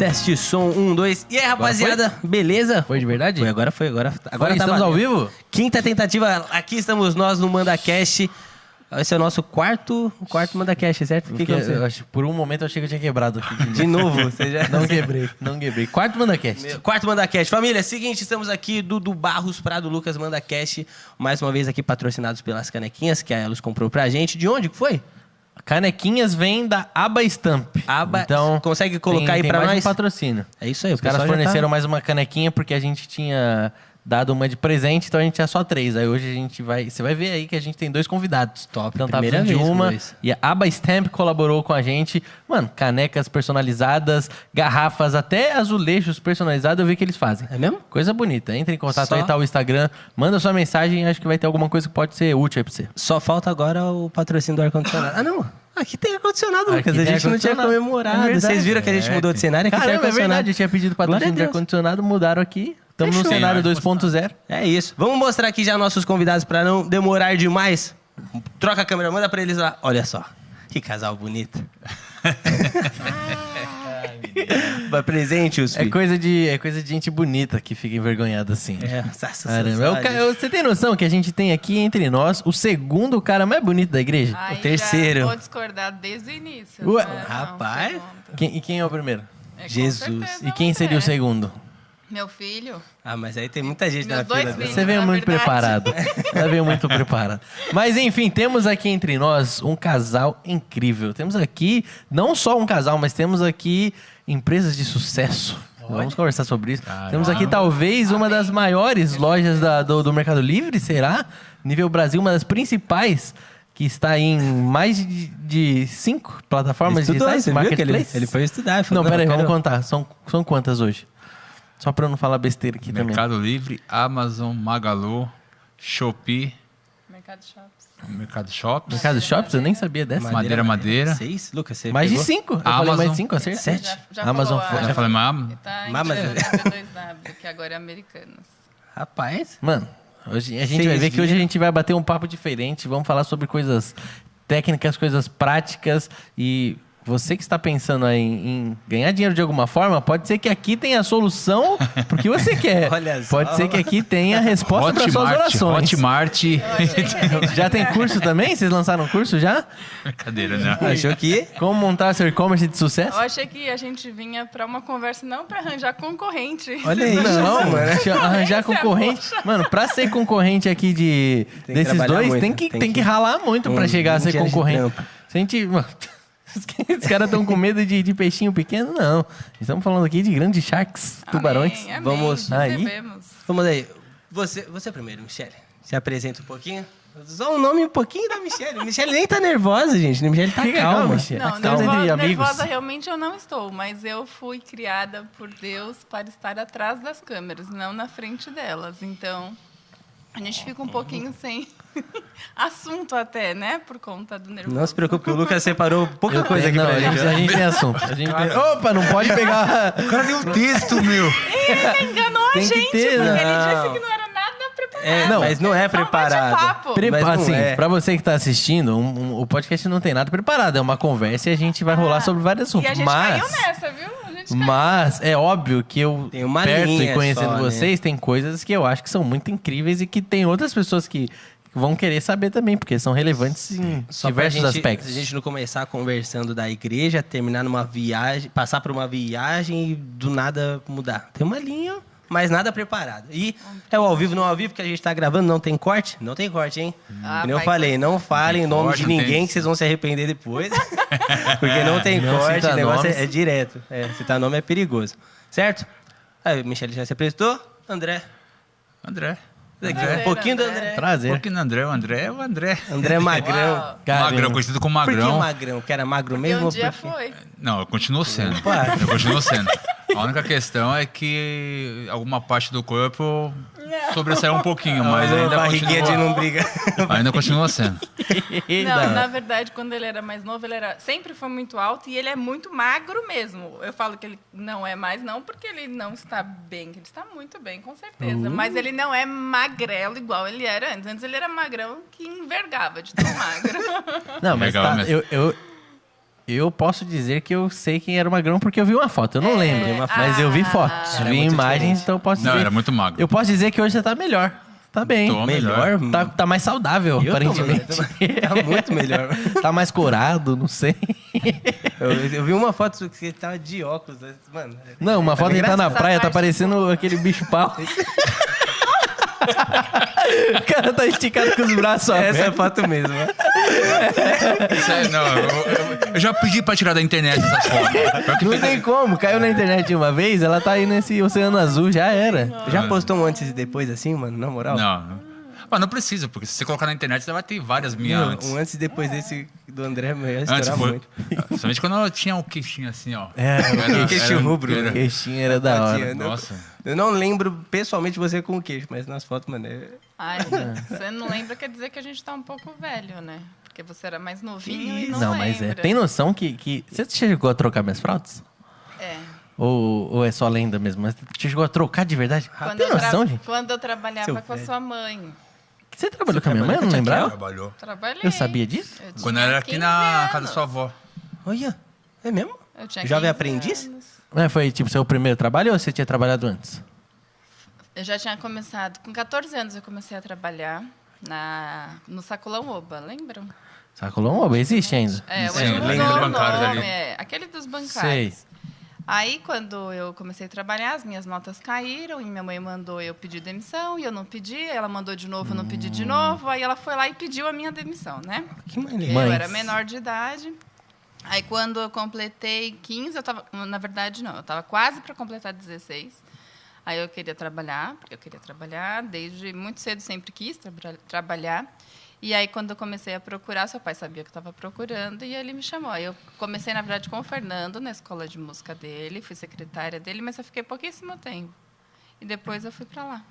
Teste som 1, 2. E aí, rapaziada? Beleza? Foi de verdade? Foi, agora foi. Agora Agora tá estamos ao valendo. vivo? Quinta tentativa. Aqui estamos nós no MandaCast. Esse é o nosso quarto MandaCast, certo? O que aconteceu? Eu acho, por um momento eu achei que eu tinha quebrado aqui. De novo? Você já... Não quebrei. Quarto MandaCast. Quarto MandaCast. Família, seguinte, estamos aqui, Dudu Barros, Prado Lucas, MandaCast. Mais uma vez aqui patrocinados pelas canequinhas que a Elos comprou pra gente. De onde que foi? Canequinhas vêm da Aba Stamp. Então, consegue colocar aí pra mais nós? Um patrocínio. É isso aí, Os caras forneceram mais uma canequinha porque a gente tinha dado uma de presente, então a gente tinha só 3. Aí hoje a gente vai... Você vai ver aí que a gente tem 2 convidados. Top, então tá primeira precisando de vez uma. com dois. E a Aba Stamp colaborou com a gente. Mano, canecas personalizadas, garrafas, até azulejos personalizados, eu vi que eles fazem. É mesmo? Coisa bonita. Entra em contato Só- aí, tá o Instagram. Manda sua mensagem, acho que vai ter alguma coisa que pode ser útil aí pra você. Só falta agora o patrocínio do ar-condicionado. Ah, não. Aqui tem ar-condicionado, Aqui Lucas. A tem gente não tinha ar-condicionado. comemorado. É verdade. Vocês viram que a gente mudou de cenário? Aqui tem Caramba, é ar-condicionado. verdade. Eu tinha pedido patrocínio de Glória a Deus. ar-condicionado, mudaram aqui. Estamos no Fechou. cenário Sim, 2.0. É isso. Vamos mostrar aqui já nossos convidados para não demorar demais. Troca a câmera, manda para eles lá. Olha só. Que casal bonito. Vai presente os É filhos. coisa de gente bonita que fica envergonhada assim. Caramba, Caramba. você tem noção que a gente tem aqui entre nós o segundo cara mais bonito da igreja? Aí terceiro. Já vou discordar desde o início. Ué, né? rapaz. Segundo. Quem é o primeiro? É, com Jesus. certeza E quem seria o André. segundo? Meu filho. Ah, mas aí tem muita gente Meus na dois fila. filhos. Você veio na muito verdade. preparado. Você veio muito preparado. Mas enfim, temos aqui entre nós um casal incrível. Temos aqui não só um casal, mas temos aqui empresas de sucesso. Vamos conversar sobre isso. Caramba. Temos aqui talvez uma das maiores lojas do Mercado Livre, será? Nível Brasil, uma das principais, que está em mais de 5 plataformas Estudou, digitais. você viu que ele Marketplace. foi estudar. Falou, Não, peraí, quero- vamos contar. São quantas hoje? Só pra eu não falar besteira aqui também. Mercado Livre, Amazon, Magalu, Shopee, Mercado Shops. Mercado Shops. Mercado Shops, eu nem sabia dessa. Madeira. 6? Lucas, você Mais de pegou? 5. Eu falei Amazon. mais de 5, acertei. 7? Já Amazon falou foi. a- Já falei, mas Tá Mas- entrando na B2W, que agora é Americanas. Rapaz. Mano, hoje a gente Vocês vai ver que hoje a viram? gente vai bater um papo diferente. Vamos falar sobre coisas técnicas, coisas práticas. E você que está pensando aí em ganhar dinheiro de alguma forma, pode ser que aqui tenha a solução pro que você quer. Olha só. Pode ser que aqui tenha a resposta para suas orações. Hotmart. Já tem curso também? Vocês lançaram curso já? Brincadeira, né? Achou que... Como montar seu e-commerce de sucesso? Eu achei que a gente vinha pra uma conversa não pra arranjar concorrente. Olha aí. Não, mano. deixa eu arranjar concorrente. Mano, pra ser concorrente aqui Tem que desses trabalhar dois, muito, tem que ralar muito pra chegar a 20 ser anos de concorrente. trampo. Se a gente... Mano, os caras estão com medo de peixinho pequeno? Não. Estamos falando aqui de grandes sharks, tubarões. Amém, amém. Vamos aí. Recebemos. Vamos aí. Você primeiro, Michele. Se apresenta um pouquinho. Só o nome um pouquinho da Michele. Michele nem tá nervosa, gente. A Michele tá Fica calma. calma, Michele. Não, Estamos entre amigos. nervosa realmente eu não estou, mas eu fui criada por Deus para estar atrás das câmeras, não na frente delas. Então, a gente fica um pouquinho sem assunto até, né? Por conta do nervoso. Não se preocupe, que o Lucas separou pouca coisa aqui Não, pra a gente. gente tem assunto. Opa, não pode pegar... O cara tem um texto, meu. Ele enganou a Tem que gente, ter, porque não. ele disse que não era nada preparado. É, Não, mas não é Só um preparado. bate-papo. Mas não assim, é. pra você que tá assistindo, o podcast não tem nada preparado. É uma conversa e a gente vai rolar sobre vários assuntos. E a gente Mas... caiu nessa, viu? A gente caiu. Mas é óbvio que eu, Tem uma perto linha e conhecendo só, né? vocês, tem coisas que eu acho que são muito incríveis e que tem outras pessoas que vão querer saber também, porque são relevantes em Só pra diversos gente, aspectos. A gente não começar conversando da igreja, terminar numa viagem, passar por uma viagem e do nada mudar. Tem uma linha, mas nada preparado. E é o ao vivo, não ao vivo, que a gente tá gravando, não tem corte? Não tem corte, hein? Como eu vai falei, não falem em nome corte, de não ninguém tem. que vocês vão se arrepender depois. Porque não tem Não corte, cita o negócio nomes. é direto. É, citar nome é perigoso. Certo? Aí, Michele já se apresentou. André. André. Um pouquinho do André. Prazer. Por que no André? O André é o André. André Magrão. Uau. Caramba. Magrão, conhecido como Por que Magrão. Magrão? Que era magro Porque mesmo? um ou dia porque- foi. Não, eu continuo sendo. Claro. Eu continuo sendo. A única questão é que alguma parte do corpo sobressaiu um pouquinho, mas ainda barriguinha de continua, não briga. ainda continua sendo. Não, na verdade, quando ele era mais novo, sempre foi muito alto e ele é muito magro mesmo. Eu falo que ele não é mais, não porque ele não está bem, que ele está muito bem, com certeza. Mas ele não é magrelo igual ele era antes. Antes ele era magrão que envergava de tão magro. Não, mas Legal tá, mesmo. Eu posso dizer que eu sei quem era o Magrão porque eu vi uma foto. Eu não lembro, mas eu vi fotos, Era vi muito imagens, diferente. então eu posso Não, dizer. era muito magro. Eu posso dizer que hoje você tá melhor. Tá bem. Tô Melhor? Tá mais saudável, Eu tô aparentemente. Tá muito melhor. Tá mais corado, não sei. Eu vi uma foto que você tava de óculos. Mano. Não, uma foto que ele tá na Essa praia, tá parte parecendo aquele bicho-pau. O cara tá esticado com os braços abertos. Essa é a foto mesmo. Isso aí, não, eu já pedi pra tirar da internet essas fotos. Pior que Não fez- tem como, caiu na internet uma vez, ela tá aí nesse oceano azul, já era. Já postou um antes e depois assim, mano? Na moral? Não. Mas não precisa, porque se você colocar na internet, você vai ter várias minhas Meu, antes. um antes e depois desse do André, meu, ia Antes estourar foi. muito. Principalmente quando eu tinha um queixinho assim, ó. Queixo rubro, O né? queixinho era da hora. Tatiana. Nossa. Eu não lembro pessoalmente você com o queixo, mas nas fotos, mano, Ai, você não lembra, quer dizer que a gente tá um pouco velho, né? Porque você era mais novinho e não Não, mas lembra. tem noção que... Você chegou a trocar minhas fraldas? É. Ou é só lenda mesmo? Mas você chegou a trocar de verdade? Quando Tem eu, noção, gente? quando eu trabalhava Seu com a velho. sua mãe. Você trabalhou com a minha mãe? Eu não lembrava. Trabalhou. Trabalhei. Eu sabia disso? Eu tinha Quando eu era aqui 15 na anos. casa da sua avó. Olha, é mesmo? Eu tinha Jovem 15 aprendiz? anos. Mas foi tipo seu primeiro trabalho ou você tinha trabalhado antes? Eu já tinha começado. Com 14 anos eu comecei a trabalhar no Sacolão Oba, lembram? Sacolão Oba, existe ainda? É, Sim, hoje lembro mudou dos o bancários nome, ali. aquele dos Sei. bancários. Aí, quando eu comecei a trabalhar, as minhas notas caíram e minha mãe mandou eu pedir demissão e eu não pedi. Ela mandou de novo, eu não pedi de novo. Aí ela foi lá e pediu a minha demissão, né? Que maneiro. Mães. Eu era menor de idade. Aí, quando eu completei 15, eu tava... Na verdade, não. Eu estava quase para completar 16. Aí, eu queria trabalhar, porque eu queria trabalhar. Desde muito cedo, sempre quis trabalhar. E aí, quando eu comecei a procurar, seu pai sabia que eu estava procurando e ele me chamou. Aí, eu comecei, na verdade, com o Fernando, na escola de música dele. Fui secretária dele, mas eu fiquei pouquíssimo tempo. E depois eu fui para lá.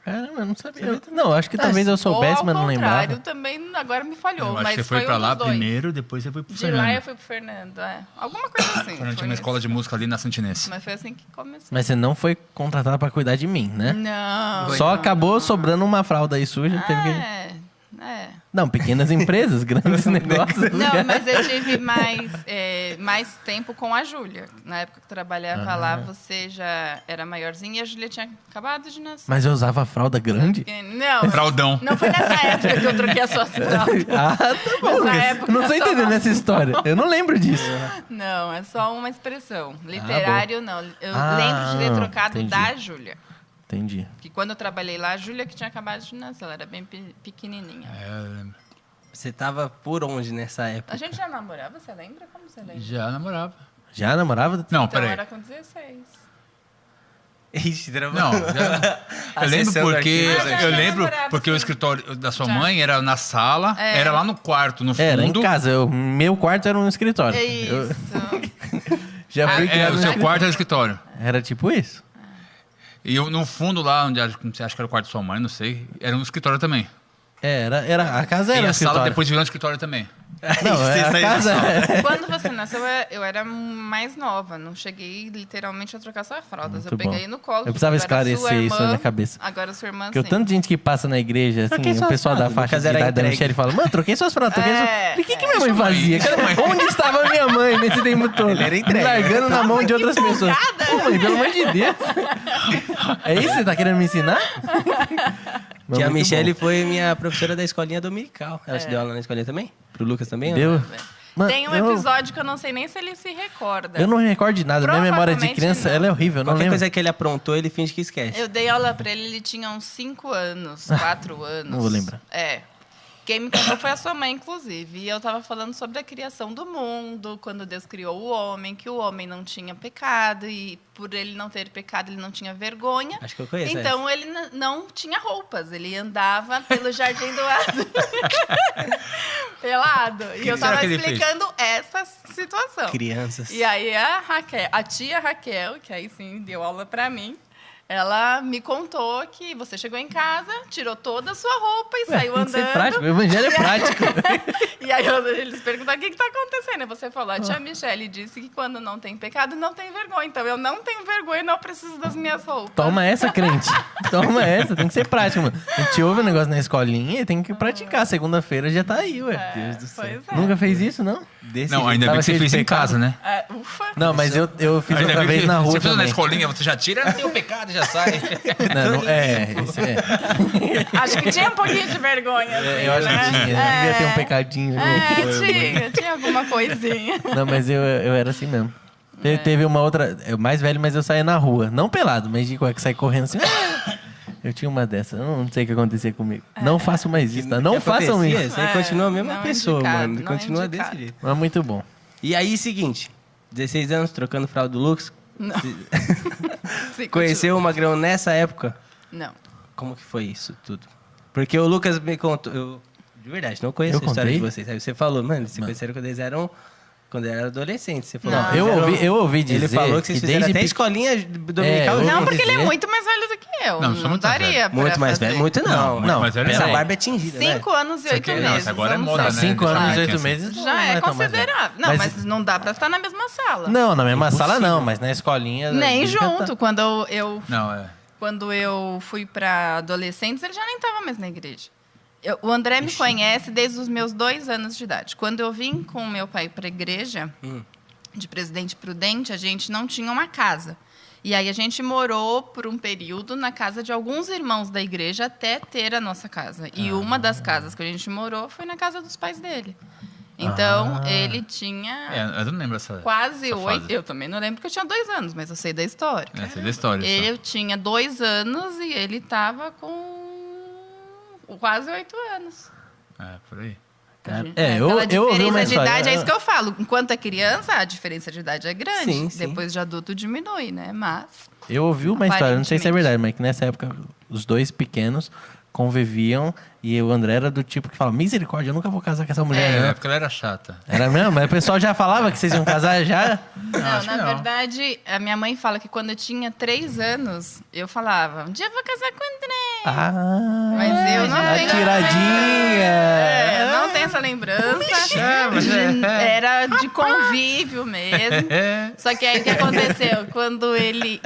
Caramba, eu não sabia. Não, acho que talvez eu soubesse, Ou, mas não ao contrário, lembrava. também agora me falhou. Eu acho mas que você foi foi pra um lá dos dois. primeiro, depois você foi pro De Fernando. lá eu fui pro Fernando, Alguma coisa assim. Quando a gente foi tinha uma nisso. escola de música ali na Santinense. Mas foi assim que começou. Mas você não foi contratada pra cuidar de mim, né? Não. Só não, acabou não. sobrando uma fralda aí suja. Teve que... É. Não, pequenas empresas, grandes negócios. Não, mas eu tive mais tempo com a Júlia. Na época que eu trabalhava lá, você já era maiorzinha e a Júlia tinha acabado de nascer. Mas eu usava fralda grande? Não, Fraldão. não foi nessa época que eu troquei a sua fralda. Ah, tá bom. Nessa época Eu não tô eu só entendendo não- essa história. Eu não lembro disso. Não, é só uma expressão. Literário, não. Eu Ah, lembro de ter trocado entendi. da Júlia. Entendi. Que quando eu trabalhei lá, a Júlia que tinha acabado de nascer, ela era bem pequenininha. É, eu lembro. Você tava por onde nessa época? A gente já namorava, você lembra? Como você lembra? Já namorava. Já namorava? Não, Então peraí. era com 16. Ixi, Não, já... Eu lembro Acessando porque... arquivos, já Eu lembro namorava, porque o sim. escritório da sua Já. mãe era na sala, É. era lá no quarto, no fundo. Era, em casa. Meu quarto era um escritório. É Eu isso. já fui É, criado o no seu escritório. quarto era o escritório. Era tipo isso? E eu, no fundo lá, onde você acha que era o quarto da sua mãe, não sei, era um escritório também. Era, a casa era E um a sala escritório. depois virou um escritório também. Não, Você a saiu da casa... sala. Quando você nasceu, eu era mais nova. Não cheguei literalmente a trocar sua fraldas. Muito Eu peguei bom. no colo. Eu precisava porque agora esclarecer sua isso na minha cabeça. Agora sua irmã, Porque o sim. tanto de gente que passa na igreja, Troquei assim, o suas pessoal da fraldas, faixa Lucas de era idade da entregue. Michelle fala, mano, troquei suas fraldas, troquei suas... É, O que que minha mãe fazia? Onde estava a minha mãe nesse tempo todo? Ele era entregue. Largando na mão de outras pessoas. Pô, mãe, pelo amor de Deus. É isso que você tá querendo me ensinar? Mas Tia muito Michele bom. foi minha professora da escolinha dominical. Ela te deu aula na escolinha também? Pro Lucas também? ou Deu? Mano, Tem um episódio que eu não sei nem se ele se recorda. Eu não me recordo de nada. Minha memória de Provavelmente criança, não. ela é horrível. Eu não Qualquer lembro. coisa que ele aprontou, ele finge que esquece. Eu dei aula pra ele tinha uns 5 anos, 4 anos. não vou lembrar. É. Quem me contou foi a sua mãe, inclusive. E eu estava falando sobre a criação do mundo, quando Deus criou o homem, que o homem não tinha pecado, e por ele não ter pecado, ele não tinha vergonha. Acho que eu conheço Então, ele não tinha roupas. Ele andava pelo jardim do lado. Pelado. E eu será estava que ele fez? explicando essa situação. Crianças. E aí a tia Raquel, que aí sim deu aula pra mim, ela me contou que você chegou em casa, tirou toda a sua roupa e saiu Tem que ser andando. prático, o evangelho é prático. E aí eles perguntaram o que está acontecendo. E você falou, a tia Michele disse que quando não tem pecado, não tem vergonha. Então eu não tenho vergonha e não preciso das minhas roupas. Toma essa, crente. Toma essa, tem que ser prático, mano. A gente ouve um negócio na escolinha e tem que praticar. Segunda-feira já tá aí, ué. Deus do céu. Pois é. Nunca fez isso, não? Não, ainda bem que você fez em casa, né? Ufa. Não, mas eu fiz Ainda outra bem vez que na rua você fez na também. escolinha, você já tira, tem o pecado, já sai. Isso é. Acho que tinha um pouquinho de vergonha. Assim, Eu acho que né? tinha. Devia ter um pecadinho. Tinha alguma coisinha. Não, mas eu era assim mesmo. Teve uma outra... Eu mais velho, mas eu saía na rua. Não pelado, mas de que sair correndo assim. Eu tinha uma dessas. Eu não sei o que acontecia comigo. Não façam mais isso, tá? Não façam isso. Você continua a mesma não pessoa, indicado, mano. não Continua indicado. desse jeito. Mas muito bom. E aí, seguinte. 16 anos, trocando fralda do Lucas. Não. Sim, Conheceu o Magrão nessa época? Não. Como que foi isso tudo? Porque o Lucas me contou... Eu, de verdade, não conheço Eu a história de contei? vocês. Aí você falou, mano, se conheceram quando eles eram... Quando eram adolescentes. Você falou, Não. Eu ouvi dizer Ele falou que vocês fizeram desde até pe- escolinha dominical. eu juntos. Não, ouvi porque ele é dizer- muito mais velho do que eu. Não, sou muito mais daria pra Muito mais fazer. velho. Muito não. Não, mas ele Essa não. barba é tingida, né? 5 anos e 8 aqui- meses. não, agora é vamos moda, lá. né? 5 anos e Deixa 8 assim. meses não Já é é tão mais velho. considerável. Não, mas não dá pra estar na mesma sala. Não, na mesma sala não, mas na escolinha... Nem devia junto. tá. Não, Quando eu fui para adolescentes, ele já nem estava mais na igreja. O André me conhece desde os meus 2 anos de idade. Quando eu vim com meu pai para a igreja, de Presidente Prudente, a gente não tinha uma casa. E aí a gente morou por um período na casa de alguns irmãos da igreja até ter a nossa casa. E uma das casas que a gente morou foi na casa dos pais dele. Então, ele tinha eu não lembro essa quase essa 8... fase. Eu também não lembro porque eu tinha 2 anos, mas eu sei da história. Sei da história. só. Eu tinha 2 anos e ele estava com quase 8 anos. Por aí. eu ouvi Aquela uma diferença de história. idade, é isso que eu falo. Enquanto é criança, a diferença de idade é grande. Sim, sim. Depois de adulto diminui, né? Mas... Eu ouvi uma história, não sei se é Aparentemente. verdade, mas que nessa época os dois pequenos conviviam e o André era do tipo que fala, misericórdia, eu nunca vou casar com essa mulher, Na né? época ela era chata. Era mesmo? Mas o pessoal já falava que vocês iam casar já? Não, acho que na não. verdade, a minha mãe fala que quando eu tinha 3 anos, eu falava, um dia eu vou casar com o André. Ah, Mas eu não a tenho tiradinha. Não tenho essa lembrança. mas Era de convívio mesmo. Só que aí o que aconteceu? Quando ele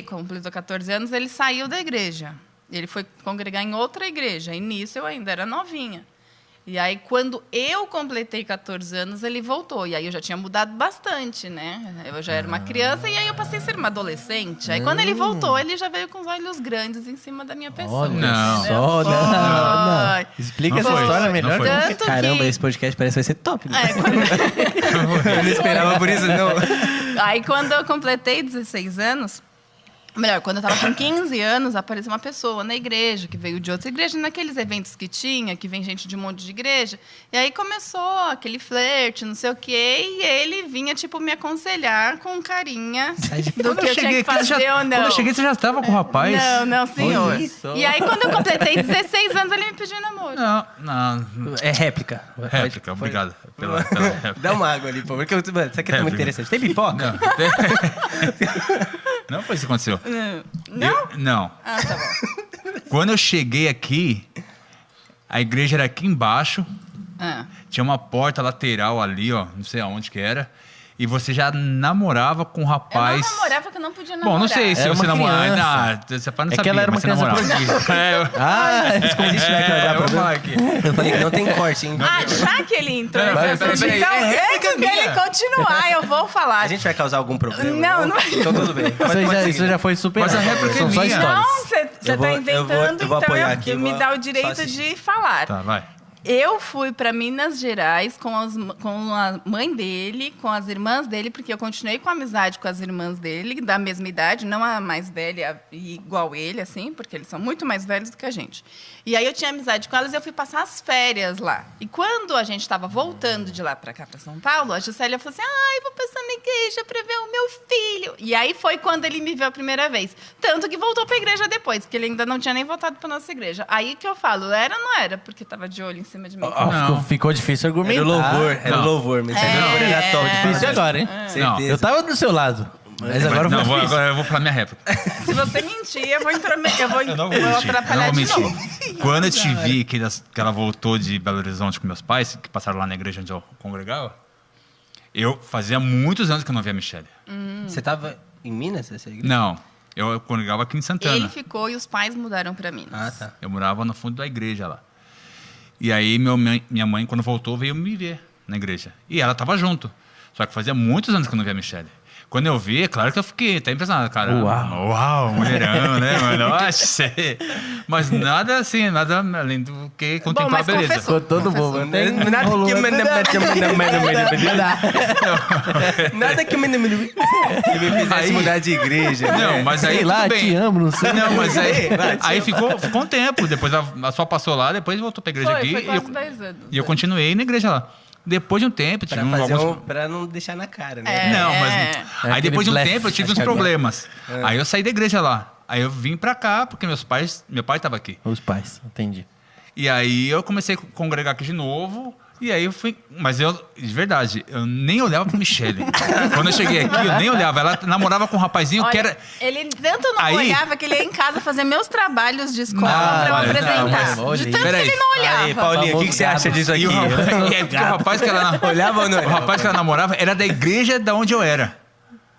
completou 14 anos, ele saiu da igreja. Ele foi congregar em outra igreja. E nisso eu ainda era novinha. E aí, quando eu completei 14 anos, ele voltou. E aí eu já tinha mudado bastante, né? Eu já era uma criança e aí eu passei a ser uma adolescente. Aí quando ele voltou, ele já veio com os olhos grandes em cima da minha pessoa. Olha Não. só, Foi. não. Explica Não essa foi, história não melhor. foi. Tanto Caramba, que... esse podcast parece que vai ser top. Né? É, Eu não esperava por isso, não. Aí, quando eu completei 16 anos, melhor, quando eu estava com 15 anos, apareceu uma pessoa na igreja, que veio de outra igreja, naqueles eventos que tinha, que vem gente de um monte de igreja. E aí começou aquele flerte, não sei o quê, e ele vinha, tipo, me aconselhar com carinha do que eu tinha que fazer ou não. Quando eu cheguei, você já estava com o rapaz? Não, senhor. Olha só. E aí, quando eu completei 16 anos, ele me pediu em namoro. Não. É réplica. Réplica, obrigado pela réplica. Dá uma água ali, pô. Porque, mano, isso aqui tá muito Réplica. interessante. Tem pipoca? Não foi isso que aconteceu. Não? Não. Ah, tá bom. Quando eu cheguei aqui, a igreja era aqui embaixo, Ah. tinha uma porta lateral ali, ó, não sei aonde que era, e você já namorava com um Eu rapaz... não namorava porque eu não podia namorar. Bom, não sei se Era você uma namorava. criança. Não, você não É que sabia, ela era uma mas você criança namorava. Ah, Esconde isso, vai causar eu vou problema. falar aqui. Eu falei que não tem corte, hein? Ah, já que ele entrou Pera, nesse pera, assunto, pera, então, é réplica antes dele minha. continuar, eu vou falar. A gente vai causar algum problema? Não, não. Então tudo bem. isso já foi superado. Mas a réplica São é só minha. histórias. Não, você Eu vou- tá inventando, eu vou então apoiar aqui, eu me vou dá o só direito assistir. de falar. Tá, vai. Eu fui para Minas Gerais com a mãe dele, com as irmãs dele, porque eu continuei com amizade com as irmãs dele, da mesma idade, não a mais velha e igual ele, assim, porque eles são muito mais velhos do que a gente. E aí eu tinha amizade com elas e eu fui passar as férias lá. E quando a gente estava voltando de lá para cá, para São Paulo, a Juscelia falou assim, ai, vou passar na igreja para ver o meu filho. E aí foi quando ele me viu a primeira vez. Tanto que voltou para a igreja depois, porque ele ainda não tinha nem voltado para nossa igreja. Aí que eu falo, era ou não era? Porque estava de olho em cima de mim. Ficou difícil argumentar. Era o louvor, Não. louvor. Mas isso aqui É, era top. Difícil agora, hein? Certeza. Eu tava do seu lado. Mas agora Não, foi difícil. agora eu vou falar minha réplica. Se você mentir, eu vou Eu vou atrapalhar de mentir. novo. Quando eu te vi que ela voltou de Belo Horizonte com meus pais, que passaram lá na igreja onde eu congregava, eu fazia muitos anos que eu não via a Michelle. Você tava em Minas, essa igreja? Não, eu congregava aqui em Santana. Ele ficou e os pais mudaram pra Minas. Ah, tá. Eu morava no fundo da igreja lá. E aí minha mãe, quando voltou, veio me ver na igreja. E ela tava junto. Só que fazia muitos anos que eu não via a Michelle. Quando eu vi, é claro que eu fiquei até impressionado, cara. Uau, mulherão, né, mano? Nossa, mas nada assim, nada além do que contemplar mas a beleza. confessou. Ficou todo bom. Nada que me fizesse mudar de igreja. Não, mas aí Sei lá, tudo bem. te amo, não sei. Não, mas aí ficou um tempo. Depois ela só passou lá, depois voltou pra igreja aqui. Foi E quase 10 anos. eu continuei na igreja lá. Depois de um tempo, tive Pra não deixar na cara, né? Não, mas. É Aí depois de um aquele tempo eu tive uns blefe. problemas. Aí eu saí da igreja lá. Aí eu vim pra cá, porque meu pai tava aqui. Os pais, entendi. E aí eu comecei a congregar aqui de novo. E aí eu fui. Mas eu, de verdade, eu nem olhava pra Michelle. Quando eu cheguei aqui, eu nem olhava. Ela namorava com um rapazinho que Olha, era. ele tanto não Aí- olhava que ele ia em casa fazer meus trabalhos de escola Não, pra eu mas- apresentar. não, mas olha de aí. tanto que Peraí. ele não olhava. Aí, Paulinho, o que você acha disso aqui? E porque o rapaz que ela. Olhava ou não O olhava? rapaz que ela namorava era da igreja da onde eu era.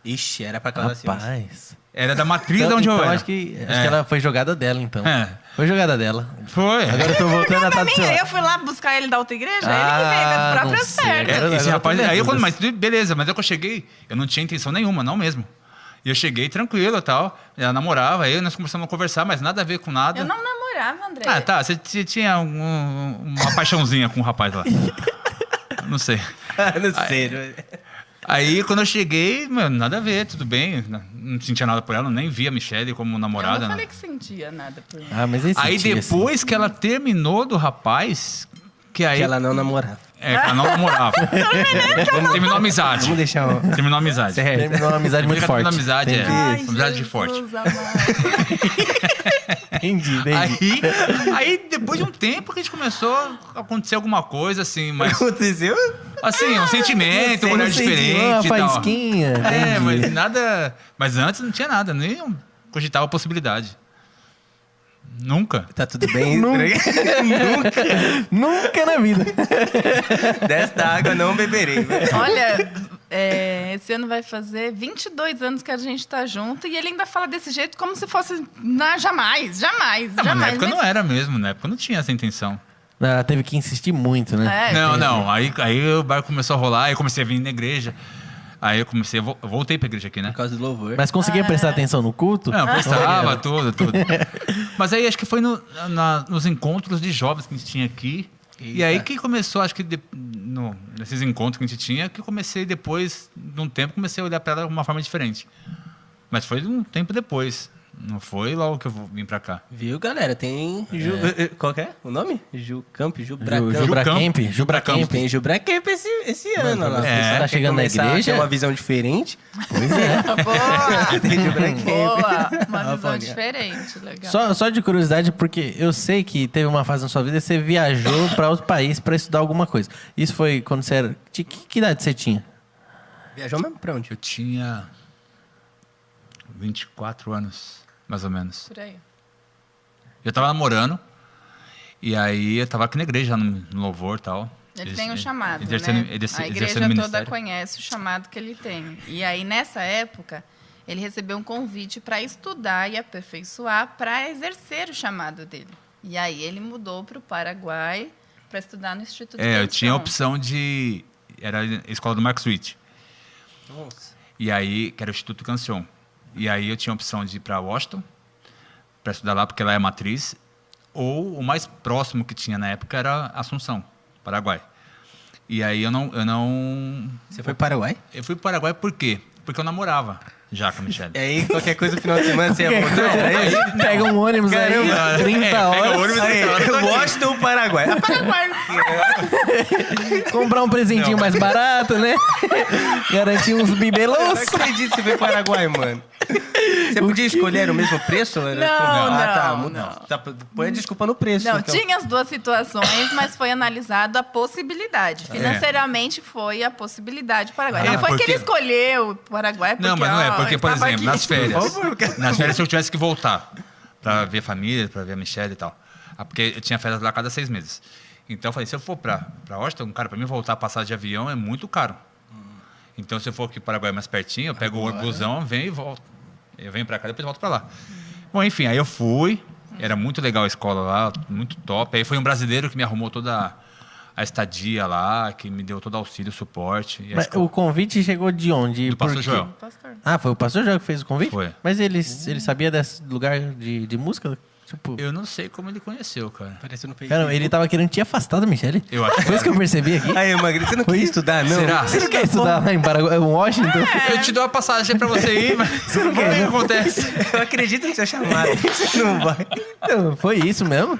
Ixi, era pra aquela assim. Rapaz. Era da matriz da onde eu era. acho que ela foi jogada dela, então. É. Foi jogada dela. Foi. Agora eu tô voltando a estar do seu lado. Eu fui lá buscar ele da outra igreja, ele que veio das próprias não sei. pernas. Agora Esse eu rapaz, tô aí eu, vendo. quando, mas beleza, mas aí que eu cheguei, eu não tinha intenção nenhuma, não mesmo. E eu cheguei tranquilo e tal, ela namorava, aí nós começamos a conversar, mas nada a ver com nada. Eu não namorava, André. Ah, tá, você tinha uma paixãozinha com o rapaz lá. Não sei. Não sei. Aí quando eu cheguei, meu, nada a ver, tudo bem, não sentia nada por ela, nem via a Michelle como Eu namorada. não né? falei que sentia nada por mim. Ah, mas esse Aí depois que ela terminou do rapaz, que aí... Que ela não namorava. É, que ela não namorava. Terminou a amizade. Vamos deixar um... Terminou a amizade. Certo. Terminou uma amizade muito forte. Terminou a amizade, Entendi. é. Amizade de forte. Jesus amado. Entendi. Aí, depois de um tempo que a gente começou a acontecer alguma coisa, assim, mas... Aconteceu? Assim, um sentimento, um olhar diferente Uma e tal. faísquinha. É, entendi. mas nada... Mas antes não tinha nada, nem cogitava a possibilidade. Nunca. Tá tudo bem? Nunca na vida. Desta água não beberei. Olha, esse ano vai fazer 22 anos que a gente tá junto e ele ainda fala desse jeito como se fosse... jamais. Não, mas na época Mas- não era mesmo, na época não tinha essa intenção. Ela teve que insistir muito, né? Não. Aí o barco começou a rolar, aí eu comecei a vir na igreja. Aí eu comecei, eu voltei pra igreja aqui, né? Por causa do louvor. Mas conseguia prestar atenção no culto? Não, prestava, tudo. Mas aí acho que foi nos encontros de jovens que a gente tinha aqui. E aí que começou, acho que nesses encontros que a gente tinha, que eu comecei depois, de um tempo, comecei a olhar pra ela de uma forma diferente. Mas foi um tempo depois. Não foi logo que eu vim pra cá. Viu, galera? Tem... Qual que é o nome? Jucamp, Jubracamp. Jubracamp. Jubracamp. Tem Jubracamp esse ano lá. É. Você Tá chegando na começar a igreja? ter uma visão diferente. Pois é. Boa! Tem Jubracamp. Boa! Uma Ah, visão Paulinha. diferente, legal. Só de curiosidade, porque eu sei que teve uma fase na sua vida que você viajou para outro país para estudar alguma coisa. Isso foi quando você era... Que idade você tinha? Viajou mesmo pra onde? Eu tinha 24 anos, mais ou menos. Por aí. Eu tava namorando, e aí eu tava aqui na igreja, no louvor e tal. Ele tem um chamado, exercendo- né? exercendo A igreja ministério. toda conhece o chamado que ele tem. E aí, nessa época, ele recebeu um convite para estudar e aperfeiçoar para exercer o chamado dele. E aí, ele mudou para o Paraguai para estudar no Instituto de Eu tinha a Canção. opção de... Era a escola do Marcos Witt. Nossa. E aí, que era o Instituto Canção. E aí eu tinha a opção de ir para Washington, para estudar lá, porque lá é a matriz. Ou o mais próximo que tinha na época era Assunção, Paraguai. E aí eu não... Você foi para o Paraguai? Eu fui para o Paraguai por quê? Porque eu namorava já com a Michelle. E aí, qualquer coisa no final de semana, você ia voltar? Pega um ônibus Caramba. aí, 30 pega horas, o ônibus. Aí, Washington ou Paraguai? Ah, Paraguai. comprar um presentinho mais barato, né? Garantir uns Eu não bibelôs. acredito que você foi para o Paraguai, mano. Você podia escolher o mesmo preço? Não, tá, não, não. Tá, põe a desculpa no preço. Não, então. tinha as duas situações, mas foi analisado a possibilidade. Financeiramente foi a possibilidade do Paraguai. Não foi porque- que ele escolheu o Paraguai porque, Não, mas não é, ó, porque, por estava exemplo, aqui. nas férias. Por favor, cara. Nas férias, se eu tivesse que voltar pra ver a família, pra ver a Michelle e tal. Porque eu tinha férias lá a cada 6 meses. Então eu falei, se eu for pra Washington, cara, pra mim voltar a passagem de avião é muito caro. Então se eu for aqui pro Paraguai mais pertinho, eu pego o busão, venho e volto. Eu venho pra cá, depois volto pra lá. Bom, enfim, aí eu fui. Era muito legal a escola lá, muito top. Aí foi um brasileiro que me arrumou toda a estadia lá, que me deu todo auxílio, suporte. E a Mas escola- o convite chegou de onde? Do Pastor Por quê? Joel. Pastor. Ah, foi o pastor Joel que fez o convite? Foi. Mas ele sabia desse lugar de música? Tipo, Eu não sei como ele conheceu, cara. Apareceu no Facebook. cara, ele tava querendo te afastar da Michelle. Eu acho que Foi isso que eu percebi aqui. Aí, Magri, você não quer estudar, não? Será? Você não quer estudar lá em Paraguai, em Washington? Eu te dou a passagem pra você ir, mas vamos ver o que acontece. Eu acredito no seu chamado. Você não vai. Então, foi isso mesmo?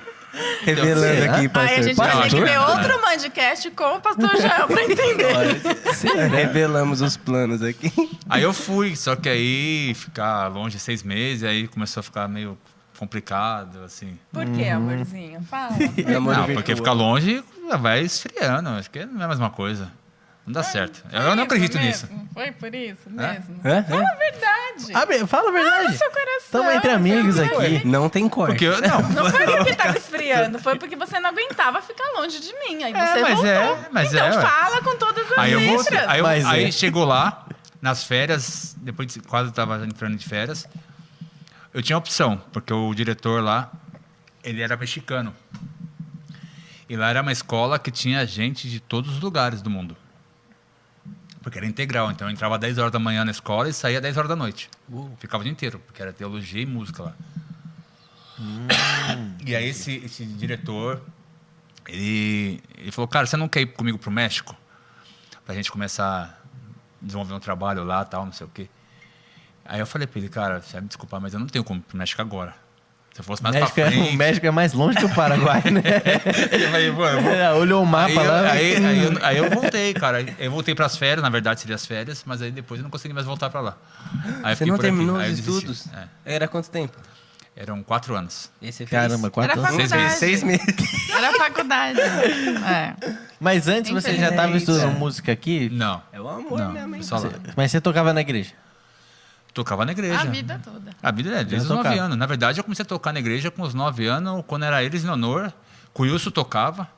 Revelando será? aqui, Aí pastor. a gente vai ter que ver outro Mandcast com o Pastor Joel pra entender. Revelamos os planos aqui. Aí eu fui, só que aí ficar longe 6 meses, aí começou a ficar meio complicado, assim. Por que, amorzinho? Fala. Namoro Não, virtual. porque ficar longe vai esfriando, acho que não é a mesma coisa. Não dá certo. Foi Eu não isso acredito nisso. mesmo? Foi por isso mesmo? Hã? Fala a verdade. Fala a verdade. Seu coração. Estamos entre amigos você aqui. Não tem corte. Porque eu, não. Não foi porque tava esfriando, foi porque você não aguentava ficar longe de mim. Aí você mas voltou. mas então ué. fala com todas as Aí eu letras. voltei. Aí, Mas aí é. chegou lá, nas férias, depois de quase estava entrando de férias, eu tinha opção, porque o diretor lá, ele era mexicano. E lá era uma escola que tinha gente de todos os lugares do mundo. Porque era integral, então eu entrava às 10 horas da manhã na escola e saía às 10 horas da noite. Ficava o dia inteiro, porque era teologia e música lá. E aí esse diretor, ele falou, cara, você não quer ir comigo pro México? Pra gente começar a desenvolver um trabalho lá, tal, não sei o quê. Aí eu falei pra ele, cara, você vai me desculpar, mas eu não tenho como ir pro México agora. Se eu fosse mais México pra frente... o México é mais longe que o Paraguai, né? Eu falei, mano, eu vou- Olhou o mapa lá. Aí eu voltei, cara. Eu voltei pras férias, na verdade seria as férias, mas aí depois eu não consegui mais voltar pra lá. Aí eu Você fiquei não por aqui. terminou Aí eu os desisti. estudos? É. Era quanto tempo? Eram 4 anos. E você fez? Caramba, 4 Era anos. faculdade. 6 meses. Era faculdade. É. Mas antes você já estava Infelizmente. estudando música aqui? Não. É o amor Não, mesmo, hein? só lá. Mas você tocava na igreja? Tocava na igreja. A vida toda. A vida é desde os Já 9 tocava. anos. Na verdade, eu comecei a tocar na igreja com os 9 anos, quando era eles, Leonor, com o Wilson tocava.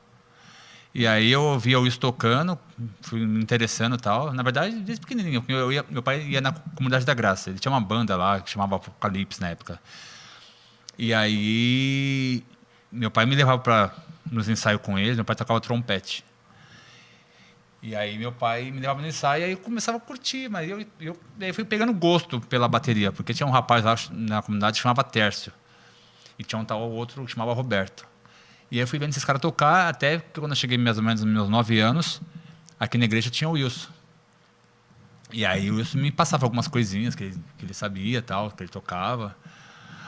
E aí eu via o Wilson tocando, fui me interessando e tal. Na verdade, desde pequenininho. Porque meu pai ia na Comunidade da Graça. Ele tinha uma banda lá que chamava Apocalipse na época. E aí meu pai me levava para nos ensaios com ele. Meu pai tocava trompete. E aí meu pai me levava no ensaio e aí eu começava a curtir, mas aí fui pegando gosto pela bateria, porque tinha um rapaz lá na comunidade que chamava Tércio, e tinha um tal outro que chamava Roberto. E aí eu fui vendo esses caras tocar, até que quando eu cheguei mais ou menos nos meus 9 anos, aqui na igreja tinha o Wilson. E aí o Wilson me passava algumas coisinhas que ele sabia, tal, que ele tocava.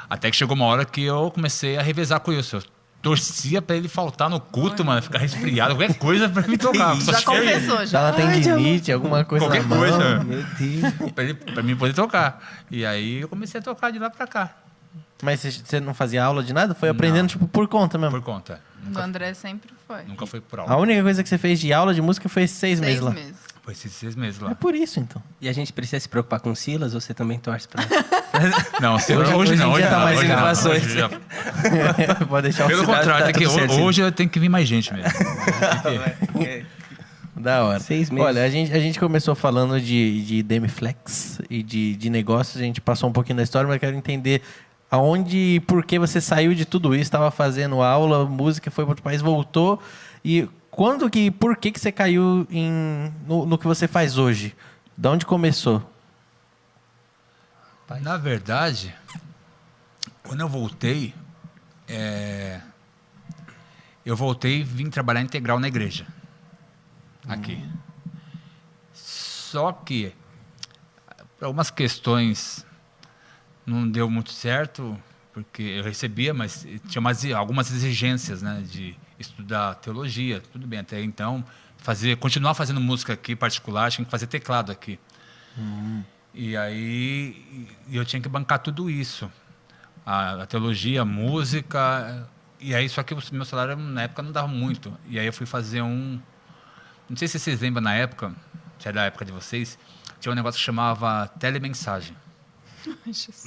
Até que chegou uma hora que eu comecei a revezar com o Wilson. Eu torcia pra ele faltar no culto, mano, ficar resfriado, qualquer coisa pra me tocar. Só Já cheguei- confessou, já. Ela tem tendinite, alguma coisa Qualquer na mão. coisa. Meu Deus. pra mim poder tocar. E aí eu comecei a tocar de lá pra cá, Mas você não fazia aula de nada? Foi aprendendo, tipo, por conta mesmo? por conta. O André sempre foi. Nunca foi por A aula. única coisa que você fez de aula de música foi 6 meses 6 lá. meses. Foi esses 6 meses É lá. por isso, então. E a gente precisa se preocupar com o Silas ou você também torce pra... Não, hoje hoje não. em Hoje dia tá não. mais Hoje não. inovações. Hoje já- Pode deixar Pelo o contrário, tá tem que, tudo certinho. hoje tem que vir mais gente mesmo. Da hora. 6 meses. Olha, a gente começou falando de Demiflex e de negócios, a gente passou um pouquinho da história, mas eu quero entender aonde e por que você saiu de tudo isso, estava fazendo aula, música, foi para outro país, voltou, e por que você caiu no que você faz hoje? De onde começou? Na verdade, quando eu voltei, eu voltei e vim trabalhar integral na igreja. Aqui. Só que, por algumas questões, não deu muito certo, porque eu recebia, mas tinha algumas exigências, né, de estudar teologia. Tudo bem, até então, continuar fazendo música aqui particular, tinha que fazer teclado aqui. E aí eu tinha que bancar tudo isso. A teologia, a música. E aí, só que o meu salário na época não dava muito. E aí eu fui fazer um... Não sei se vocês lembram na época, se é da época de vocês, tinha um negócio que chamava telemensagem.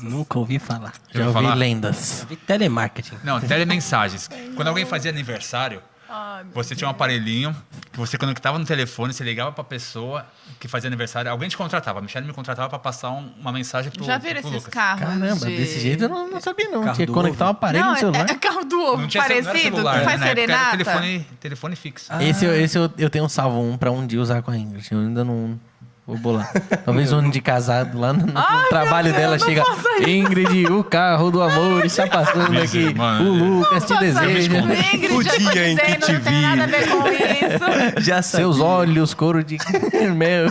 Nunca ouvi falar. Já Eu vou ouvi falar. lendas. Eu vi telemarketing. Não, telemensagens. Quando alguém fazia aniversário, você tinha um aparelhinho que você conectava no telefone, você ligava para a pessoa que fazia aniversário. Alguém te contratava. A Michelle me contratava para passar uma mensagem pro Já viram pro esses Lucas. carros? Caramba, desse jeito eu não sabia não. Carro Tinha que do conectar um ovo. aparelho Não, no celular. é carro do ovo Não era parecido, celular, que faz né? Na época era serenata. telefone fixo. Esse eu tenho salvo um pra um dia usar com a Ingrid. Eu ainda não vou bolar. Talvez um ano de casado lá no trabalho meu dela Deus, chega. não faça isso. Ingrid, o carro do amor está passando aqui. Mano, O Lucas te deseja. Ingrid, O já tô dia em que dizendo, te não tem vi. nada a ver com isso. Já sabia. Seus olhos, couro de mel.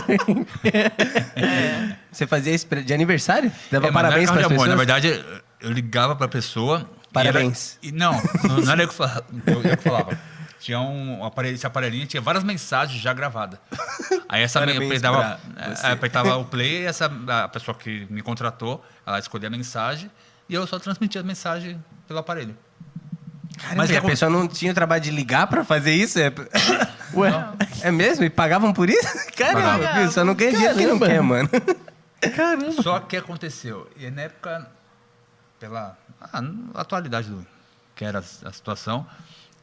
Você fazia isso de aniversário? Dava Mas não era parabéns carro para as de amor. pessoas? Na verdade, eu ligava para a pessoa. Parabéns. Não era eu que falava. Eu que falava. Tinha um aparelho, esse aparelhinho tinha várias mensagens já gravadas. Aí essa Parabéns apertava, pra você. apertava o play, a pessoa que me contratou, ela escolhia a mensagem e eu só transmitia a mensagem pelo aparelho. Caramba, Mas e é a como- pessoa não tinha o trabalho de ligar pra fazer isso? Ué, É mesmo? E pagavam por isso? Caramba, Pagavam. viu? Só não ganha dinheiro que não Caramba. quer, mano. caramba. Só que aconteceu. E na época, pela atualidade do que era a situação,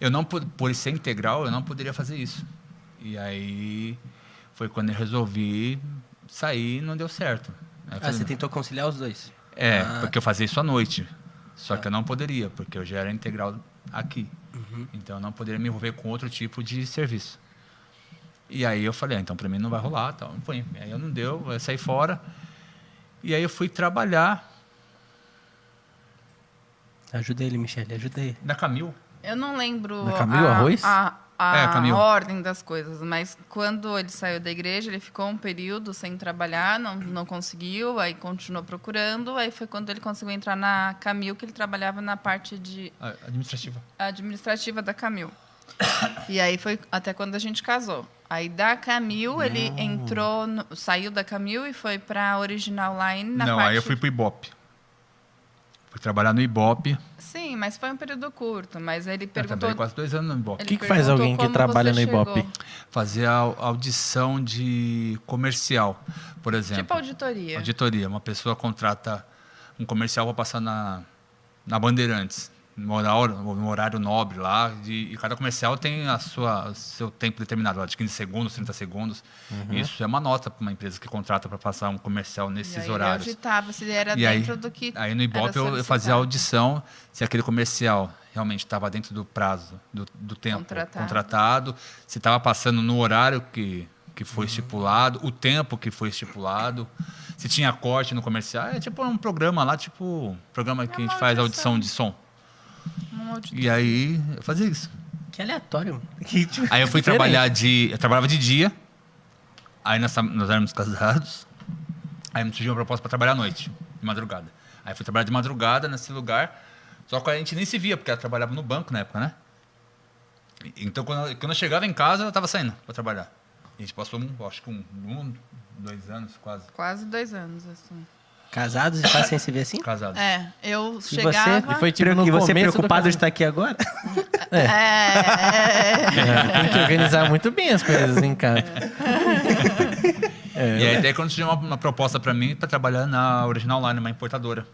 eu não por ser integral, eu não poderia fazer isso. E aí foi quando eu resolvi sair e não deu certo. Aí eu falei, Você tentou conciliar os dois? porque eu fazia isso à noite. Só que eu não poderia, porque eu já era integral aqui. Então eu não poderia me envolver com outro tipo de serviço. E aí eu falei, então para mim não vai rolar, tal. Foi. Aí eu não deu, eu saí fora. E aí eu fui trabalhar Ajuda ele, Michele, ajuda ele. na Camil. Eu não lembro Na Camil Arroz? a Camil. ordem das coisas, mas quando ele saiu da igreja, ele ficou um período sem trabalhar, não conseguiu, aí continuou procurando, aí foi quando ele conseguiu entrar na Camil, que ele trabalhava na parte de Administrativa. administrativa da Camil. E aí foi até quando a gente casou. Aí da Camil, ele entrou, saiu da Camil e foi para Original Line na Não, parte... aí eu fui pro Ibope. Fui trabalhar no Ibope. Sim, mas foi um período curto, mas ele Eu perguntou... trabalhei quase 2 anos no Ibope. O que faz perguntou alguém que como trabalha você no Ibope? chegou. Fazer a audição de comercial, por exemplo. Tipo auditoria. Auditoria. Uma pessoa contrata um comercial para passar na Bandeirantes, no horário nobre lá. E cada comercial tem o seu tempo determinado, lá, de 15 segundos, 30 segundos. Isso é uma nota para uma empresa que contrata para passar um comercial E nesses aí ele horários. auditava se era E aí, dentro do que aí no Ibope era eu fazia a solicitado. audição se aquele comercial realmente estava dentro do prazo, do tempo contratado, se estava passando no horário que foi estipulado, o tempo que foi estipulado, se tinha corte no comercial. É tipo um programa lá, tipo programa que a gente uma faz audição. audição de som. Um auditor. E aí eu fazia isso. Que aleatório, mano. Que, tipo, Aí eu fui Diferente. trabalhar eu trabalhava de dia, aí nós éramos casados, aí me surgiu uma proposta para trabalhar à noite, de madrugada. Aí fui trabalhar de madrugada nesse lugar, só que a gente nem se via, porque ela trabalhava no banco na época, né? Então quando eu chegava em casa, eu estava saindo para trabalhar. A gente passou, acho que 2 anos quase, Quase 2 anos, assim. Casados e fazem se ver assim? casados. Eu E chegava... você, E foi tipo no e você começo do preocupado de casamento. estar aqui agora? Tem que organizar muito bem as coisas em casa. E aí até quando surgiu uma proposta para mim para trabalhar na Original Line, uma importadora.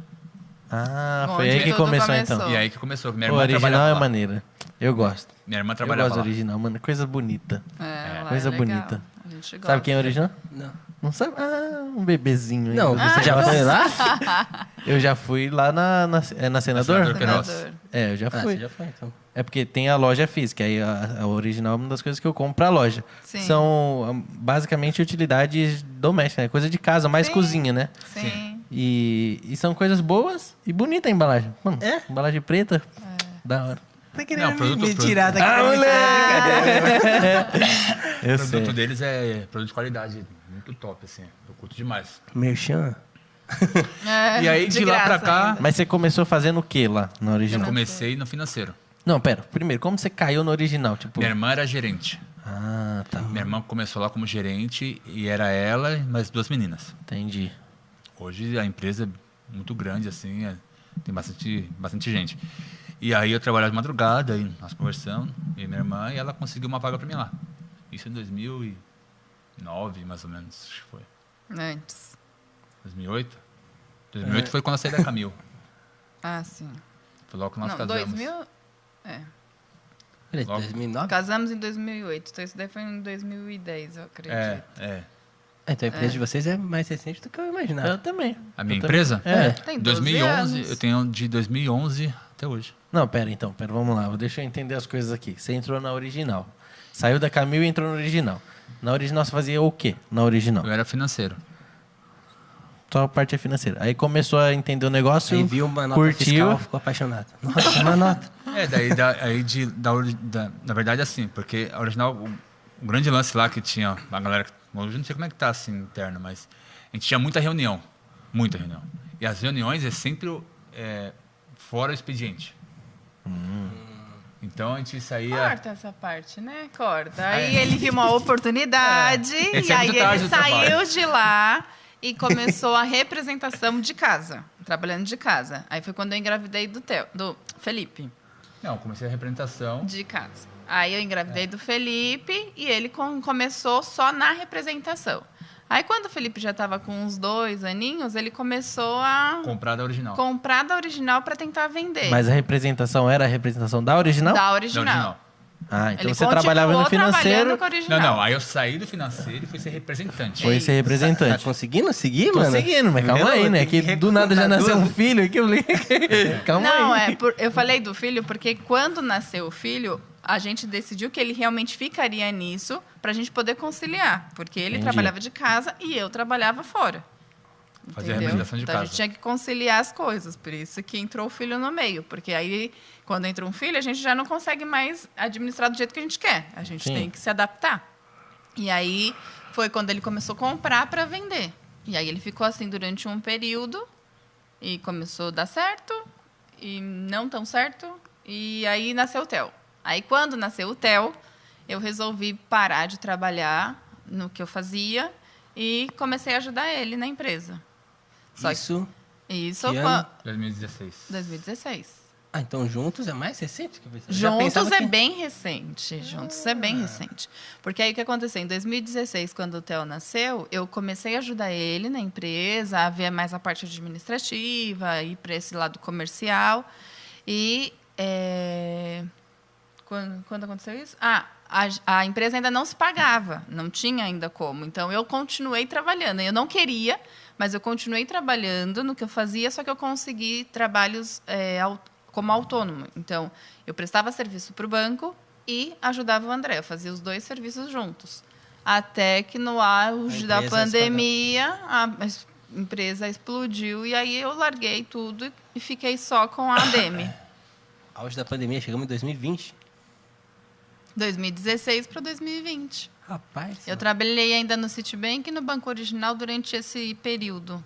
Ah, Onde foi aí que tudo começou começou. então. E aí que começou. Minha O irmã original trabalhava é lá. maneira. Eu gosto. Minha irmã Eu trabalhava gosto do lá. original, mano. Coisa bonita. lá Coisa é legal. bonita. A gente gosta. Sabe quem é o original? Não. Não sabe? Ah, um bebezinho. Não, ainda. você já foi lá? Eu já fui lá na Senador? Senador Queiroz. Senador. É, eu já Ah, fui. você já foi, então. É porque tem a loja física, aí a original é uma das coisas que eu compro pra loja. Sim. São basicamente utilidades domésticas, né? Coisa de casa, mais Sim. cozinha, né? Sim. E são coisas boas e bonita a embalagem. Mano, É? embalagem preta, da hora. Tá querendo Não, produto- me tirar daqui. Ah, da moleque! Eu O produto sei. deles é produto de qualidade, muito top, assim. Eu curto demais. Merchan? E aí, de lá pra graça cá, ainda. Mas você começou fazendo o que lá no eu original? comecei no financeiro. Não, pera. Primeiro, como você caiu no original? Tipo... Minha irmã era gerente. Ah, tá. Minha irmã começou lá como gerente e era ela e mais 2 meninas. Entendi. Hoje a empresa é muito grande, assim, tem bastante gente. E aí eu trabalhava de madrugada, e nós conversamos, eu e minha irmã, e ela conseguiu uma vaga para mim lá. Isso em 2009, mais ou menos, acho que foi. Antes. 2008? 2008 foi quando eu saí da Camil. Ah, sim. Foi logo que nós Não, casamos. 2000... É. Peraí, Logo. 2009? Casamos em 2008, então isso daí foi em 2010, eu acredito. Então a empresa de vocês é mais recente do que eu imaginava. Eu também. A minha Eu empresa? É. Tem 12 2011, anos. eu tenho de 2011 até hoje. Não, pera, vamos lá. Deixa eu entender as coisas aqui. Você entrou na original. Saiu da Camil e entrou na original. Na original você fazia o quê? Na original? Eu era financeiro. Só a parte financeira. Aí começou a entender o negócio, Aí viu uma nota curtiu. fiscal, ficou apaixonado. Nossa, uma nota. Na verdade, assim, porque a original, o grande lance lá que tinha, a galera, hoje não sei como é que tá assim interno, mas a gente tinha muita reunião. E as reuniões é sempre fora do expediente. Então a gente saía. Corta essa parte, né? Corta. Aí ele viu uma oportunidade Esse e é aí muito tarde ele do saiu trabalho. de lá e começou a representação de casa, trabalhando de casa. Aí foi quando eu engravidei do Felipe, Não, comecei a representação. de casa. Aí eu engravidei do Felipe e ele começou só na representação. Aí quando o Felipe já estava com uns 2 aninhos, ele começou a Comprar da original. comprar da original para tentar vender. Mas a representação era a representação da original? Da Da original. original. Ah, então Ele você trabalhava no continuou financeiro. trabalhando com a original. Não, aí eu saí do financeiro e fui ser representante. Foi ser Tá representante. conseguindo seguir, Tô mano? seguindo, mas calma Não, aí, né? tem Que do nada já recrutar nasceu um duas. filho aqui. Eu falei, calma Não, aí. eu falei do filho porque quando nasceu o filho, a gente decidiu que ele realmente ficaria nisso pra gente poder conciliar. Porque ele Entendi. trabalhava de casa e eu trabalhava fora. Fazia a Entendeu? representação de Então a casa. gente tinha que conciliar as coisas. Por isso que entrou o filho no meio. Porque aí, quando entra um filho, a gente já não consegue mais administrar do jeito que a gente quer. A gente Sim. tem que se adaptar. E aí foi quando ele começou a comprar para vender. E aí ele ficou assim durante um período e começou a dar certo e não tão certo. E aí nasceu o Theo. Aí quando nasceu o Theo, eu resolvi parar de trabalhar no que eu fazia e comecei a ajudar ele na empresa. Só Isso. isso Que foi ano? 2016. 2016. Ah, então juntos é mais recente que você? Já Juntos pensava é que- bem recente. Juntos é bem recente. Porque aí o que aconteceu? Em 2016, quando o Theo nasceu, eu comecei a ajudar ele na empresa, a ver mais a parte administrativa, ir para esse lado comercial. E quando aconteceu isso? A empresa ainda não se pagava, não tinha ainda como. Então, eu continuei trabalhando. Eu não queria, mas eu continuei trabalhando no que eu fazia, só que eu consegui trabalhos como autônomo. Então, eu prestava serviço para o banco e ajudava o André. Eu fazia os 2 serviços juntos. Até que no auge da empresa pandemia, a empresa explodiu e aí eu larguei tudo e fiquei só com a ADM. Auge da pandemia, chegamos em 2020. 2016 para 2020. Rapaz. Eu trabalhei ainda no Citibank e no Banco Original durante esse período,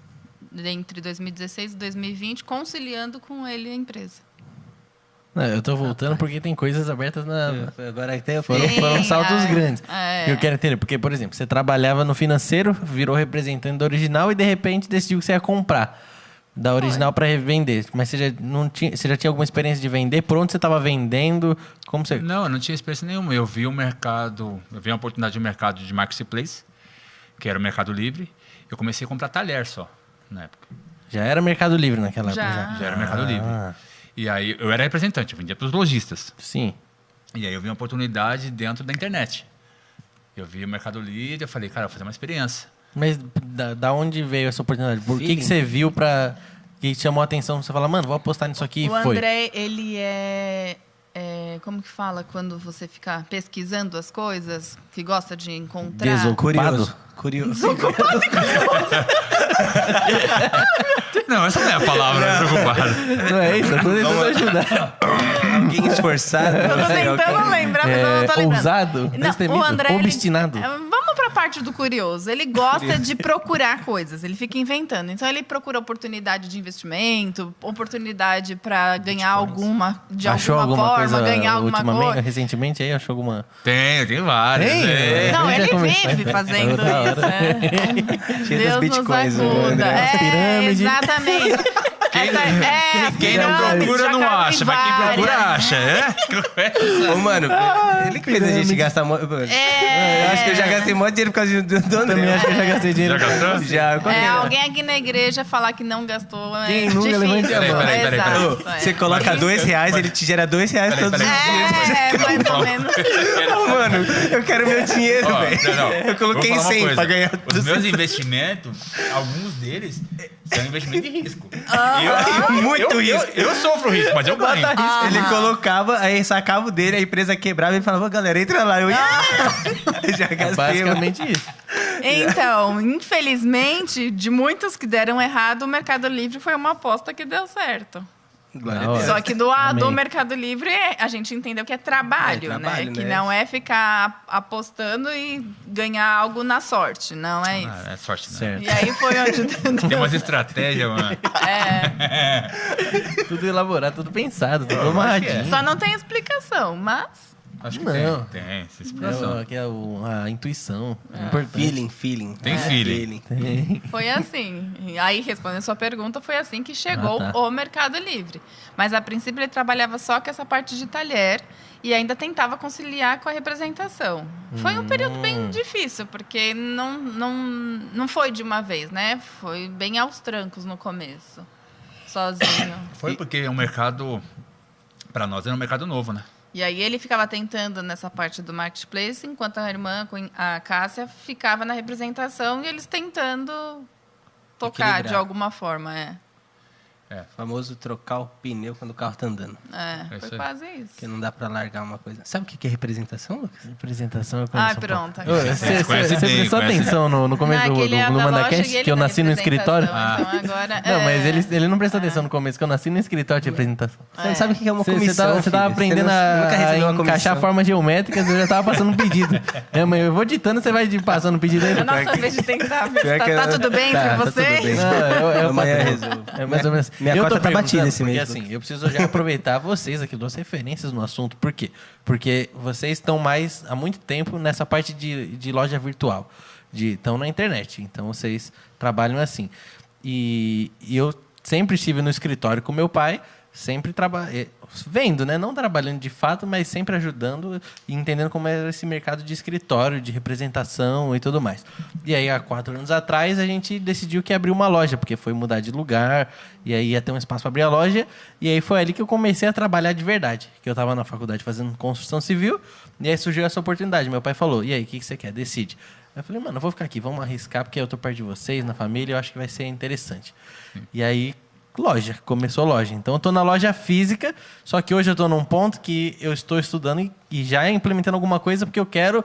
entre 2016 e 2020, conciliando com ele a empresa. Não, eu tô voltando porque tem coisas abertas na. Agora até eu Foram Sim, saltos grandes. é. Eu quero entender, porque, por exemplo, você trabalhava no financeiro, virou representante da original e de repente decidiu que você ia comprar da original para revender. Mas você já tinha alguma experiência de vender? Por onde você estava vendendo? Como você. Não, eu não tinha experiência nenhuma. Eu vi uma oportunidade de mercado de marketplace, que era o Mercado Livre. Eu comecei a comprar talher só, na época. Já era Mercado Livre naquela Já. época? Já era Mercado Livre. E aí eu era representante, eu vendia para os lojistas. Sim. E aí eu vi uma oportunidade dentro da internet. Eu vi o Mercado Livre, eu falei, cara, eu vou fazer uma experiência. Mas da onde veio essa oportunidade? Por que Feeling. você viu que chamou a atenção? Você fala, mano, vou apostar nisso aqui O e foi. André, ele como que fala quando você fica pesquisando as coisas, que gosta de encontrar? Desocupado? Curioso. Não, essa não é a palavra, preocupado. Não é isso? Eu tô tentando ajudar. Alguém esforçado. Eu tô tentando lembrar, mas eu não tô lembrando. Ousado? Não, Destemido? o André, ele- Obstinado? Vamos pra parte do curioso. Ele gosta de procurar coisas, ele fica inventando. Então, ele procura oportunidade de investimento, oportunidade para ganhar Achou alguma forma, coisa ganhar alguma ultimamente, coisa. recentemente aí? Achou alguma... Tem várias. Tem? É. Não, Já ele começou. vive fazendo Da hora. isso. Né? Cheio das Deus bitcoins, nos ajuda. né? As pirâmides. Exatamente. Quem não procura não acha, mas quem procura acha. Ô, mano, ele que fez a gente gastar... Eu acho que eu já gastei muito dinheiro por causa do André. Também acho que eu já gastei dinheiro. Já gastou? Já. Qual que é? Alguém aqui na igreja falar que não gastou Quem é nunca difícil. levante a mão. Peraí. Exato, Ô, você coloca R$2, ele te gera R$2 todos os dias. mais ou menos. Ô, mano, eu quero meu dinheiro, Ó, velho. não. Eu coloquei Vou falar uma 100 coisa. pra ganhar Os tudo. meus investimentos, alguns deles, são investimento de risco. Muito risco. Eu sofro risco, mas eu ganho. Ele colocava, aí sacava o dele, a empresa quebrava e falava, galera, entra lá. Eu ia. Já gastei. Basicamente isso. Então, infelizmente, de muitos que deram errado, o Mercado Livre foi uma aposta que deu certo. Glória Da a hora. Deus. Só que do Amém. Mercado Livre, a gente entendeu que é trabalho, né? Que não é ficar apostando e ganhar algo na sorte. Não é isso. É sorte, né? Certo. E aí foi onde Tem umas estratégias, mano. Tudo elaborado, tudo pensado, tudo Eu acho que amarradinho. Só não tem explicação, mas Acho que Não. tem essa explicação. Que é a intuição. É importante. Feeling. Tem feeling. foi assim. E aí, respondendo a sua pergunta, foi assim que chegou Ah, tá. o Mercado Livre. Mas, a princípio, ele trabalhava só com essa parte de talher e ainda tentava conciliar com a representação. Foi um período bem difícil, porque não foi de uma vez, né? Foi bem aos trancos no começo, sozinho. Foi porque o mercado, pra nós, era um mercado novo, né? E aí ele ficava tentando nessa parte do marketplace, enquanto a irmã, a Cássia, ficava na representação e eles tentando tocar Equilibrar. de alguma forma. Famoso trocar o pneu quando o carro tá andando. É isso Foi aí. quase isso. Porque não dá pra largar uma coisa. Sabe o que é representação, Lucas? Apresentação eu conheço. Ah, pronto. Você Conhece bem, prestou conhece. atenção no começo Não, do aquele é da loja MandaCast e ele que eu da nasci no escritório? representação, Então agora, Não, mas ele não prestou atenção no começo, que eu nasci no escritório de apresentação. Você não sabe o que é uma Você comissão, tava filho. aprendendo Você nunca a recebeu uma encaixar comissão. formas geométricas, eu já tava passando um pedido. Mas eu vou ditando, você vai passando o pedido aí. É a nossa vez de tentar ver se Pior que tá eu- tudo bem tá, entre tá tudo vocês. bem. Não, eu Amanhã patrão. resolvo. É mais ou menos. Minha Eu cota tô tá batida perguntando esse porque, mês, assim, eu preciso já aproveitar vocês aqui, duas referências no assunto. Por quê? Porque vocês estão mais há muito tempo nessa parte de loja virtual. Estão na internet. Então vocês trabalham assim. E eu sempre estive no escritório com meu pai, sempre vendo, né? Não trabalhando de fato, mas sempre ajudando e entendendo como era esse mercado de escritório, de representação e tudo mais. E aí, há 4 anos atrás, a gente decidiu que ia abrir uma loja, porque foi mudar de lugar, e aí ia ter um espaço para abrir a loja. E aí foi ali que eu comecei a trabalhar de verdade. Que eu estava na faculdade fazendo construção civil, e aí surgiu essa oportunidade. Meu pai falou, e aí, o que você quer? Decide. Eu falei, mano, eu vou ficar aqui, vamos arriscar, porque eu tô perto de vocês, na família, eu acho que vai ser interessante. E aí, começou loja. Então eu estou na loja física, só que hoje eu estou num ponto que eu estou estudando e já implementando alguma coisa, porque eu quero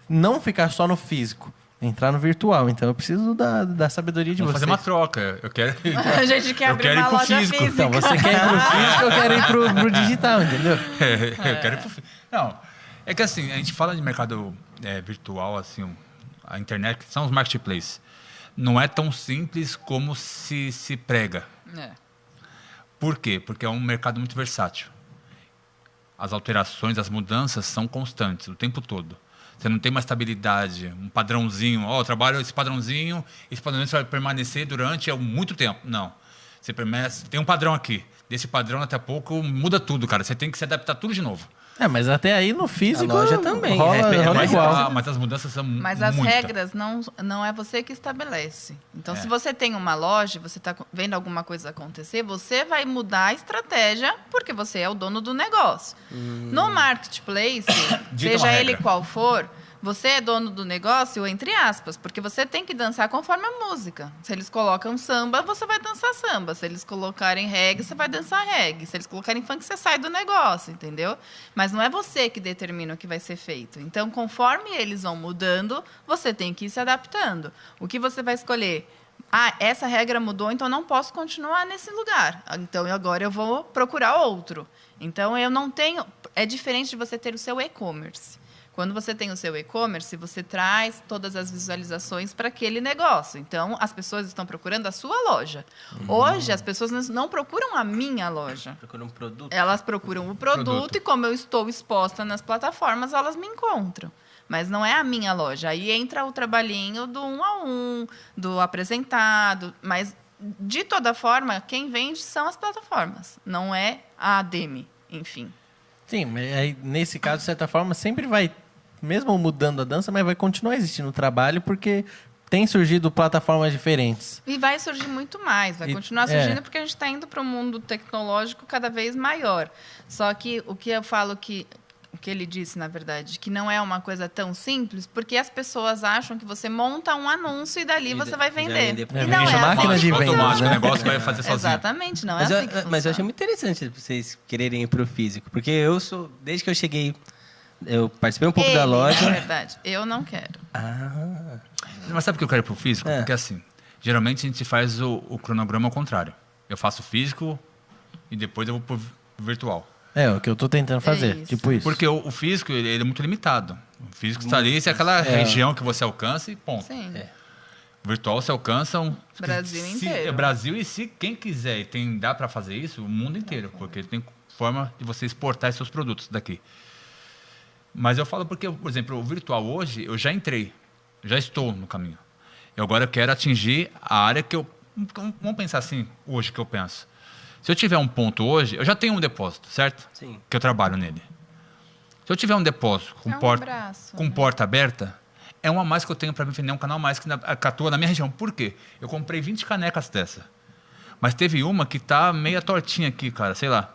não ficar só no físico, entrar no virtual. Então eu preciso da sabedoria de Vamos vocês. fazer uma troca. Eu quero. A gente quer Eu abrir quero ir uma pro loja físico. física. Então, você quer ir pro físico, eu quero ir pro digital, entendeu? Eu quero ir pro Não, é que assim, a gente fala de mercado virtual, assim, a internet, que são os marketplaces. Não é tão simples como se prega. Por quê? Porque é um mercado muito versátil. As alterações, as mudanças são constantes o tempo todo. Você não tem uma estabilidade, um padrãozinho. Eu trabalho esse padrãozinho vai permanecer durante muito tempo. Não. Você tem um padrão aqui. Desse padrão, daqui a pouco, muda tudo, cara. Você tem que se adaptar tudo de novo. Mas até aí no físico. A loja também. Rola Mas, igual. mas as mudanças são Mas as muita. regras não é você que estabelece. Então, se você tem uma loja, você está vendo alguma coisa acontecer, você vai mudar a estratégia porque você é o dono do negócio. No marketplace, Dita seja uma ele regra. qual for, você é dono do negócio, entre aspas, porque você tem que dançar conforme a música. Se eles colocam samba, você vai dançar samba. Se eles colocarem reggae, você vai dançar reggae. Se eles colocarem funk, você sai do negócio, entendeu? Mas não é você que determina o que vai ser feito. Então, conforme eles vão mudando, você tem que ir se adaptando. O que você vai escolher? Essa regra mudou, então não posso continuar nesse lugar. Então, agora eu vou procurar outro. Então, eu não tenho... É diferente de você ter o seu e-commerce. Quando você tem o seu e-commerce, você traz todas as visualizações para aquele negócio. Então, as pessoas estão procurando a sua loja. Hoje, as pessoas não procuram a minha loja. Procura um produto. Elas procuram o produto e como eu estou exposta nas plataformas, elas me encontram. Mas não é a minha loja. Aí entra o trabalhinho do 1 a 1, do apresentado. Mas, de toda forma, quem vende são as plataformas. Não é a ADM, enfim. Sim, mas aí, nesse caso, de certa forma, sempre vai, mesmo mudando a dança, mas vai continuar existindo o trabalho, porque tem surgido plataformas diferentes. E vai surgir muito mais, vai continuar surgindo porque a gente está indo para um mundo tecnológico cada vez maior. Só que o que eu falo o que ele disse, na verdade, que não é uma coisa tão simples, porque as pessoas acham que você monta um anúncio e dali você vai vender. É, E não vende é máquina assim de que venda, funciona. Automático, o negócio vai fazer sozinho. Exatamente, não é Mas, assim que mas eu achei funciona. muito interessante vocês quererem ir pro físico. Porque desde que eu cheguei, eu participei um pouco da loja. Na verdade, eu não quero. Mas sabe por que eu quero ir pro físico? É. Porque assim, geralmente a gente faz o cronograma ao contrário. Eu faço físico e depois eu vou pro virtual. É, o que eu tô tentando fazer, isso. tipo isso. Porque o físico, ele é muito limitado. O físico está ali, se é aquela região que você alcança e ponto. Sim. O virtual se alcança Brasil se, inteiro. É Brasil e se quem quiser e dá para fazer isso, o mundo inteiro. Porque tem forma de você exportar seus produtos daqui. Mas eu falo porque, por exemplo, o virtual hoje, eu já entrei. Já estou no caminho. Eu agora quero atingir a área que eu... Vamos pensar assim, hoje que eu penso. Se eu tiver um ponto hoje, eu já tenho um depósito, certo? Sim. Que eu trabalho nele. Se eu tiver um depósito com, É um porta, abraço, com né? porta aberta, é uma a mais que eu tenho para me vender um canal mais que atua na minha região. Por quê? Eu comprei 20 canecas dessa. Mas teve uma que tá meia tortinha aqui, cara, sei lá.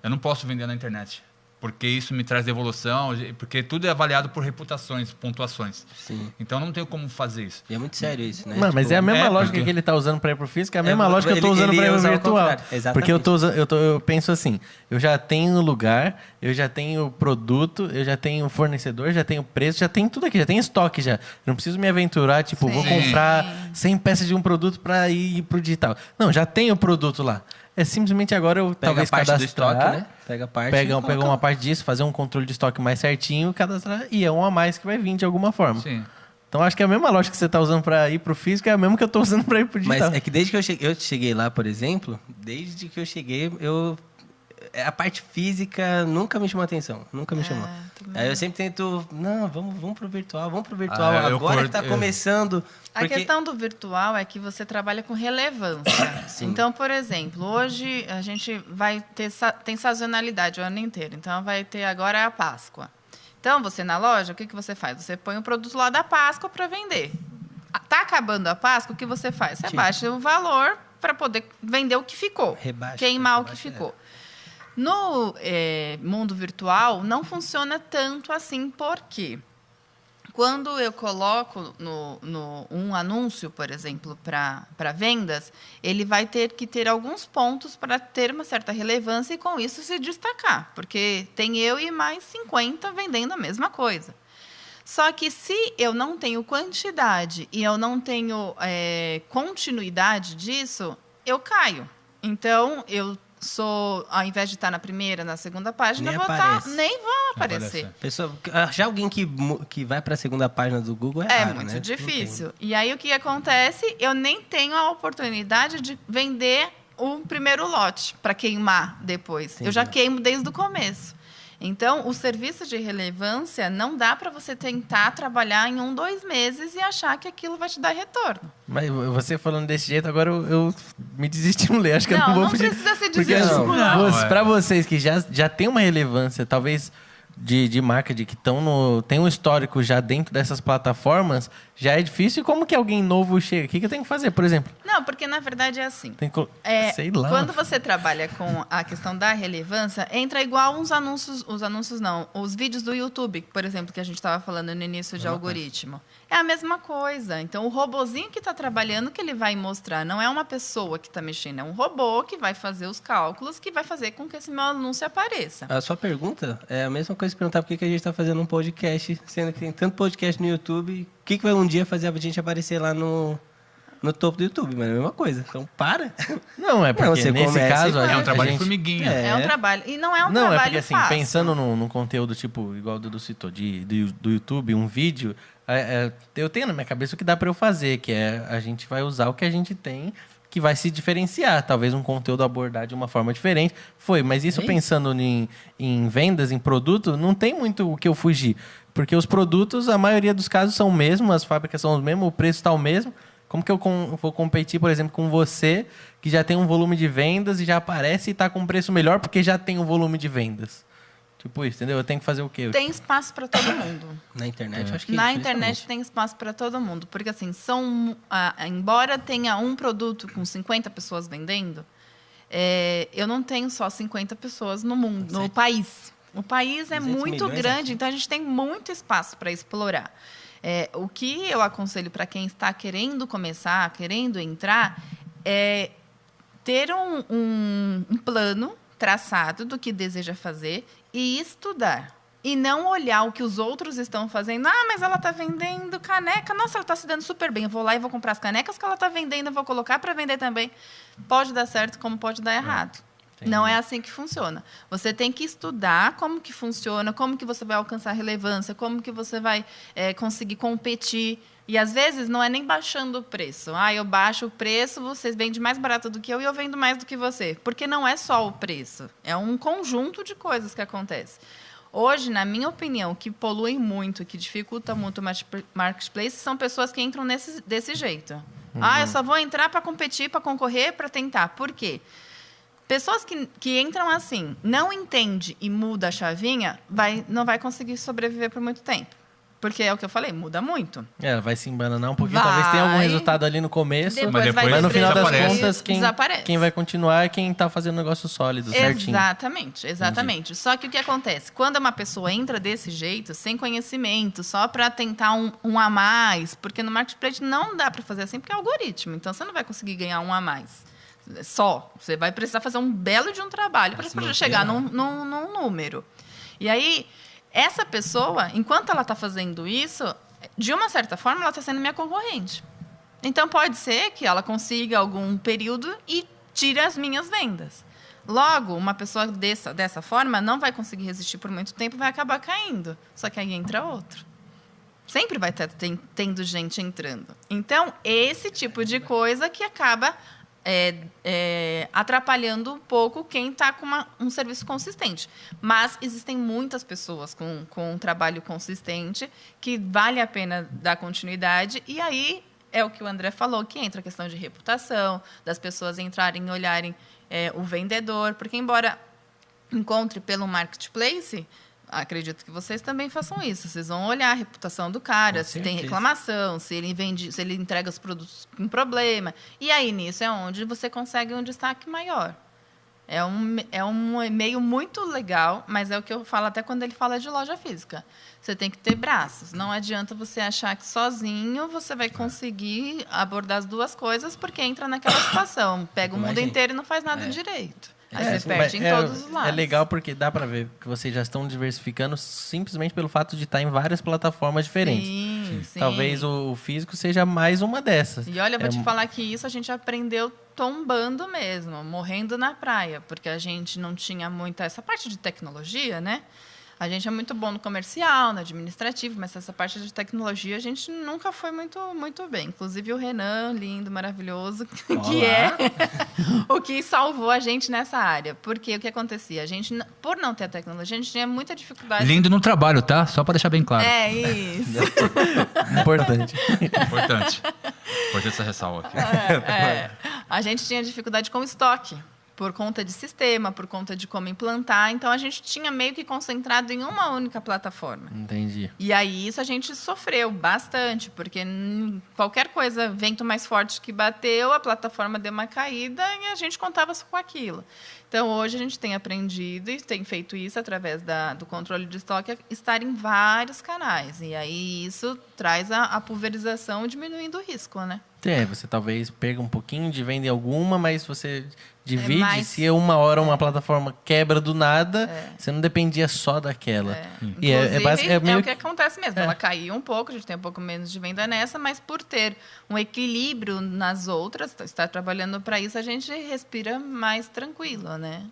Eu não posso vender na internet. Porque isso me traz devolução, porque tudo é avaliado por reputações, pontuações. Sim. Então eu não tenho como fazer isso. E é muito sério isso, né? Não, mas Tipo, é a mesma é, lógica porque- que ele tá usando para ir pro físico, é a mesma É, lógica que eu tô ele- usando ele para ir pro usa ao virtual. contrário, exatamente. Porque eu penso assim, eu já tenho lugar, eu já tenho produto, eu já tenho fornecedor, já tenho preço, já tenho tudo aqui, já tenho estoque já. Eu não preciso me aventurar, tipo, vou Sim. comprar 100 peças de um produto para ir pro digital. Não, já tenho o produto lá. É simplesmente agora eu Pega talvez a parte do cadastrar, estoque, né? Pega a parte. Pega e coloca uma lá. parte disso, fazer um controle de estoque mais certinho, cadastrar, e é um a mais que vai vir de alguma forma. Sim. Então acho que a mesma lógica que você está usando para ir pro físico é a mesma que eu estou usando para ir pro digital. Mas é que desde que eu cheguei lá, por exemplo, desde que eu cheguei, a parte física nunca me chamou atenção. Nunca me chamou. também Aí eu não. sempre tento, não, vamos pro virtual, vamos pro virtual. eu Agora que curto- tá começando. A porque- questão do virtual é que você trabalha com relevância. Então, por exemplo, hoje a gente vai ter tem sazonalidade o ano inteiro. Então, vai ter agora a Páscoa. Então, você na loja, o que você faz? Você põe o produto lá da Páscoa para vender. Tá acabando a Páscoa, o que você faz? Você Sim. baixa o valor para poder vender o que ficou. Rebaixa, Queimar o que rebaixa, ficou. No mundo virtual, não funciona tanto assim, por quê? Quando eu coloco um anúncio, por exemplo, para vendas, ele vai ter que ter alguns pontos para ter uma certa relevância e, com isso, se destacar. Porque tem eu e mais 50 vendendo a mesma coisa. Só que se eu não tenho quantidade e eu não tenho continuidade disso, eu caio. Então, ao invés de estar na primeira, na segunda página, Nem eu aparece. nem vou aparecer. Pessoa, achar alguém que vai para a segunda página do Google é É raro, muito né? Não difícil. E aí o que acontece? Eu nem tenho a oportunidade de vender o primeiro lote para queimar depois. Entendi. Eu já queimo desde o começo. Então, o serviço de relevância não dá para você tentar trabalhar em 2 meses e achar que aquilo vai te dar retorno. Mas você falando desse jeito, agora eu me desestimulei. Acho que eu Não, não vou não pedir. precisa se Porque desestimular. Não, para vocês que já tem uma relevância, talvez de marca, de que tem um histórico já dentro dessas plataformas, já é difícil. E como que alguém novo chega? O que eu tenho que fazer, por exemplo? Não, porque na verdade é assim. Tem que... sei lá. Quando você trabalha com a questão da relevância, entra igual os vídeos do YouTube, por exemplo, que a gente estava falando no início de algoritmo. É a mesma coisa. Então, o robozinho que está trabalhando, que ele vai mostrar, não é uma pessoa que está mexendo, é um robô que vai fazer os cálculos, que vai fazer com que esse meu anúncio apareça. A sua pergunta é a mesma coisa que perguntar por que a gente está fazendo um podcast, sendo que tem tanto podcast no YouTube. O que vai um dia fazer a gente aparecer lá no no topo do YouTube, mas é a mesma coisa. Então, para. Não, é porque você nesse começa caso... e vai. É um trabalho a de gente... formiguinha. É um trabalho. E não é um Não, trabalho é porque assim, fácil. pensando num conteúdo tipo, igual o Dudu citou, do YouTube, um vídeo, eu tenho na minha cabeça o que dá para eu fazer, que é a gente vai usar o que a gente tem, que vai se diferenciar. Talvez um conteúdo abordar de uma forma diferente. Mas isso pensando em vendas, em produto, não tem muito o que eu fugir. Porque os produtos, a maioria dos casos são o mesmo, as fábricas são os mesmos, o preço está o mesmo. Como que eu vou competir, por exemplo, com você, que já tem um volume de vendas e já aparece e está com um preço melhor porque já tem um volume de vendas? Tipo isso, entendeu? Eu tenho que fazer o quê? Tem espaço para todo mundo. Na internet, eu acho que... Na internet tem espaço para todo mundo. Porque, assim, embora tenha um produto com 50 pessoas vendendo, eu não tenho só 50 pessoas no mundo, no país. O país é 200 muito milhões grande, aqui. então a gente tem muito espaço para explorar. O que eu aconselho para quem está querendo começar, querendo entrar, é ter um plano traçado do que deseja fazer e estudar. E não olhar o que os outros estão fazendo. Ah, mas ela está vendendo caneca. Nossa, ela está se dando super bem. Eu vou lá e vou comprar as canecas que ela está vendendo. Eu vou colocar para vender também. Pode dar certo, como pode dar errado. Entendi. Não é assim que funciona. Você tem que estudar como que funciona, como que você vai alcançar relevância, como que você vai conseguir competir. E, às vezes, não é nem baixando o preço. Ah, eu baixo o preço, você vende mais barato do que eu e eu vendo mais do que você. Porque não é só o preço. É um conjunto de coisas que acontece. Hoje, na minha opinião, o que polui muito, que dificulta muito o marketplace, são pessoas que entram desse jeito. Ah, eu só vou entrar para competir, para concorrer, para tentar. Por quê? Pessoas que entram assim, não entende e muda a chavinha, não vai conseguir sobreviver por muito tempo. Porque é o que eu falei, muda muito. Vai se embananar um pouquinho, talvez tenha algum resultado ali no começo, Mas depois no final das desaparece. contas, quem vai continuar é quem está fazendo um negócio sólido, certinho. Exatamente. Só que o que acontece? Quando uma pessoa entra desse jeito, sem conhecimento, só para tentar um a mais, porque no marketplace não dá para fazer assim, porque é algoritmo, então você não vai conseguir ganhar um a mais. Você vai precisar fazer um belo de um trabalho para chegar num número. E aí, essa pessoa, enquanto ela está fazendo isso, de uma certa forma, ela está sendo minha concorrente. Então, pode ser que ela consiga algum período e tire as minhas vendas. Logo, uma pessoa dessa forma não vai conseguir resistir por muito tempo e vai acabar caindo. Só que aí entra outro. Sempre vai estar tendo gente entrando. Então, esse tipo de coisa que acaba atrapalhando um pouco quem está com um serviço consistente. Mas existem muitas pessoas com um trabalho consistente que vale a pena dar continuidade. E aí é o que o André falou, que entra a questão de reputação, das pessoas entrarem e olharem o vendedor. Porque, embora encontre pelo marketplace, acredito que vocês também façam isso. Vocês vão olhar a reputação do cara, se tem reclamação, se ele entrega os produtos com problema. E aí, nisso, é onde você consegue um destaque maior. É um e-mail muito legal, mas é o que eu falo até quando ele fala de loja física. Você tem que ter braços. Não adianta você achar que sozinho você vai conseguir abordar as duas coisas, porque entra naquela situação. Pega o mundo inteiro e não faz nada direito. Aí você perde em todos os lados. É legal porque dá para ver que vocês já estão diversificando simplesmente pelo fato de estar em várias plataformas diferentes. Sim. Talvez o físico seja mais uma dessas. E olha, eu vou te falar que isso a gente aprendeu tombando mesmo, morrendo na praia, porque a gente não tinha muita essa parte de tecnologia, né? A gente é muito bom no comercial, no administrativo, mas essa parte de tecnologia a gente nunca foi muito, muito bem. Inclusive o Renan, lindo, maravilhoso, que é o que salvou a gente nessa área. Porque o que acontecia? A gente, por não ter a tecnologia, a gente tinha muita dificuldade. Lindo no trabalho, tá? Só para deixar bem claro. É isso. Importante. Importante essa ressalva aqui. A gente tinha dificuldade com o estoque. Por conta de sistema, por conta de como implantar. Então, a gente tinha meio que concentrado em uma única plataforma. Entendi. E aí, isso a gente sofreu bastante, porque qualquer coisa, vento mais forte que bateu, a plataforma deu uma caída e a gente contava só com aquilo. Então, hoje a gente tem aprendido e tem feito isso através do controle de estoque, estar em vários canais. E aí, isso traz a pulverização, diminuindo o risco, né? Você talvez pega um pouquinho de venda em alguma, mas você divide. mais- Se uma hora uma plataforma quebra do nada, você não dependia só daquela. E Inclusive, é meio o que acontece mesmo. Ela caiu um pouco, a gente tem um pouco menos de venda nessa, mas por ter um equilíbrio nas outras, estar trabalhando para isso, a gente respira mais tranquilo, né?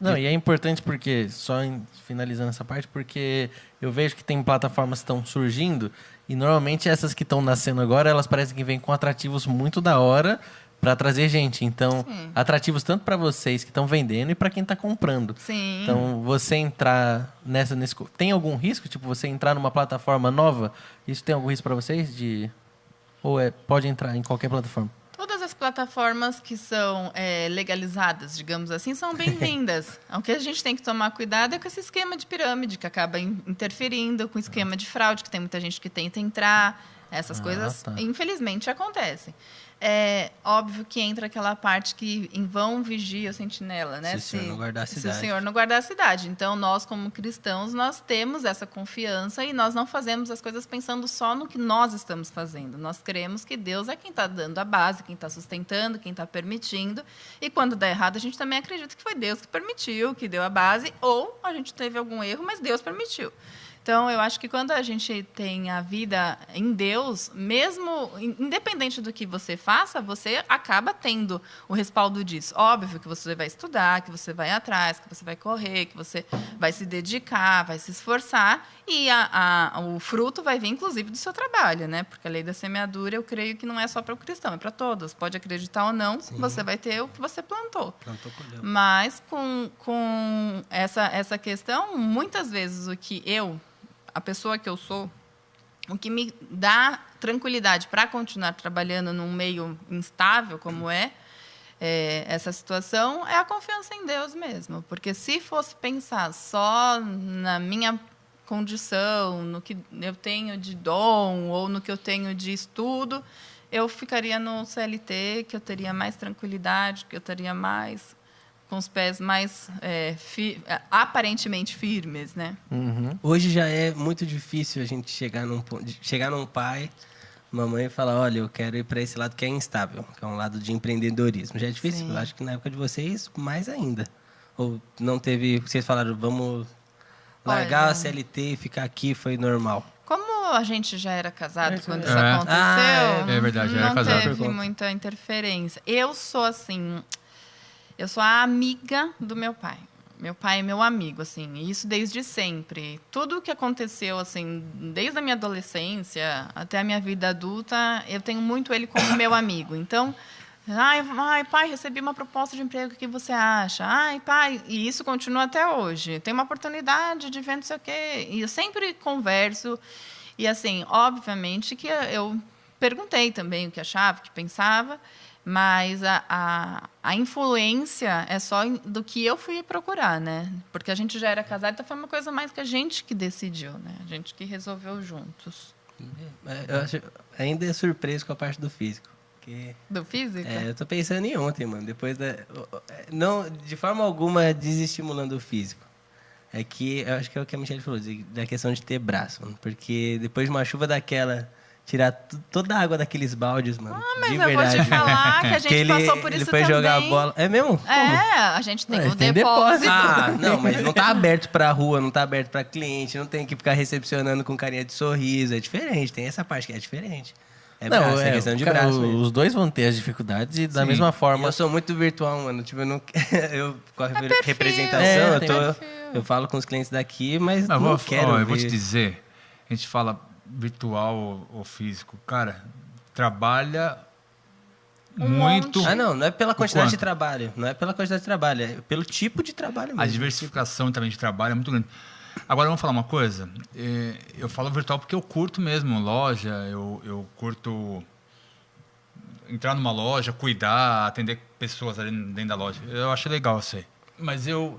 Não, e é importante porque, finalizando essa parte, porque eu vejo que tem plataformas que estão surgindo e normalmente essas que estão nascendo agora, elas parecem que vêm com atrativos muito da hora para trazer gente. Então, Sim. atrativos tanto para vocês que estão vendendo e para quem está comprando. Sim. Então, você entrar tem algum risco? Tipo, você entrar numa plataforma nova, isso tem algum risco para vocês? Ou pode entrar em qualquer plataforma? Todas as plataformas que são legalizadas, digamos assim, são bem-vindas. O que a gente tem que tomar cuidado é com esse esquema de pirâmide, que acaba interferindo com o esquema de fraude, que tem muita gente que tenta entrar. Essas coisas, tá. infelizmente, acontecem. É óbvio que entra aquela parte que em vão vigia o sentinela, né? Se o senhor não guardar a Se o cidade. senhor não guardar a cidade. Então, nós, como cristãos, nós temos essa confiança e nós não fazemos as coisas pensando só no que nós estamos fazendo. Nós cremos que Deus é quem está dando a base, quem está sustentando, quem está permitindo. E quando dá errado, a gente também acredita que foi Deus que permitiu, que deu a base, ou a gente teve algum erro, mas Deus permitiu. Então, eu acho que quando a gente tem a vida em Deus, mesmo independente do que você faça, você acaba tendo o respaldo disso. Óbvio que você vai estudar, que você vai atrás, que você vai correr, que você vai se dedicar, vai se esforçar, e o fruto vai vir, inclusive, do seu trabalho, né? Porque a lei da semeadura, eu creio que não é só para o cristão, é para todos. Pode acreditar ou não, você vai ter o que você plantou. Plantou, colheu. Mas, com essa questão, muitas vezes a pessoa que eu sou, o que me dá tranquilidade para continuar trabalhando num meio instável como essa situação, é a confiança em Deus mesmo. Porque se fosse pensar só na minha condição, no que eu tenho de dom ou no que eu tenho de estudo, eu ficaria no CLT, que eu teria mais tranquilidade, que eu estaria mais com os pés mais aparentemente firmes, né? Hoje já é muito difícil a gente chegar num pai, mamãe e falar, olha, eu quero ir para esse lado que é instável, que é um lado de empreendedorismo. Já é difícil? Sim. Eu acho que na época de vocês, mais ainda. Ou não teve... Vocês falaram, vamos largar Olha, a CLT e ficar aqui, foi normal. Como a gente já era casado quando isso É. aconteceu, é verdade, já era não casado. teve muita interferência. Eu sou assim... Eu sou a amiga do meu pai. Meu pai é meu amigo, assim, e isso desde sempre. Tudo o que aconteceu, assim, desde a minha adolescência até a minha vida adulta, eu tenho muito ele como meu amigo. Então, ai, pai, recebi uma proposta de emprego, o que você acha? Ai, pai, e isso continua até hoje. Tem uma oportunidade de ver não sei o quê. E eu sempre converso. E, assim, obviamente que eu perguntei também o que achava, o que pensava, mas a influência é só do que eu fui procurar, né? Porque a gente já era casado, então foi uma coisa mais que a gente que decidiu, né? A gente que resolveu juntos. Eu acho, ainda é surpreso com a parte do físico. Porque, Do físico? eu tô pensando em ontem, mano. Depois não, de forma alguma, desestimulando o físico. É que, eu acho que é o que a Michelle falou, da questão de ter braço, mano. Porque depois de uma chuva daquela... Tirar toda a água daqueles baldes, mano. Mas de eu verdade. vou te falar que a gente passou por isso ele foi também. jogar a bola. É mesmo? A gente tem Não, o tem depósito. Não, mas não tá aberto pra rua, não tá aberto pra cliente, não tem que ficar recepcionando com carinha de sorriso. É diferente, tem essa parte que é diferente. É braço, é questão de braço. mesmo. Os dois vão ter as dificuldades e da Sim. mesma E forma. eu sou muito virtual, mano. Tipo, eu não. Eu, com a perfil. representação, tem eu falo com os clientes daqui, mas Mas não quero. eu vou te ver. dizer, a gente fala virtual ou físico, cara, trabalha muito. monte. Não é pela quantidade de quanto? trabalho. Não é pela quantidade de trabalho, é pelo tipo de trabalho mesmo. A diversificação também de trabalho é muito grande. Agora, vamos falar uma coisa. Eu falo virtual porque eu curto mesmo loja, eu curto entrar numa loja, cuidar, atender pessoas ali dentro da loja. Eu acho legal isso aí. Mas eu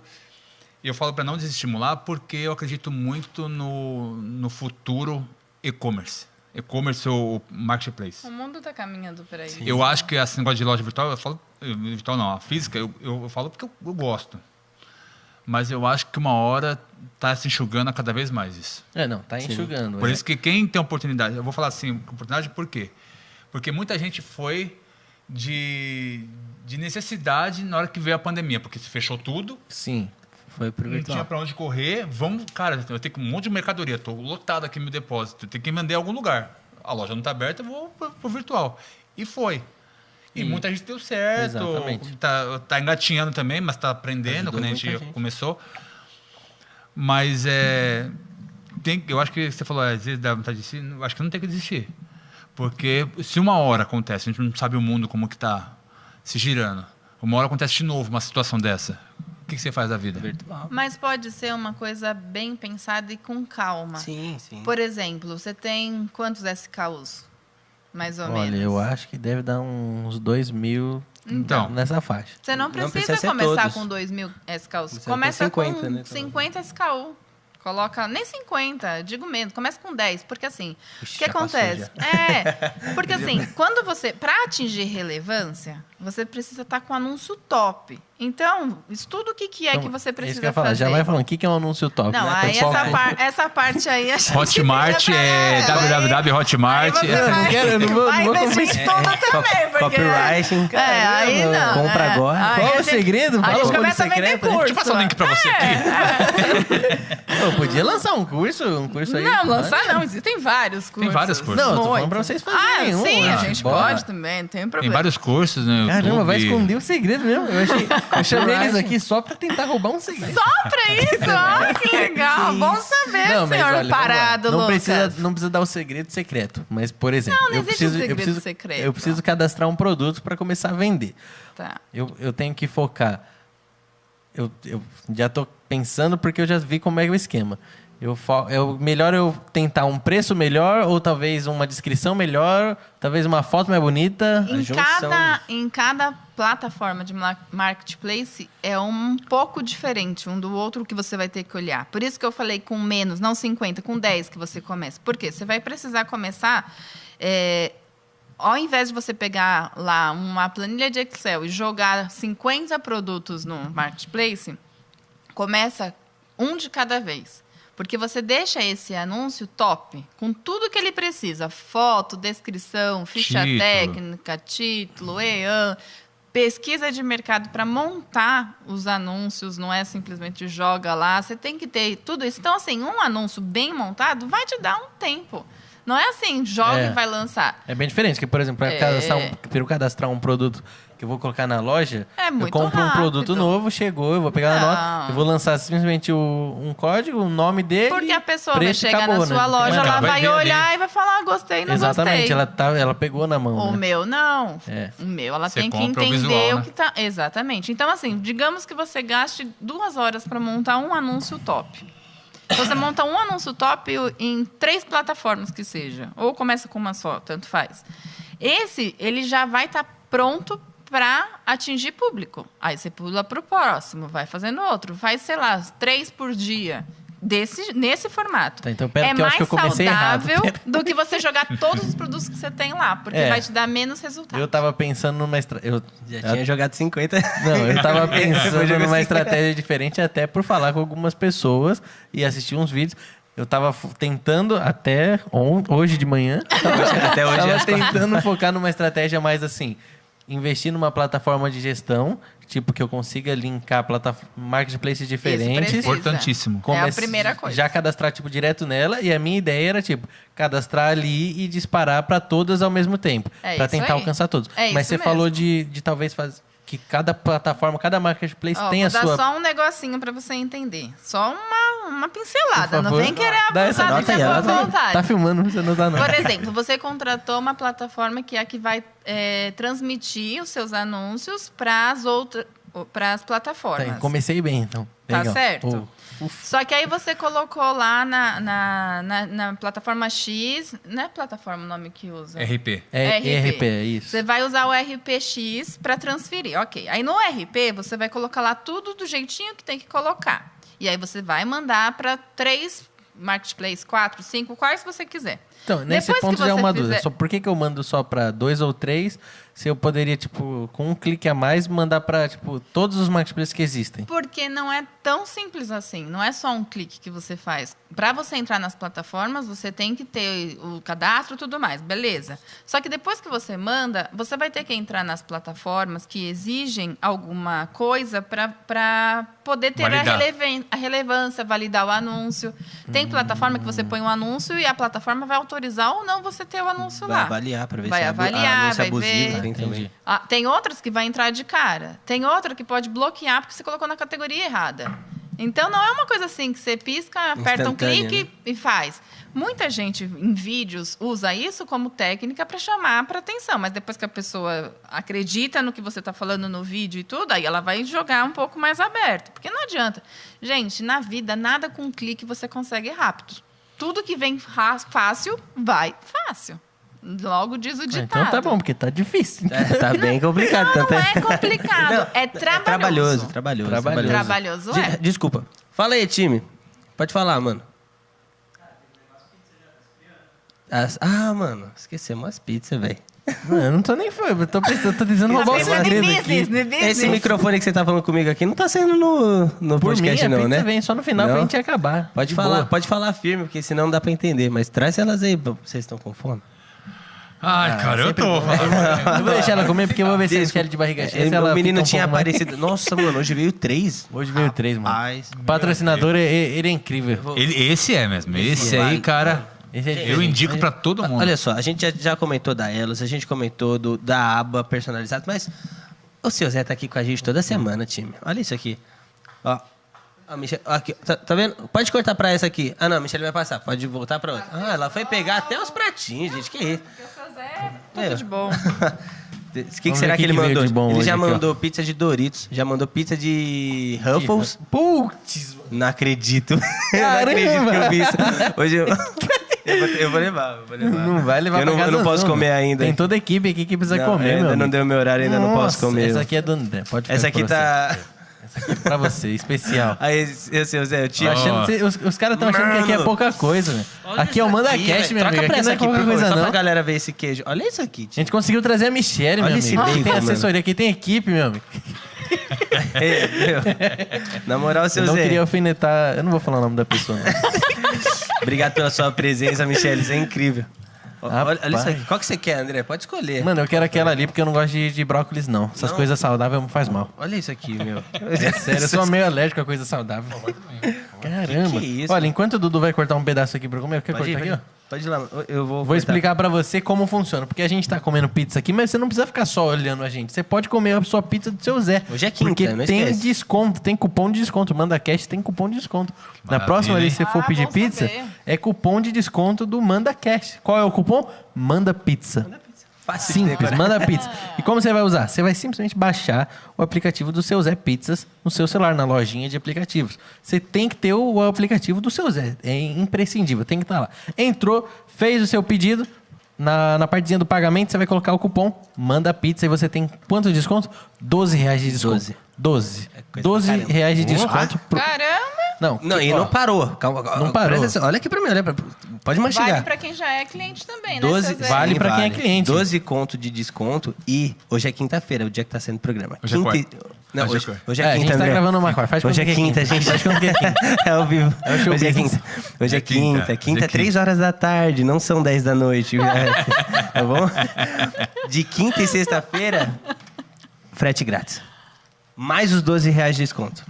falo para não desestimular porque eu acredito muito no futuro e-commerce. E-commerce ou marketplace. O mundo está caminhando para isso. Eu acho que esse negócio de loja virtual, eu falo... Virtual não, a física, eu falo porque eu gosto. Mas eu acho que uma hora está se enxugando a cada vez mais isso. Tá enxugando. Por isso que quem tem oportunidade... Eu vou falar assim, oportunidade por quê? Porque muita gente foi de necessidade na hora que veio a pandemia, porque se fechou tudo, Sim. Foi pro não virtual. tinha para onde correr. Cara, eu tenho um monte de mercadoria, tô lotado aqui no meu depósito, eu tenho que vender em algum lugar. A loja não tá aberta, eu vou pro virtual. E foi. E muita gente deu certo. Exatamente. Tá engatinhando também, mas tá aprendendo Ajudou quando a muita gente gente. começou. Mas eu acho que você falou, às vezes dá vontade de desistir. Eu acho que não tem que desistir. Porque se uma hora acontece, a gente não sabe o mundo como que tá se girando. Uma hora acontece de novo uma situação dessa. O que você faz da vida? Virtual. Mas pode ser uma coisa bem pensada e com calma. Sim, sim. Por exemplo, você tem quantos SKUs? Mais ou Olha, menos. eu acho que deve dar uns 2.000 Então, nessa faixa. Você não Não precisa precisa ser começar todos. com 2.000 SKUs. Precisa Começa com 50, com né, 50 SKU. Coloca, nem 50, digo menos, começa com 10. Porque assim, Ixi, o que já passou, acontece? Porque assim, quando você, para atingir relevância, você precisa estar com um anúncio top. Então, estuda o que é que Então, você é isso que precisa eu ia falar. fazer. Já vai falando, o que é um anúncio top? Não, né? aí Pessoal, essa parte aí a gente Hotmart deixa pra é ela, aí- www.hotmart. aí você Eu não vai- quero, eu não vou- vai não vou investir convencer. tudo também, porque... Copywriting. É, aí não. Compra é. agora. Aí Qual a o segredo? A Fala gente o código começa a vender secreto, né? curso. Deixa eu passar o link pra você aqui. Eu podia lançar um curso aí. Não, lançar não. Existem vários cursos. Tem vários cursos. Não, eu tô falando Muitos. pra vocês fazerem um. Sim, a né? gente Bora. pode também, não tem Tem problema. vários cursos no YouTube. Caramba, vai esconder o segredo mesmo. Eu chamei eles aqui só pra tentar roubar um segredo. Só pra isso? Ah, que legal. Bom saber, Não, mas senhor olha, vamos lá. parado, não Lucas. não precisa dar o segredo secreto. Mas, por exemplo, Não existe segredo secreto. eu preciso cadastrar um produto para começar a vender. Tá. Eu tenho que focar. Eu já estou pensando porque eu já vi como é o esquema. Melhor eu tentar um preço melhor, ou talvez uma descrição melhor, talvez uma foto mais bonita. Em cada plataforma de marketplace é um pouco diferente um do outro que você vai ter que olhar. Por isso que eu falei com menos, não 50, com 10 que você começa. Por quê? Você vai precisar começar... ao invés de você pegar lá uma planilha de Excel e jogar 50 produtos no marketplace, começa um de cada vez. Porque você deixa esse anúncio top, com tudo que ele precisa. Foto, descrição, ficha Título. técnica, título, EAN, pesquisa de mercado para montar os anúncios. Não é simplesmente joga lá. Você tem que ter tudo isso. Então, assim, um anúncio bem montado vai te dar um tempo. Não é assim, joga e vai lançar. É bem diferente, que, por exemplo, para eu cadastrar um produto que eu vou colocar na loja, É eu muito compro um produto rápido. novo, chegou, eu vou pegar na Não. nota, eu vou lançar simplesmente um código, o nome dele. Porque a pessoa vai preço, chegar acabou, na sua né? loja, Ela ela vai vai ver olhar ali. e vai falar, gostei, não Exatamente, gostei. ela pegou na mão. O né? meu não. É. O meu, ela Você tem que compra o entender visual, o né? que tá. Exatamente. Então, assim, digamos que você gaste 2 horas para montar um anúncio top. Então, você monta um anúncio top em 3 plataformas que seja. Ou começa com uma só, tanto faz. Esse, ele já vai estar pronto para atingir público. Aí você pula para o próximo, vai fazendo outro. Faz, sei lá, 3 por dia. Nesse formato. Tá, então pera é que eu acho mais que eu comecei errado. saudável do que você jogar todos os produtos que você tem lá, porque É. vai te dar menos resultado. Eu tava pensando numa estratégia. Já tinha jogado 50. Não, eu tava Depois pensando jogou numa 50. estratégia diferente, até por falar com algumas pessoas e assistir uns vídeos. Eu tava tentando até hoje de manhã. Até hoje Tava acho que- tentando focar numa estratégia mais assim, investir numa plataforma de gestão, tipo que eu consiga linkar marketplaces diferentes. precisa. Importantíssimo. É a primeira coisa. Já cadastrar tipo direto nela, e a minha ideia era tipo cadastrar ali e disparar para todas ao mesmo tempo, É para isso tentar aí. alcançar todos. É Mas isso você mesmo. falou de talvez fazer que cada plataforma, cada marketplace Ó, tem a vou sua. dar só um negocinho para você entender. Só uma pincelada. Por Não favor. vem querer Dá essa abusar da nota aí, minha boa anota aí. vontade. Tá filmando, você não dá nada. Por exemplo, você contratou uma plataforma que é a que vai transmitir os seus anúncios para as plataformas. Tá, comecei bem, então. Tá Legal. certo. Oh, Só que aí você colocou lá na plataforma X, não é plataforma o nome que usa? RP. é RP. ERP, é isso. Você vai usar o RPX para transferir, ok. Aí no RP você vai colocar lá tudo do jeitinho que tem que colocar. E aí você vai mandar para 3 marketplaces, 4, 5, quais você quiser. Então, nesse Depois ponto que já é você uma dúvida. fizer- Só por que eu mando só para 2 ou 3, se eu poderia, tipo, com um clique a mais, mandar para, tipo, todos os marketplaces que existem? Porque não é tão simples assim. Não é só um clique que você faz. Para você entrar nas plataformas, você tem que ter o cadastro e tudo mais. Beleza. Só que depois que você manda, você vai ter que entrar nas plataformas que exigem alguma coisa para poder ter Validar. a relevância, validar o anúncio. Tem plataforma que você põe um anúncio e a plataforma vai autorizar ou não você ter o anúncio Vai lá. avaliar pra ver Vai se avaliar, anúncio vai abusivo ver. tem também. Entendi. Ah, tem outras que vai entrar de cara. Tem outra que pode bloquear porque você colocou na categoria errada. Então, não é uma coisa assim que você pisca, aperta um Instantânea, clique e faz. Muita gente em vídeos usa isso como técnica para chamar para atenção. Mas depois que a pessoa acredita no que você está falando no vídeo e tudo, aí ela vai jogar um pouco mais aberto. Porque não adianta. Gente, na vida, nada com um clique você consegue rápido. Tudo que vem fácil, vai fácil. Logo diz o ditado. Então tá bom, porque tá difícil. Tá bem complicado. Não, tanto não é complicado. Não, É trabalhoso. Trabalhoso. Trabalhoso é. Desculpa. Fala aí, time. Pode falar, mano. Mano, esquecemos as pizzas, velho. Não, eu não tô nem foi, eu tô tentando roubar o Tá pensando segredo em aqui. business, no business. Esse microfone que você tá falando comigo aqui não tá saindo no Por podcast, mim, a não, pizza né? vem só no final Não? pra gente acabar. Pode De falar, boa. pode falar firme, porque senão não dá pra entender. Mas traz elas aí, vocês estão com fome? Ai, cara, eu tô. Eu vou deixar ela comer porque eu vou ver se Desculpa. ela quer de barriga cheia. se O ela menino fica um tinha pouco mais- aparecido. Nossa, mano, hoje veio 3. Hoje veio 3, mano. Rapaz. O patrocinador, ele é incrível. Esse é mesmo. Esse vai. aí, cara, Esse é eu diferente. indico pra todo mundo. Olha só, a gente já comentou da Elos, a gente comentou da aba personalizada, mas o seu Zé tá aqui com a gente toda semana, time. Olha isso aqui. Ó. A Michelle, aqui, tá vendo? Pode cortar pra essa aqui. Ah, não, a Michelle vai passar. Pode voltar pra outra. Ah, ela foi pegar até os pratinhos, gente. Que isso? Porque o seu Zé é tudo É. de bom. O que Vamos será ver que ele o que veio mandou? de bom Ele hoje já aqui, ó. mandou pizza de Doritos, já mandou pizza de Ruffles. Putz, mano. Não acredito. Eu não Caramba. acredito que eu vi isso. Hoje eu vou levar. Não vai levar Eu pra não- casa eu não posso comer velho. ainda. Tem toda a equipe aqui que precisa Não, comer, meu ainda não amigo. deu meu horário, ainda não posso Nossa, comer. Essa aqui é do André, pode ficar Essa aqui pra tá... você. Pra você, especial. Aí, seu Zé, eu Tô te... achando que os caras estão achando que aqui é Mano. pouca coisa, velho. Aqui é o Manda Cash, meu Troca amigo. pra Aqui essa não é aqui, por qualquer favor, coisa, só pra não. galera ver esse queijo. Olha isso aqui, A tio. gente conseguiu trazer a Michelle, meu Olha amigo. esse Aqui tem bacon, mano. assessoria, aqui tem equipe, meu amigo. Meu. Na moral, seu Eu não Zé, queria alfinetar... Eu não vou falar o nome da pessoa, não. obrigado pela sua presença, Michelle. Isso é incrível. Olha isso Rapaz. aqui. Qual que você quer, André? Pode escolher. Mano, eu quero aquela ali porque eu não gosto de brócolis, não. Essas Não? coisas saudáveis me faz mal. Olha isso aqui, meu. É sério, eu sou meio alérgico a coisa saudável. Caramba. Que isso? Olha, enquanto o Dudu vai cortar um pedaço aqui pra comer, quer Pode cortar ir, aqui, ó? pode ir lá. Eu vou Vou cortar. explicar pra você como funciona. Porque a gente tá comendo pizza aqui, mas você não precisa ficar só olhando a gente. Você pode comer a sua pizza do seu Zé. Hoje é quinta, porque não tem esquece. desconto, tem cupom de desconto. Manda Cash tem cupom de desconto. Na Maravilha, próxima vez hein? que você for Ah, pedir bom pizza, saber. é cupom de desconto do Manda Cash. Qual é o cupom? Manda Pizza. Fácil de Simples, decorar. manda pizza. E como você vai usar? Você vai simplesmente baixar o aplicativo do seu Zé Pizzas no seu celular, na lojinha de aplicativos. Você tem que ter o aplicativo do seu Zé. É imprescindível, tem que estar lá. Entrou, fez o seu pedido. Na partezinha do pagamento, você vai colocar o cupom Manda Pizza e você tem quanto de desconto? R$12 de desconto. 12. É coisa pra caramba. R$12 de desconto. Caramba! Não, Não, e ó, não parou. Calma, Não parou. presta atenção. Olha aqui pra mim, olha. Pode mastigar. Vale pra quem já é cliente também, né, 12, seu Zé? vale sim, pra quem é cliente. 12 conto de desconto e hoje é quinta-feira, o dia que tá sendo o programa. Hoje é Quinta... quarta. Não, Hoje é hoje, quarta. hoje é a quinta, gente tá André. gravando uma quarta. Faz Hoje é conta que quinta, gente. Faz conta que é quinta. É ao vivo. É o show Hoje é business. quinta. Hoje é É quinta. quinta. Quinta é Hoje é 3 horas da tarde, não são 10 da noite. Tá bom? De quinta e sexta-feira, frete grátis. Mais os R$12 de desconto.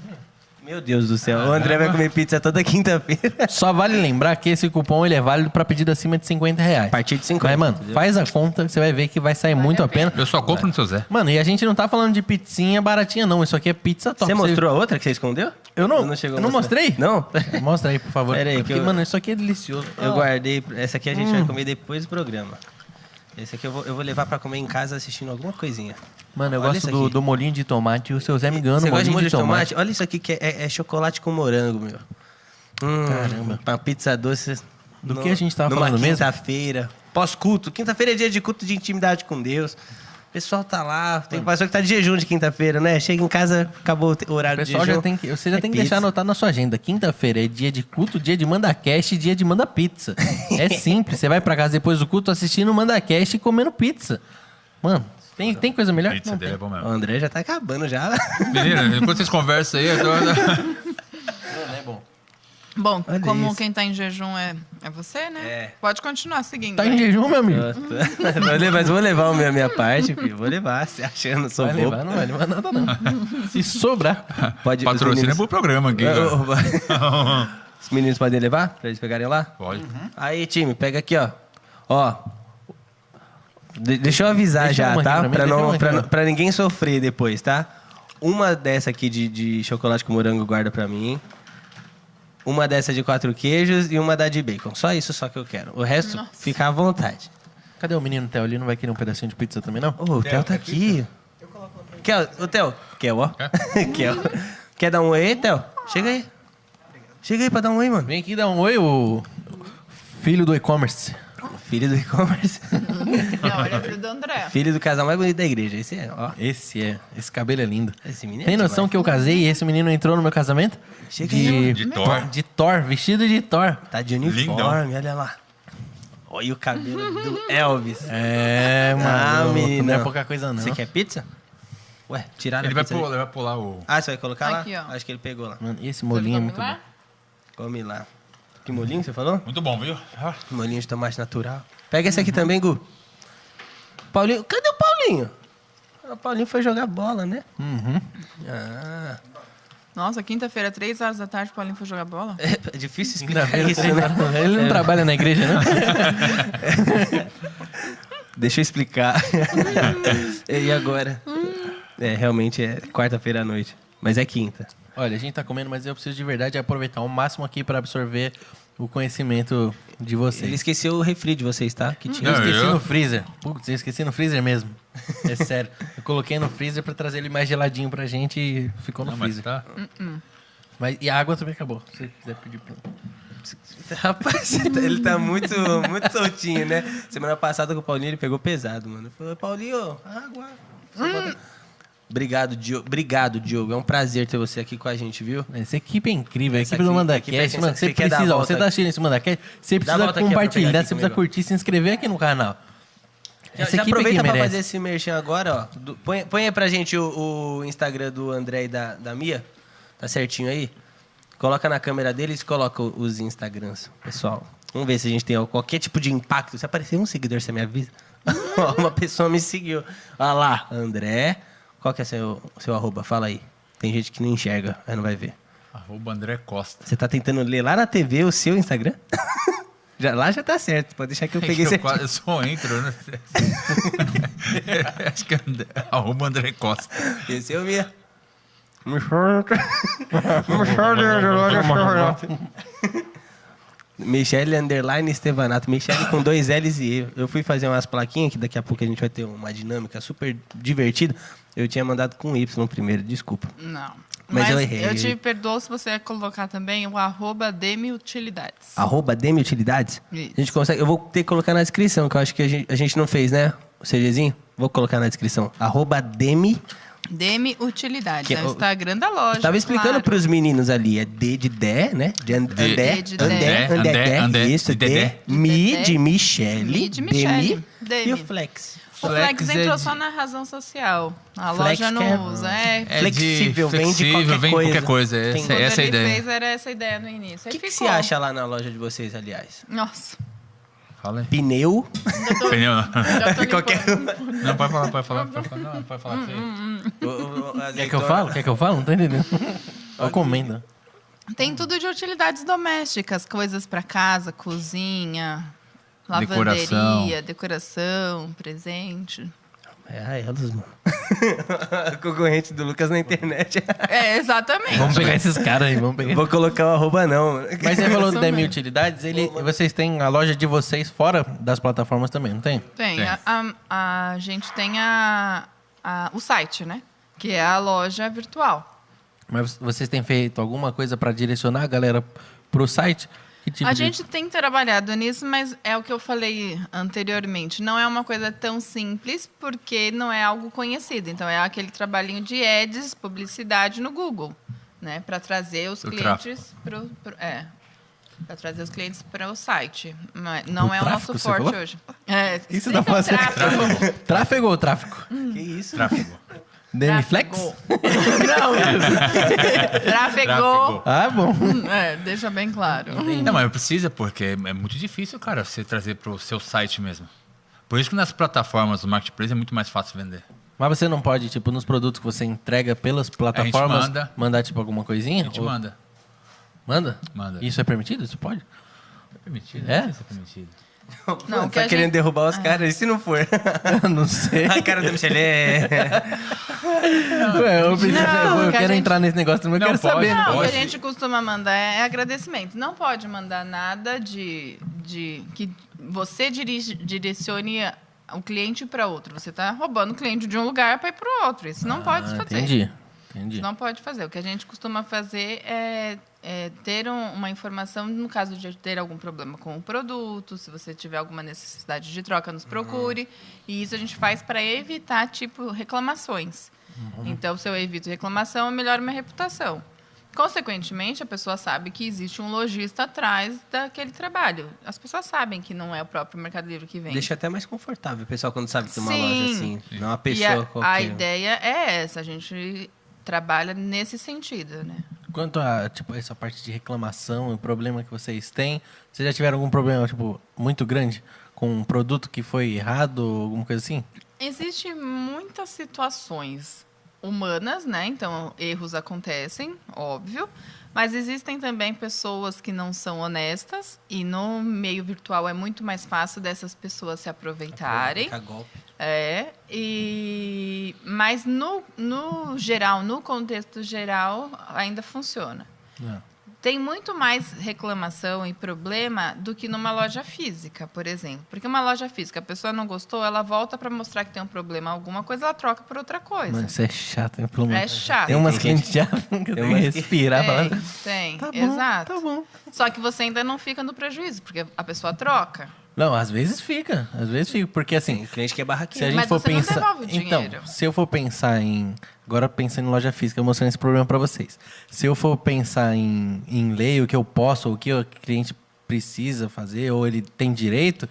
Meu Deus do céu. O André vai comer pizza toda quinta-feira. Só vale lembrar que esse cupom ele é válido pra pedido acima de R$50. A partir de 50. Mas, mano, entendeu? faz a conta, você vai ver que vai sair muito a pena. Eu só compro no seu Zé. Mano, e a gente não tá falando de pizzinha baratinha, não. Isso aqui é pizza top. Você mostrou a outra que você escondeu? Eu não, Ou chegou eu a não mostrar? mostrei? Não? Mostra aí, por favor. Pera aí, Porque, que eu- mano, isso aqui é delicioso. Eu Ó, guardei. Essa aqui a gente vai comer depois do programa. Esse aqui eu vou levar pra comer em casa assistindo alguma coisinha. Mano, eu Olha gosto isso aqui. do molinho de tomate. O seu Zé me engana Você no gosta de molinho molho de tomate? Olha isso aqui que é chocolate com morango, meu. Caramba. Uma pizza doce. Que a gente tava numa falando mesmo? quinta-feira. Pós-culto. Quinta-feira é dia de culto de intimidade com Deus. pessoal tá lá. Tem pessoa que tá de jejum de quinta-feira, né? Chega em casa, acabou o horário O de pessoal jejum. você já tem que pizza. deixar anotado na sua agenda. Quinta-feira é dia de culto, dia de manda cash e dia de manda pizza. É simples. Você vai pra casa depois do culto assistindo manda cash e comendo pizza. Mano, tem coisa melhor? Pizza Não dele é tem. bom O mesmo. André já tá acabando já. Menina, enquanto vocês conversam aí, eu tô... É bom. Bom, Olha como isso. quem tá em jejum é você, né? É. Pode continuar seguindo. Tá em né? jejum, meu amigo? Mas vou levar a minha parte, filho. Vou levar, se achando, sou Vai bobo. levar, não vai levar nada, não. Se sobrar. Pode, os Patrocínio meninos- pro programa aqui. Os meninos podem levar pra eles pegarem lá? Pode. Aí, time, pega aqui, ó. Ó. Deixa eu avisar Deixa já, uma aqui tá? pra mim, Pra, deixa não, uma aqui, pra, ó. pra ninguém sofrer depois, tá? Uma dessa aqui de chocolate com morango guarda pra mim. Uma dessa de 4 queijos e uma da de bacon. Só isso só que eu quero. O resto, fica à vontade. Cadê o menino Theo? Ele não vai querer um pedacinho de pizza também, não? Ô, o Theo tá aqui. Quer, ô, Theo. Quer, ó. Quer dar um oi aí, Theo? Chega aí. Chega aí pra dar um oi, mano. Vem aqui dar um oi, o filho do e-commerce. Filho do e-commerce. Não, ele é filho do André. Filho do casal mais bonito da igreja. Esse é, ó. Esse cabelo é lindo. Esse menino é Tem noção demais. que eu casei e esse menino entrou no meu casamento? Chega aí, mano. De Thor. De Thor, vestido de Thor. Tá de uniforme, olha lá. Olha o cabelo do Elvis. É, mano. menino. Não é pouca coisa, não. Você quer pizza? Ué, tiraram Ele a vai pizza. pular, vai pular o... Ah, você vai colocar lá? Aqui, ó. Acho que ele pegou lá. Mano, esse molinho é muito Lá? bom. Come lá. Que molinho você falou? Muito bom, viu? Ah, Molinho de tomate natural. Pega esse aqui também, Gu. Paulinho. Cadê o Paulinho? O Paulinho foi jogar bola, né? Ah. Nossa, quinta-feira, 3 horas da tarde, o Paulinho foi jogar bola? É difícil explicar isso, né? Ele não trabalha na igreja, né? Deixa eu explicar. E agora? É, realmente é quarta-feira à noite. Mas é quinta. Olha, a gente tá comendo, mas eu preciso de verdade aproveitar o máximo aqui para absorver o conhecimento de vocês. Ele esqueceu o refri de vocês, tá? Que tinha. Eu Não, esqueci eu- no freezer. Putz, eu esqueci no freezer mesmo. É sério. Eu coloquei no freezer pra trazer ele mais geladinho pra gente e ficou no não, mas freezer. tá... E a água também acabou. Se você quiser pedir pra... Rapaz, ele tá muito soltinho, né? Semana passada com o Paulinho ele pegou pesado, mano. Falou, Paulinho, água. Obrigado, Diogo. Obrigado, Diogo. É um prazer ter você aqui com a gente, viu? Essa equipe é incrível. A Essa equipe do aqui- MandaCast, equipe é mano, você sensacional. Você quer dar a precisa, volta você tá aqui? assistindo esse MandaCast, você Dá a precisa volta aqui, ó, pra compartilhar, pegar aqui você precisa comigo. curtir, se inscrever aqui no canal. Já aproveita pra fazer esse merchan agora, ó. Põe aí pra gente o Instagram do André e da Mia. Tá certinho aí? Coloca na câmera deles e coloca os Instagrams, pessoal. Vamos ver se a gente tem qualquer tipo de impacto. Se aparecer um seguidor, você me avisa. Ó, uma pessoa me seguiu. Olha lá, André. Qual que é seu arroba? Fala aí. Tem gente que não enxerga, aí não vai ver. Arroba André Costa. Você tá tentando ler lá na TV o seu Instagram? Lá já tá certo. Pode deixar que eu peguei certinho. Eu só entro, né? Acho que é arroba André Costa. Esse é o Mia. Michele underline Estevanato. Michele com 2 L's e E. Eu fui fazer umas plaquinhas, que daqui a pouco a gente vai ter uma dinâmica super divertida. Eu tinha mandado com Y primeiro, desculpa. Não. Mas eu errei. Eu te perdoo se você colocar também o arroba Demiutilidades. Arroba Demi Utilidades? Isso. A gente consegue. Eu vou ter que colocar na descrição, que eu acho que a gente não fez, né? O CGzinho? Vou colocar na descrição. Arroba Demi. Demiutilidades. Que É o eu- Instagram da loja. Eu tava explicando claro. pros meninos ali. É D de Dé, né? De Andé. D de Dé. Andé, Isso, de Dé. Dedé. Mi Dedé. de Michele. Mi de Michele. Demi. E o Flex. O Flex Flex é entrou de- só na razão social. A Flex loja que é- não usa. É. É Flexível, de vende qualquer vende coisa. qualquer coisa. Tem- Essa, Quando essa é a ele ideia. fez, era essa a ideia no início. O Aí que ficou. você acha lá na loja de vocês, aliás? Nossa. Fala aí. Pneu. Já tô, Pneu. já tô Qualquer limpando. Não, pode falar. Não, pode falar. Quer que eu falo? Quer que eu falo? Não tô entendendo. Eu comendo. Tem tudo de utilidades domésticas, coisas para casa, cozinha, Decoração. lavanderia, decoração, presente. É a elas, mano. Concorrente do Lucas na internet. É, exatamente. Vamos pegar esses caras aí, vamos pegar. Vou colocar o arroba não. Mano. Mas você falou Isso do Demi mesmo. Utilidades, vocês têm a loja de vocês fora das plataformas também, não tem? Tem. Tem. A gente tem o site, né? Que é a loja virtual. Mas vocês têm feito alguma coisa para direcionar a galera pro site? Que tipo A de- gente tem trabalhado nisso, mas é o que eu falei anteriormente. Não é uma coisa tão simples, porque não é algo conhecido. Então, é aquele trabalhinho de ads, publicidade no Google, né? Para trazer os O clientes para trazer os clientes para o site. Mas não O é tráfego, o nosso você forte falou? hoje. Isso sim, dá pra fazer. tráfego. Tráfego ou tráfico? Que isso? Tráfego. Demiflex? Trafegou. Ah, bom. Deixa bem claro. Não, mas precisa, porque é muito difícil, cara, você trazer pro seu site mesmo. Por isso que nas plataformas do Marketplace é muito mais fácil vender. Mas você não pode, tipo, nos produtos que você entrega pelas plataformas, manda. mandar, tipo, alguma coisinha? A gente Ou- manda. Manda? Manda. Isso é permitido? Isso pode? É permitido? É? Não sei se é permitido. Não, o que tá a querendo gente- derrubar os caras, e se não for? Eu não sei. A cara da Michelle é... Ué, eu preciso, Não, eu que a quero gente- entrar nesse negócio, mas eu Não quero pode. saber. Não, o que a Pode. gente costuma mandar é agradecimento. Não pode mandar nada de que você direcione o cliente para outro. Você está roubando o cliente de um lugar para ir para o outro. Isso não pode fazer. Entendi. Isso não pode fazer. O que a gente costuma fazer é ter uma informação, no caso de ter algum problema com o produto, se você tiver alguma necessidade de troca, nos procure. E isso a gente faz para evitar, tipo, reclamações. Então, se eu evito reclamação, eu melhoro minha reputação. Consequentemente, a pessoa sabe que existe um lojista atrás daquele trabalho. As pessoas sabem que não é o próprio Mercado Livre que vende. Deixa até mais confortável o pessoal quando sabe que tem uma Sim. loja assim. Não é uma E pessoa qualquer. a ideia é essa, a gente trabalha nesse sentido, né? Quanto a, tipo, essa parte de reclamação e problema que vocês têm, vocês já tiveram algum problema, tipo, muito grande com um produto que foi errado ou alguma coisa assim? Existem muitas situações humanas, né? Então, erros acontecem, óbvio. Mas existem também pessoas que não são honestas. E no meio virtual é muito mais fácil dessas pessoas se aproveitarem. Aproveitar golpe. Mas no geral, no contexto geral, ainda funciona. Não. Tem muito mais reclamação e problema do que numa loja física, por exemplo. Porque uma loja física, a pessoa não gostou, ela volta para mostrar que tem um problema, alguma coisa, ela troca por outra coisa. Mano, isso é chato, hein? Pelo menos. É chato. Tem umas Tem clientes chatas que eu tenho que umas que- respirar. falar, Tem, tá bom, exato. tá bom. Só que você ainda não fica no prejuízo, porque a pessoa troca. Não, às vezes fica. Às vezes fica. Porque assim, Tem cliente que é barraquinho. se a gente Mas for você não pensar. devolve o Então, dinheiro. se eu for pensar em. Agora pensando em loja física, eu mostrando esse problema para vocês. Se eu for pensar em lei, o que eu posso, o que o cliente precisa fazer, ou ele tem direito,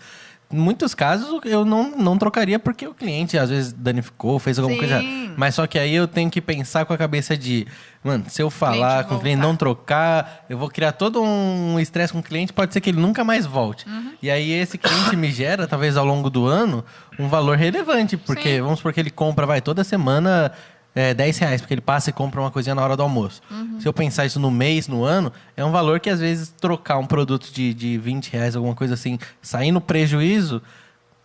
em muitos casos eu não trocaria porque o cliente às vezes danificou, fez alguma Sim. coisa. Mas só que aí eu tenho que pensar com a cabeça de, mano, se eu falar Cliente com o cliente voltar. não trocar, eu vou criar todo um estresse com o cliente, pode ser que ele nunca mais volte. E aí esse cliente me gera, talvez ao longo do ano, um valor relevante, porque Sim. vamos supor que ele compra, vai, toda semana R$10, porque ele passa e compra uma coisinha na hora do almoço. Se eu pensar isso no mês, no ano, é um valor que às vezes trocar um produto de R$20, alguma coisa assim, sair no prejuízo,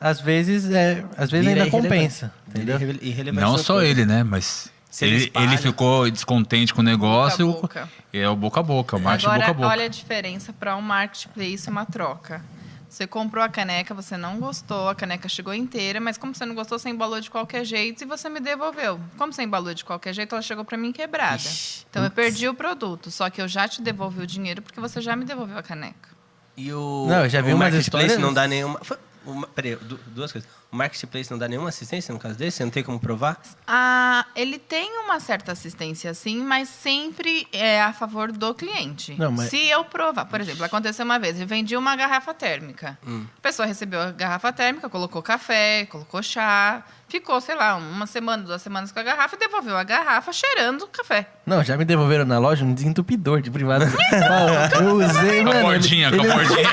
às vezes Vira ainda irrelevante. compensa. Entendeu? Irrelevante Não nas só coisas. ele, né? Mas Se ele ele espalha. ficou descontente com o negócio. Boca a boca. É o boca a boca, o marketing Agora, boca a boca. olha a diferença para um marketplace e uma troca. Você comprou a caneca, você não gostou, a caneca chegou inteira, mas como você não gostou, você embalou de qualquer jeito e você me devolveu. Como você embalou de qualquer jeito, ela chegou para mim quebrada. Ixi, Então eu perdi o produto, só que eu já te devolvi o dinheiro porque você já me devolveu a caneca. E o, Não, eu já vi o umas Marketplace histórias- não dá nenhuma... Peraí, duas coisas. O Marketplace não dá nenhuma assistência no caso desse? Você não tem como provar? Ele tem uma certa assistência, sim, mas sempre é a favor do cliente. Não, mas- Se eu provar, por exemplo, aconteceu uma vez, eu vendi uma garrafa térmica. A pessoa recebeu a garrafa térmica, colocou café, colocou chá, ficou, sei lá, uma semana, 2 semanas com a garrafa e devolveu a garrafa cheirando café. Não, já me devolveram na loja um desentupidor de privado. Ó, eu usei, Com a mano. bordinha, com a bordinha.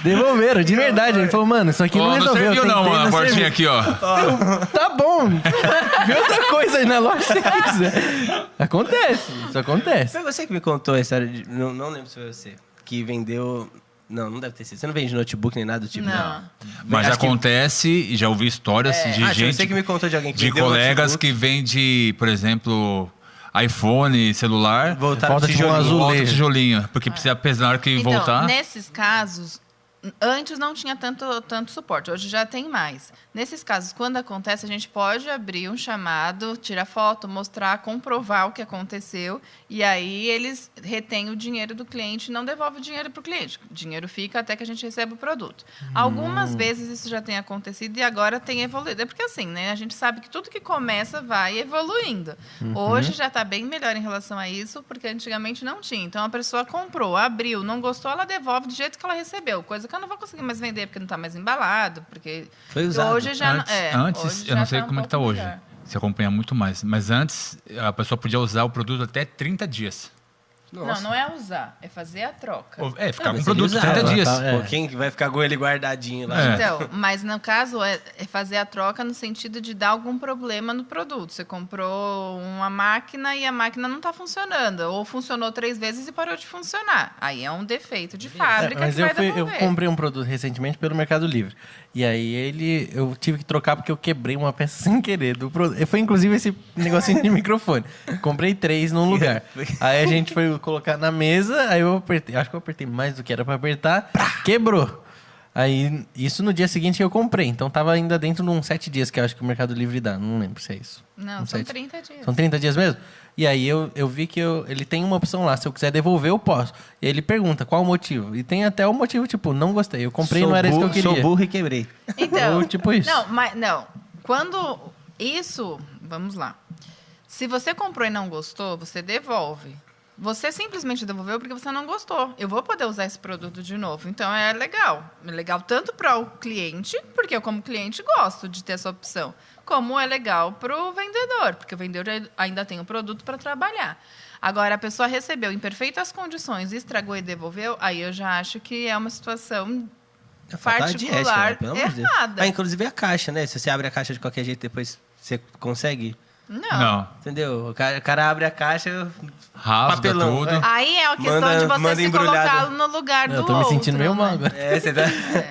Devolveram, de verdade. Ele falou, mano, isso aqui Ó, não não resolveu. serviu eu não, tentei, mano, a bordinha serviu. aqui, ó. Tá bom. Vê outra coisa aí na loja se você quiser. Acontece, isso acontece. Foi você que me contou a história de... Não lembro se foi você. Que vendeu... Não deve ter sido. Você não vende notebook nem nada do tipo? Não. Mas Acho que- acontece, e já ouvi histórias de foi gente, você que me contou de alguém que de vendeu colegas notebook. que vende, por exemplo, iPhone, celular, Voltar Falta no tipo um tijolinho. azul. volta o azulejo. tijolinho, porque precisa pesar na hora que Então, voltar. nesses casos, Antes não tinha tanto suporte, hoje já tem mais. Nesses casos, quando acontece, a gente pode abrir um chamado, tirar foto, mostrar, comprovar o que aconteceu, e aí eles retêm o dinheiro do cliente e não devolvem o dinheiro para o cliente. O dinheiro fica até que a gente receba o produto. Algumas vezes isso já tem acontecido e agora tem evoluído. É porque assim, né, a gente sabe que tudo que começa vai evoluindo. Hoje já está bem melhor em relação a isso, porque antigamente não tinha. Então a pessoa comprou, abriu, não gostou, ela devolve do jeito que ela recebeu. Coisa que eu não vou conseguir mais vender porque não está mais embalado, porque Foi usado. hoje já Antes hoje eu não já sei tá um como é que está pouco hoje. melhor. Você acompanha muito mais. Mas antes, a pessoa podia usar o produto até 30 dias. Não é usar, é fazer a troca. Ficar com o mas produto ele 30 usava, dias. tá? Pô, quem que vai ficar com ele guardadinho lá? É. Então, mas no caso é fazer a troca no sentido de dar algum problema no produto. Você comprou uma máquina e a máquina não está funcionando. Ou funcionou 3 vezes e parou de funcionar. Aí é um defeito de fábrica Mas que vai eu devolver. comprei um produto recentemente pelo Mercado Livre. E aí eu tive que trocar porque eu quebrei uma peça sem querer. Foi inclusive esse negocinho de microfone. Comprei 3 num lugar. Aí a gente foi colocar na mesa, aí eu apertei. Acho que eu apertei mais do que era para apertar. Quebrou. Aí, isso no dia seguinte que eu comprei. Então tava ainda dentro de uns 7 dias que eu acho que o Mercado Livre dá. Não lembro se é isso. Não, Uns são 7. 30 dias. São 30 dias mesmo? E aí eu vi que ele tem uma opção lá. Se eu quiser devolver, eu posso. E aí ele pergunta qual o motivo. E tem até o motivo, tipo, não gostei. Eu comprei, não era isso que eu queria. Sou burro e quebrei. Então, Ou tipo isso. Não. Quando isso, vamos lá. Se você comprou e não gostou, você devolve. Você simplesmente devolveu porque você não gostou. Eu vou poder usar esse produto de novo. Então é legal. É legal tanto para o cliente, porque eu, como cliente, gosto de ter essa opção. Como é legal para o vendedor, porque o vendedor ainda tem o produto para trabalhar. Agora, a pessoa recebeu em perfeitas condições, estragou e devolveu, aí eu já acho que é uma situação Falta de ética, né? particular Pelo amor de Deus. errada. Ah, inclusive a caixa, né? Se você abre a caixa de qualquer jeito, depois você consegue. Não. Entendeu? O cara abre a caixa, Rasga papelão. tudo. É. Aí é a questão Manda- de você manda se embrulhado. colocá-lo no lugar do Eu outro. tô me sentindo meio mal né? agora. É, você tá...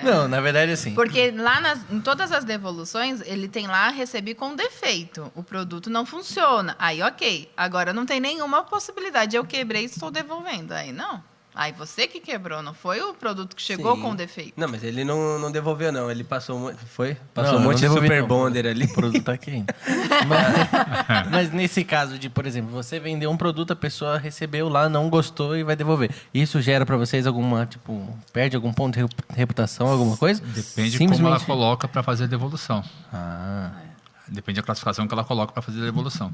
Não, na verdade, assim. Porque lá em todas as devoluções, ele tem lá recebi com defeito. O produto não funciona. Aí, ok. Agora não tem nenhuma possibilidade. Eu quebrei e estou devolvendo. Aí não. Aí você que quebrou, não foi o produto que chegou Sim. com defeito. Não, mas ele não devolveu, não. Ele passou, passou Não, um eu monte não de devolvi, super não. bonder ali. O produto tá aqui ainda. Mas nesse caso de, por exemplo, você vendeu um produto, a pessoa recebeu lá, não gostou e vai devolver. Isso gera pra vocês alguma, tipo, perde algum ponto de reputação, alguma coisa? Depende de como ela coloca para fazer a devolução. Ah, Depende da classificação que ela coloca para fazer a devolução.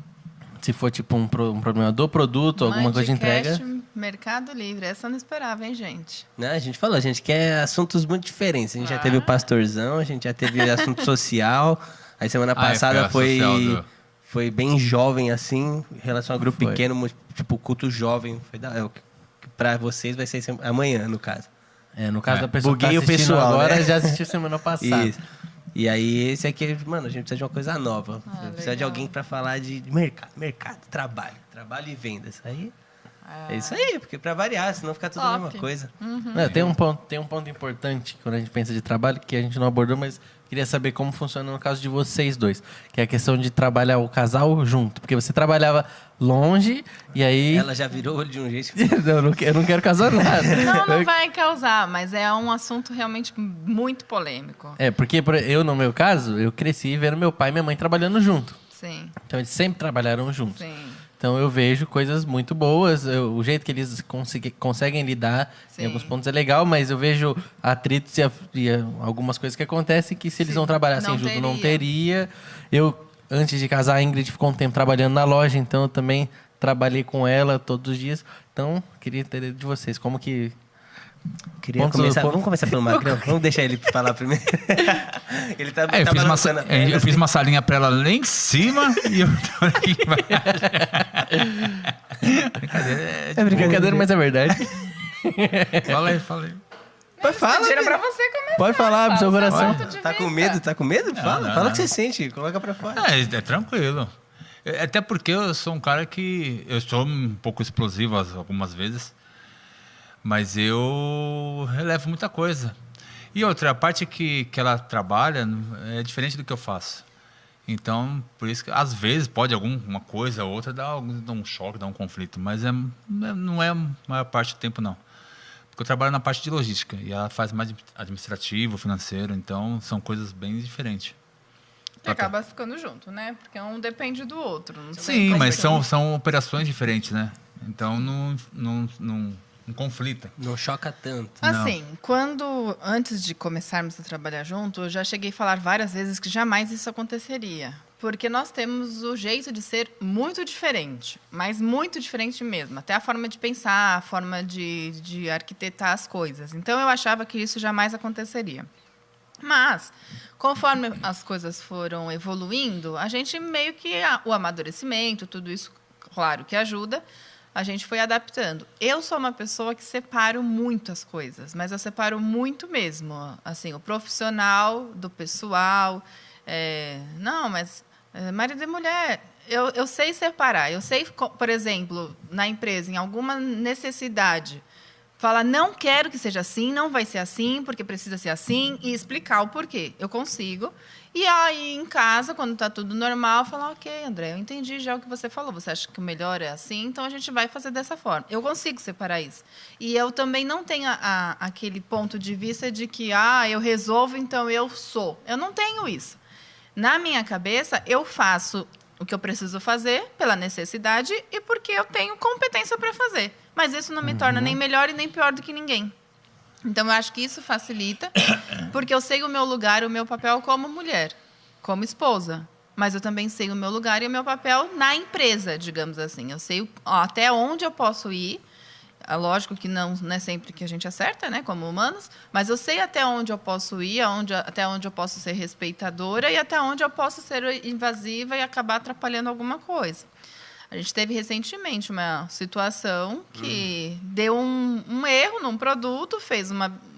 se for tipo um problema do produto, alguma coisa de entrega. Mandcast, Mercado Livre. Essa eu não esperava, hein, gente? Não, a gente falou, a gente quer assuntos muito diferentes. A gente já teve o pastorzão, a gente já teve assunto social. Aí semana passada foi a social foi bem jovem, assim, em relação ao grupo Foi. pequeno, tipo culto jovem. Pra vocês vai ser amanhã, no caso. É, no caso É. da pessoa Buguei que o tá assistindo pessoal, agora, né? já assistiu semana passada. Isso. E aí, esse aqui, mano, a gente precisa de uma coisa nova. Precisa de legal. alguém pra falar de mercado, trabalho e vendas. Aí, é isso aí, porque pra variar, senão fica tudo a mesma Top. coisa. Não, tem um ponto importante quando a gente pensa de trabalho que a gente não abordou, mas queria saber como funciona no caso de vocês dois, que é a questão de trabalhar o casal junto, porque você trabalhava longe e aí Ela já virou o olho de um jeito. eu não quero casar nada. Não vai causar, mas é um assunto realmente muito polêmico. É, porque eu, no meu caso, eu cresci vendo meu pai e minha mãe trabalhando junto. Sim, Então, eles sempre trabalharam juntos. sim. Então, eu vejo coisas muito boas. O jeito que eles conseguem lidar Sim. em alguns pontos é legal, mas eu vejo atritos e algumas coisas que acontecem que se eles Sim, não trabalhassem não junto, não teria. teria. Eu, antes de casar, a Ingrid ficou um tempo trabalhando na loja, então eu também trabalhei com ela todos os dias. Então, queria entender de vocês, como que... Vamos começar pelo Magrão? Vamos deixar ele falar primeiro. Ele tá balançando a perna. Eu fiz uma salinha para ela lá em cima e eu tô aqui embaixo. É brincadeira, mas é verdade. Fala aí. Mas fala, Pediram velho. pra você começar. Pode falar, pro seu Fala coração. ponto de Tá com vista. medo? Tá com medo? Fala, não, fala o não. que você sente, coloca pra fora. É tranquilo. Até porque eu sou um cara que... Eu sou um pouco explosivo algumas vezes, mas eu relevo muita coisa. E outra, a parte que ela trabalha é diferente do que eu faço. Então, por isso que às vezes pode alguma coisa ou outra dar um choque, dar um conflito, mas não é a maior parte do tempo, não. Porque eu trabalho na parte de logística e ela faz mais administrativo, financeiro, então são coisas bem diferentes. E acaba ficando junto, né? Porque um depende do outro. Não sei Sim, como mas que- são operações diferentes, né? Então não conflita. Não choca tanto. Assim, antes de começarmos a trabalhar junto, eu já cheguei a falar várias vezes que jamais isso aconteceria. Porque nós temos o jeito de ser muito diferente, mas muito diferente mesmo. Até a forma de pensar, a forma de arquitetar as coisas. Então, eu achava que isso jamais aconteceria. Mas, conforme as coisas foram evoluindo, a gente meio que... O amadurecimento, tudo isso, claro que ajuda, a gente foi adaptando. Eu sou uma pessoa que separo muito as coisas, mas eu separo muito mesmo. Assim, o profissional do pessoal. Não, mas marido e mulher, eu sei separar. Eu sei, por exemplo, na empresa, em alguma necessidade, falar, não quero que seja assim, não vai ser assim, porque precisa ser assim, e explicar o porquê. Eu consigo. E aí, em casa, quando está tudo normal, falar, ok, André, eu entendi já o que você falou. Você acha que o melhor é assim, então a gente vai fazer dessa forma. Eu consigo separar isso. E eu também não tenho aquele ponto de vista de que, eu resolvo, então eu sou. Eu não tenho isso. Na minha cabeça, eu faço o que eu preciso fazer pela necessidade e porque eu tenho competência para fazer. Mas isso não me torna nem melhor e nem pior do que ninguém. Então, eu acho que isso facilita, porque eu sei o meu lugar, o meu papel como mulher, como esposa. Mas eu também sei o meu lugar e o meu papel na empresa, digamos assim. Eu sei até onde eu posso ir. É lógico que não é sempre que a gente acerta, né, como humanos, mas eu sei até onde eu posso ir, até onde eu posso ser respeitadora e até onde eu posso ser invasiva e acabar atrapalhando alguma coisa. A gente teve recentemente uma situação que deu um erro num produto,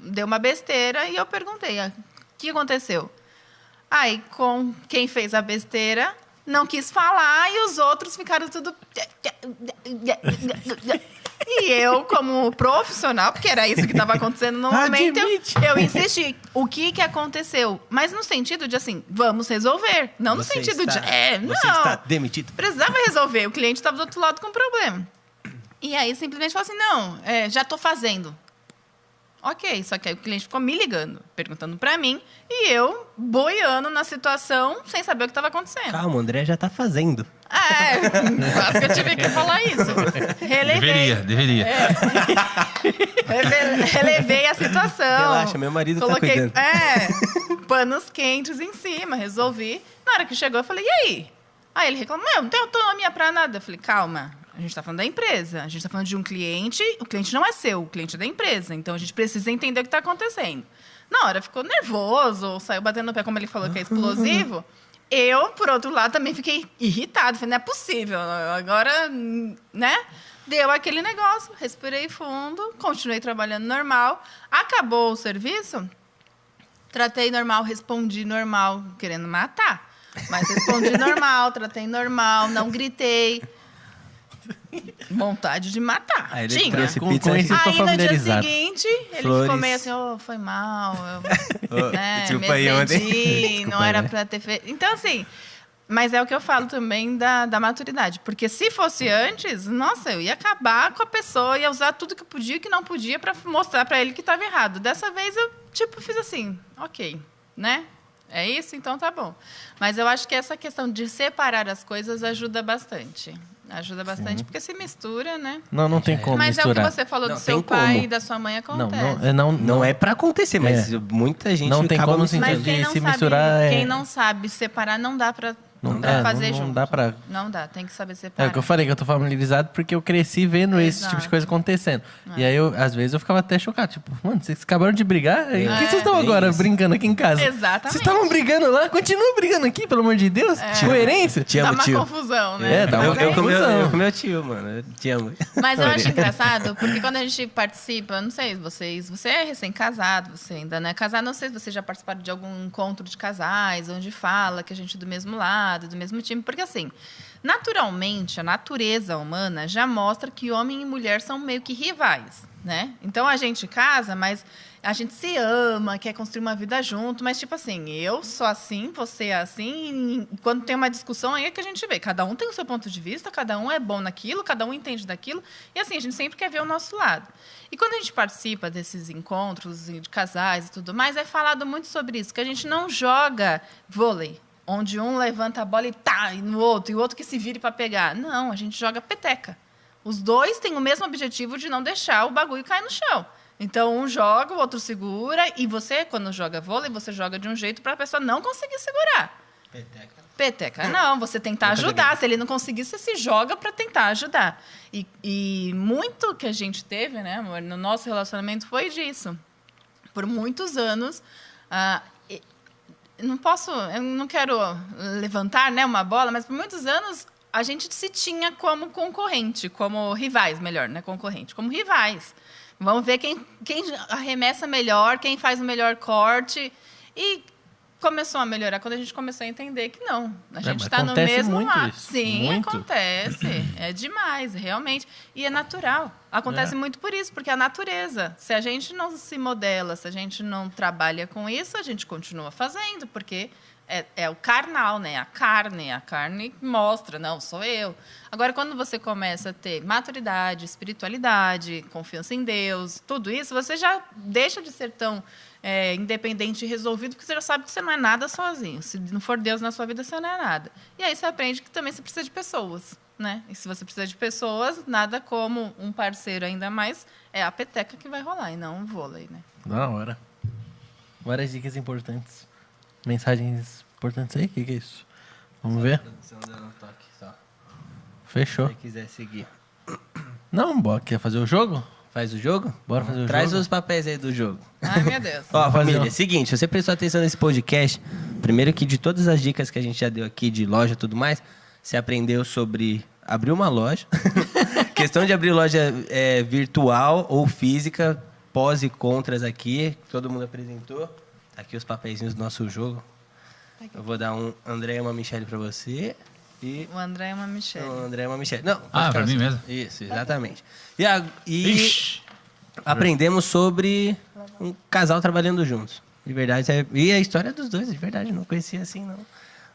deu uma besteira e eu perguntei, o que aconteceu? Aí, com quem fez a besteira, não quis falar e os outros ficaram tudo... E eu, como profissional, porque era isso que estava acontecendo no momento, eu insisti. O que aconteceu? Mas no sentido de, assim, vamos resolver. Não no sentido de... Você está demitido. Precisava resolver. O cliente estava do outro lado com problema. E aí, simplesmente falou assim, não, já estou fazendo. Ok, só que aí o cliente ficou me ligando, perguntando para mim, e eu boiando na situação, sem saber o que estava acontecendo. Calma, o André já está fazendo. Quase que eu tive que falar isso. Relevei. Deveria. Relevei a situação. Relaxa, meu marido tá cuidando. Panos quentes em cima, resolvi. Na hora que chegou, eu falei, e aí? Aí ele reclamou, não tenho autonomia para nada. Eu falei, calma, a gente está falando da empresa. A gente está falando de um cliente. O cliente não é seu, o cliente é da empresa. Então, a gente precisa entender o que está acontecendo. Na hora, ficou nervoso, saiu batendo no pé, como ele falou que é explosivo. Eu, por outro lado, também fiquei irritado. Falei, não é possível. Agora, né? Deu aquele negócio, respirei fundo, continuei trabalhando normal. Acabou o serviço, tratei normal, respondi normal, querendo matar. Mas respondi normal, tratei normal, não gritei. Vontade de matar. Aí ele tinha. trouxe Com pizza. isso eu tô Aí, no dia familiarizado. seguinte, ele Flores. ficou meio assim, foi mal, Desculpa me aí, ontem. excedi, Desculpa, não era né? pra ter feito... Então, assim, mas é o que eu falo também da maturidade. Porque se fosse antes, nossa, eu ia acabar com a pessoa, ia usar tudo que podia e que não podia pra mostrar pra ele que estava errado. Dessa vez, eu, fiz assim, ok, né? É isso? Então tá bom. Mas eu acho que essa questão de separar as coisas ajuda bastante. Ajuda bastante, porque se mistura, né? Não tem como Mas misturar. é o que você falou Não do seu tem pai como. e da sua mãe Não, acontece. Não é pra acontecer, mas muita gente Não tem acaba como misturando. Mas quem de não, se sabe, misturar é- quem não sabe separar, não dá pra fazer junto. Não dá pra... Não dá, tem que saber É separar. o que eu falei, que eu tô familiarizado porque eu cresci vendo esse tipo de Exato. coisa acontecendo. E aí, às vezes, eu ficava até chocado. Tipo, mano, vocês acabaram de brigar? E por que vocês estão é agora isso. brincando aqui em casa? Exatamente. Vocês estavam brigando lá? Continuam brigando aqui, pelo amor de Deus? Coerência? Te Dá amo, uma tio. confusão, né? Dá uma Eu confusão. com meu tio, mano. Eu te amo. Mas eu acho engraçado, porque quando a gente participa, não sei, você é recém-casado, você ainda não é casado, não sei se vocês já participaram de algum encontro de casais, onde fala que a gente é do mesmo lado, lado, do mesmo time. Porque, assim, naturalmente, a natureza humana já mostra que homem e mulher são meio que rivais, né? Então, a gente casa, mas a gente se ama, quer construir uma vida junto. Mas, tipo assim, eu sou assim, você é assim. E quando tem uma discussão, aí é que a gente vê. Cada um tem o seu ponto de vista, cada um é bom naquilo, cada um entende daquilo. E, assim, a gente sempre quer ver o nosso lado. E quando a gente participa desses encontros de casais e tudo mais, é falado muito sobre isso, que a gente não joga vôlei, onde um levanta a bola e tá, e no outro, e o outro que se vire para pegar. Não, a gente joga peteca. Os dois têm o mesmo objetivo de não deixar o bagulho cair no chão. Então, um joga, o outro segura, e você, quando joga vôlei, você joga de um jeito para a pessoa não conseguir segurar. Peteca, não, você tentar ajudar. Se ele não conseguir, você se joga para tentar ajudar. E muito que a gente teve, né, amor, no nosso relacionamento foi disso. Por muitos anos, eu não quero levantar, né, uma bola, mas por muitos anos a gente se tinha como concorrente, como rivais, melhor, né, concorrente, como rivais. Vamos ver quem arremessa melhor, quem faz o melhor corte. E começou a melhorar quando a gente começou a entender que não. A gente está no mesmo lado. Sim, muito. Acontece. É demais, realmente. E é natural. Acontece muito por isso, porque é a natureza. Se a gente não se modela, se a gente não trabalha com isso, a gente continua fazendo, porque é o carnal, né? A carne mostra, não, sou eu. Agora, quando você começa a ter maturidade, espiritualidade, confiança em Deus, tudo isso, você já deixa de ser tão independente e resolvido, porque você já sabe que você não é nada sozinho. Se não for Deus na sua vida, você não é nada. E aí você aprende que também você precisa de pessoas, né? E se você precisa de pessoas, nada como um parceiro, ainda mais, é a peteca que vai rolar, e não o vôlei, né? Da hora. Várias dicas importantes. Mensagens importantes aí? O que é isso? Vamos ver? Fechou. Se você quiser seguir. Não, quer fazer o jogo? Faz o jogo? Bora fazer o Traz jogo? os papéis aí do jogo. Ai, meu Deus. Ó, família, um- é o seguinte, se você prestou atenção nesse podcast, primeiro que de todas as dicas que a gente já deu aqui de loja e tudo mais, você aprendeu sobre abrir uma loja, questão de abrir loja virtual ou física, pós e contras aqui, todo mundo apresentou. Tá aqui os papeizinhos do nosso jogo. Eu vou dar um André e uma Michelle pra você. E O André é uma Michelle. o André e uma Michelle. Não, pode Ah, ficar pra mim assim. mesmo? Isso, exatamente. E Ixi. aprendemos sobre um casal trabalhando juntos. De verdade. E a história dos dois, de verdade. Não conhecia assim, não.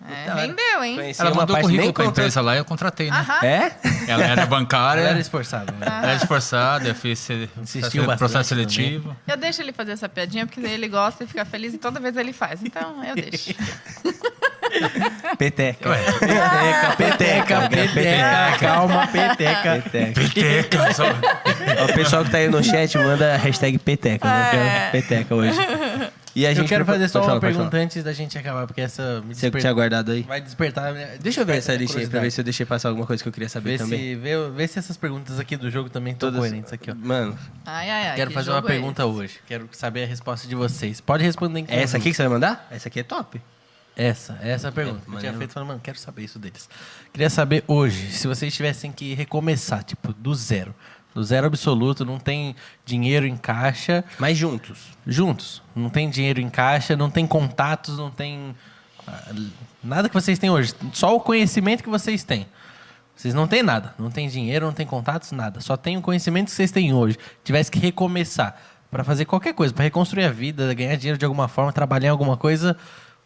Da hora. Rendeu, hein? Conheci Ela uma mandou parte currículo nem pra contou. empresa lá e eu contratei, né? Aham. É? Ela era bancária, Ela era esforçada. Né? era esforçada, eu fiz Insistiu bastante processo seletivo. Eu deixo ele fazer essa piadinha, porque ele gosta e fica feliz e toda vez ele faz. Então, eu deixo. Peteca. Peteca, calma, peteca. Peteca, só- Ó, o pessoal que tá aí no chat manda a hashtag peteca. Né? Peteca hoje. E a Eu gente quero fazer só pode uma falar, pode pergunta falar. antes da gente acabar, porque essa me Você que tinha guardado aí? vai despertar. Deixa eu ver essa listinha aí pra ver curiosidade. se eu deixei passar alguma coisa que eu queria saber Vê também. vê se essas perguntas aqui do jogo também estão Todas- coerentes aqui, ó. Mano, Ai. Quero que fazer uma jogo é pergunta esse? hoje. Quero saber a resposta de vocês. Pode responder em é essa aqui que você vai mandar? Essa aqui é top. Essa é a pergunta. Eu tinha maneiro. feito falando, mano, quero saber isso deles. Queria saber hoje, se vocês tivessem que recomeçar, tipo, do zero absoluto, não tem dinheiro em caixa, Mas juntos. juntos, não tem dinheiro em caixa, não tem contatos, não tem nada que vocês têm hoje, só o conhecimento que vocês têm. Vocês não têm nada, não tem dinheiro, não tem contatos, nada, só tem o conhecimento que vocês têm hoje. Tivesse que recomeçar para fazer qualquer coisa, para reconstruir a vida, ganhar dinheiro de alguma forma, trabalhar em alguma coisa,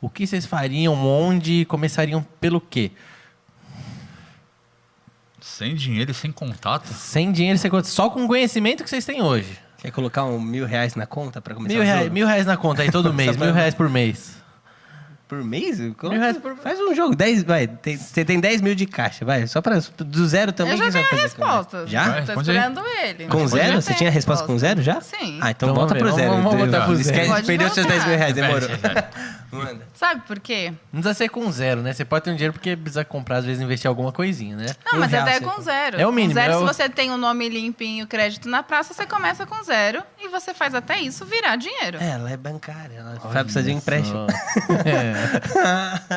o que vocês fariam, onde, começariam pelo quê? Sem dinheiro e sem contato. Sem dinheiro, só com o conhecimento que vocês têm hoje. Quer colocar R$1.000 na conta pra começar o R$1.000, jogo? R$1.000 na conta aí todo mês, R$1.000 por mês. Por mês? R$1.000 por- Faz um jogo. 10, vai. Você tem 10 mil de caixa, vai. Só pra. Do zero também. Eu já que você tenho a vai fazer resposta. também. Já? Vai. Tô Responde aí. esperando ele. Com Mas eu zero? já Você tenho tinha a resposta com zero já? Sim. Ah, então Então volta vamos pro ver, zero. vamos voltar pro Esquece, zero. Pode perdeu seus 10 mil reais, demorou. Repete. Manda. Sabe por quê? Não precisa ser com zero, né? Você pode ter um dinheiro porque precisa comprar, às vezes, investir em alguma coisinha, né? Não, mas R$1 até você com zero. É o mínimo, Com zero, é o- se você tem o nome limpinho, crédito na praça, você começa com zero e você faz até isso virar dinheiro. Ela é bancária. Ela vai precisar de um empréstimo. É.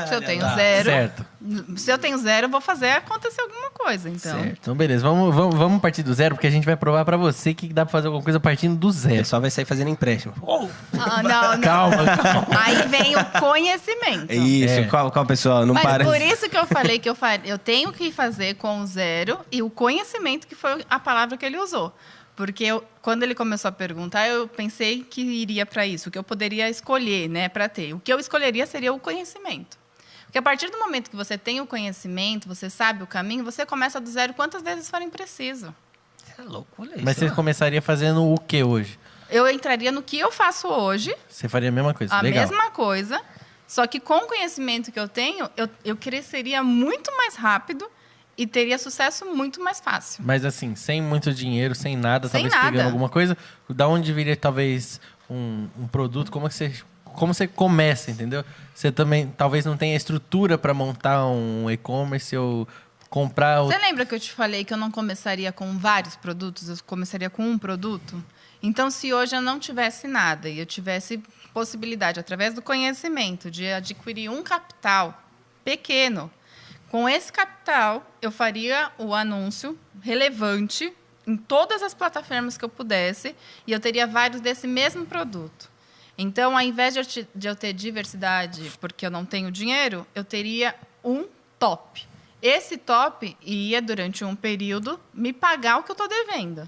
Se eu tenho Tá, zero, certo. Se eu tenho 0, eu vou fazer acontecer alguma coisa. Então, Certo. Então, beleza. Vamos partir do zero, porque a gente vai provar pra você que dá pra fazer alguma coisa partindo do O zero. pessoal vai sair fazendo empréstimo. não. Calma. Aí vem o conhecimento. Isso, qual pessoal? Não Mas para. por isso que eu falei que eu tenho que fazer com o 0 e o conhecimento, que foi a palavra que ele usou. Porque quando ele começou a perguntar, eu pensei que iria para isso, que eu poderia escolher, né, para ter. O que eu escolheria seria o conhecimento. Porque a partir do momento que você tem o conhecimento, você sabe o caminho, você começa do 0 quantas vezes forem preciso. É loucura isso. Mas você começaria fazendo o que hoje? Eu entraria no que eu faço hoje, Você faria a mesma coisa? a Legal. mesma coisa, só que com o conhecimento que eu tenho, eu cresceria muito mais rápido e teria sucesso muito mais fácil. Mas assim, sem muito dinheiro, sem nada, Sem talvez nada. pegando alguma coisa, da onde viria talvez um produto, como você começa, entendeu? Você também talvez não tenha estrutura para montar um e-commerce ou comprar... Você lembra que eu te falei que eu não começaria com vários produtos, eu começaria com um produto? Então, se hoje eu não tivesse nada e eu tivesse possibilidade, através do conhecimento, de adquirir um capital pequeno, com esse capital, eu faria o anúncio relevante em todas as plataformas que eu pudesse e eu teria vários desse mesmo produto. Então, ao invés de eu ter diversidade, porque eu não tenho dinheiro, eu teria um top. Esse top ia, durante um período, me pagar o que eu estou devendo.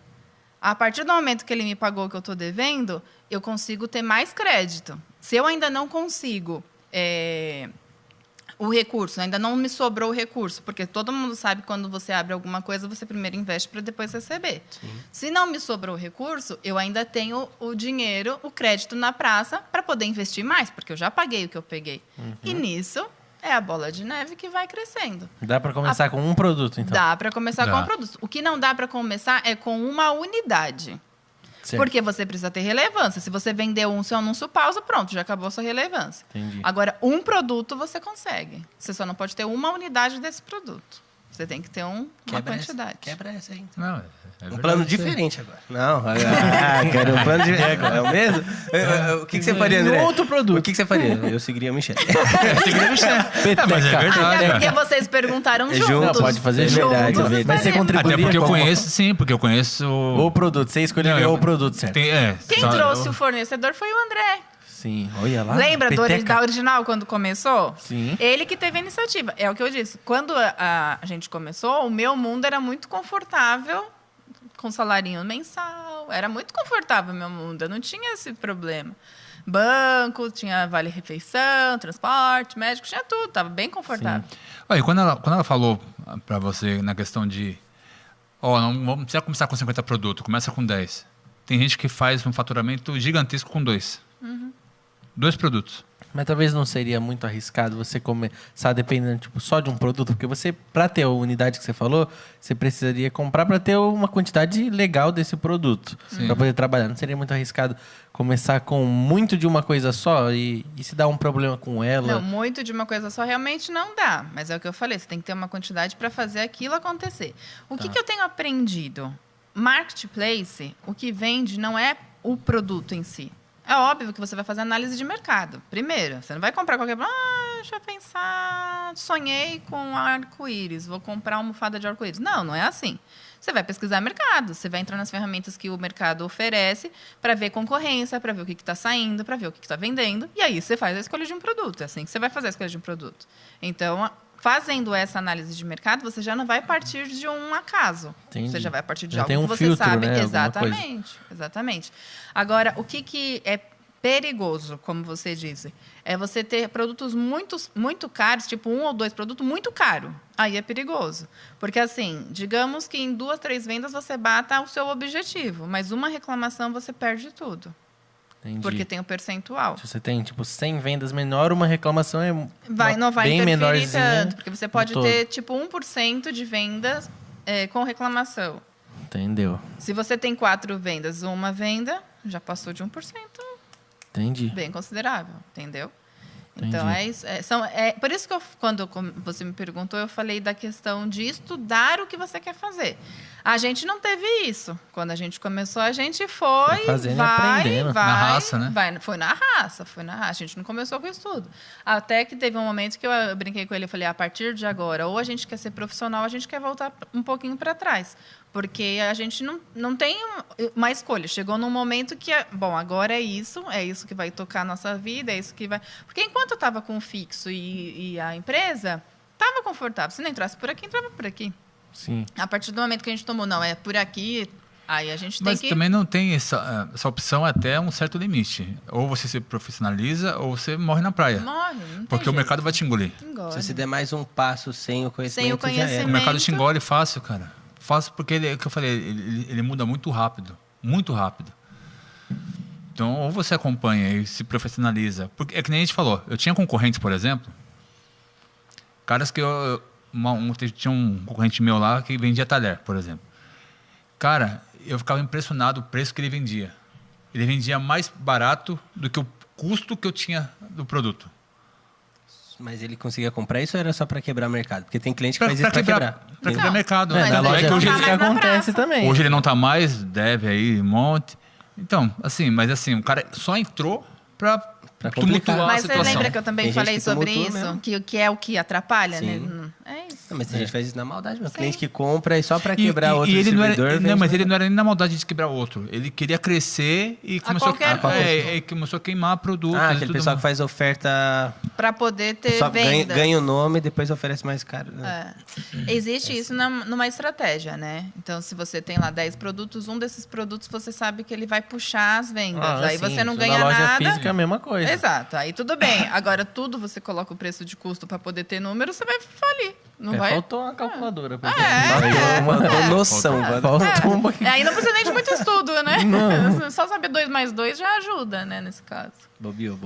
A partir do momento que ele me pagou o que eu estou devendo, eu consigo ter mais crédito. Se eu ainda não consigo o recurso, ainda não me sobrou o recurso, porque todo mundo sabe que quando você abre alguma coisa, você primeiro investe para depois receber. Sim. Se não me sobrou o recurso, eu ainda tenho o dinheiro, o crédito na praça para poder investir mais, porque eu já paguei o que eu peguei. E nisso é a bola de neve que vai crescendo. Dá para começar com um produto, então? Dá para começar com um produto. O que não dá para começar é com uma unidade. Certo. Porque você precisa ter relevância. Se você vender seu anúncio pausa, pronto, já acabou a sua relevância. Entendi. Agora, um produto você consegue. Você só não pode ter uma unidade desse produto. Você tem que ter uma quantidade. Quebra essa aí. Então. Não, Um plano diferente agora. Não, quero um plano diferente. É o mesmo? O que você faria, André? Outro produto. O que você faria? Eu seguiria o Michel. mas é verdade. Até porque vocês perguntaram juntos. Não, pode fazer Juntos, verdade. Mas você faremos. contribuiria Até porque eu com conheço, sim, porque eu conheço... o produto. Você escolheria Não, o produto, certo? Quem trouxe o fornecedor foi o André. Sim, olha lá. Lembra peteca. da Original, quando começou? Sim. Ele que teve a iniciativa. É o que eu disse. Quando a gente começou, o meu mundo era muito confortável, com salarinho mensal. Era muito confortável o meu mundo. Eu não tinha esse problema. Banco, tinha vale-refeição, transporte, médico, tinha tudo. Estava bem confortável. Olha, quando ela falou para você na questão de... não precisa começar com 50 produtos, começa com 10. Tem gente que faz um faturamento gigantesco com 2. 2 produtos. Mas talvez não seria muito arriscado você começar dependendo só de um produto, porque você, para ter a unidade que você falou, você precisaria comprar para ter uma quantidade legal desse produto, para poder trabalhar. Não seria muito arriscado começar com muito de uma coisa só e se dar um problema com ela? Não, muito de uma coisa só realmente não dá. Mas é o que eu falei, você tem que ter uma quantidade para fazer aquilo acontecer. O que eu tenho aprendido? Marketplace, o que vende não é o produto em si. É óbvio que você vai fazer análise de mercado. Primeiro, você não vai comprar qualquer... deixa eu pensar... Sonhei com arco-íris, vou comprar uma almofada de arco-íris. Não, não é assim. Você vai pesquisar mercado, você vai entrar nas ferramentas que o mercado oferece para ver concorrência, para ver o que está saindo, para ver o que está vendendo. E aí você faz a escolha de um produto. É assim que você vai fazer a escolha de um produto. Então, fazendo essa análise de mercado, você já não vai partir de um acaso. Entendi. Você já vai partir de Já algo tem um que você filtro, sabe. né? Exatamente. Agora, o que é perigoso, como você disse, é você ter produtos muito caros, tipo 1 ou 2 produtos muito caro. Aí é perigoso. Porque, assim, digamos que em 2, 3 vendas você bata o seu objetivo, mas uma reclamação você perde tudo. Entendi. Porque tem o percentual. Se você tem, 100 vendas menor, uma reclamação é Não vai bem interferir menorzinha tanto, porque você pode ter, 1% de vendas com reclamação. Entendeu. Se você tem 4 vendas, uma venda, já passou de 1%. Entendi. Bem considerável, entendeu? Entendi. Então, é isso. Por isso que quando você me perguntou, eu falei da questão de estudar o que você quer fazer. A gente não teve isso. Quando a gente começou, a gente foi, fazendo e vai, aprendendo. vai. Na raça, né? Foi na raça. A gente não começou com isso tudo. Até que teve um momento que eu brinquei com ele, eu falei, a partir de agora, ou a gente quer ser profissional, ou a gente quer voltar um pouquinho para trás. Porque a gente não tem uma escolha. Chegou num momento que, bom, agora é isso que vai tocar a nossa vida, é isso que vai... Porque enquanto eu estava com o fixo e a empresa, estava confortável. Se não entrasse por aqui, entrava por aqui. Sim. A partir do momento que a gente tomou, não, é por aqui, aí a gente Mas tem que... também não tem essa opção até um certo limite. Ou você se profissionaliza, ou você morre na praia. Morre, não tem Porque o jeito. mercado vai te engolir. Engole. Se você der mais um passo sem o conhecimento, Sem o já era. O conhecimento. mercado te engole fácil, cara. Fácil porque, é o que eu falei, ele muda muito rápido. Muito rápido. Então, ou você acompanha e se profissionaliza. Porque é que nem a gente falou. Eu tinha concorrentes, por exemplo. Caras que tinha um concorrente meu lá que vendia talher, por exemplo. Cara, eu ficava impressionado o preço que ele vendia. Ele vendia mais barato do que o custo que eu tinha do produto. Mas ele conseguia comprar isso ou era só para quebrar o mercado? Porque tem cliente que faz isso para quebrar. Pra quebrar mercado. Mas né? Na ele loja não tá física mais na acontece praça. também. Hoje ele não tá mais, deve aí um monte. Então, assim, mas assim, o cara só entrou pra complicar. tumultuar a Mas você situação. lembra que eu também Tem gente falei que sobre tumultua isso? mesmo. Que é o que atrapalha, Sim. né? É isso. Não, mas a gente faz isso na maldade. O cliente que compra e só para E- quebrar outro ele não distribuidor... era, vende mas na- ele não era nem na maldade de quebrar outro. Ele queria crescer e começou qualquer custo. começou a queimar produtos. Ah, e aquele tudo pessoal que mais. faz oferta... Para poder ter Só vendas. ganha o nome e depois oferece mais caro. Né? É. Existe isso numa estratégia, né? Então, se você tem lá 10 produtos, um desses produtos você sabe que ele vai puxar as vendas. Aí sim. você não Na ganha loja nada. física é a mesma coisa. Exato. Aí tudo bem. Agora, tudo você coloca o preço de custo para poder ter número, você vai falir. Não vai? Faltou uma calculadora. Pra É. Uma noção. Faltou uma... Aí não precisa nem de muito estudo, né? Só saber 2 mais 2 já ajuda, né? Nesse caso. Bobiou.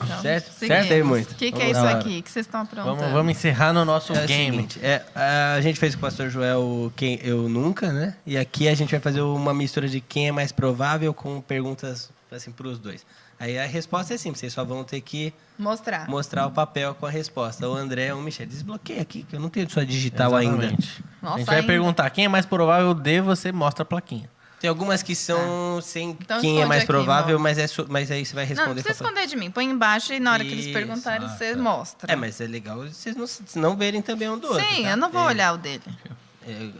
Então, Certo? seguimos. Certo aí, muito. O que é Vamos isso lá. aqui? Que vocês estão aprontando? Vamos encerrar no nosso É o game. seguinte, a gente fez com o pastor Joel Quem Eu Nunca, né? E aqui a gente vai fazer uma mistura de quem é mais provável com perguntas assim para os dois. Aí a resposta é simples, vocês só vão ter que mostrar o papel com a resposta. O André ou o Michel. Desbloqueia aqui, que eu não tenho sua digital ainda. Exatamente. Nossa, a gente vai ainda. perguntar quem é mais provável de, você mostra a plaquinha. Tem algumas que são sem Então quem é esconde mais aqui, provável, irmão. mas aí você vai Não, responder. não precisa com a- esconder de mim. Põe embaixo e na hora que eles Isso. perguntarem, você mostra. É, mas é legal vocês não verem também um do outro. Sim, tá? eu não vou olhar o dele.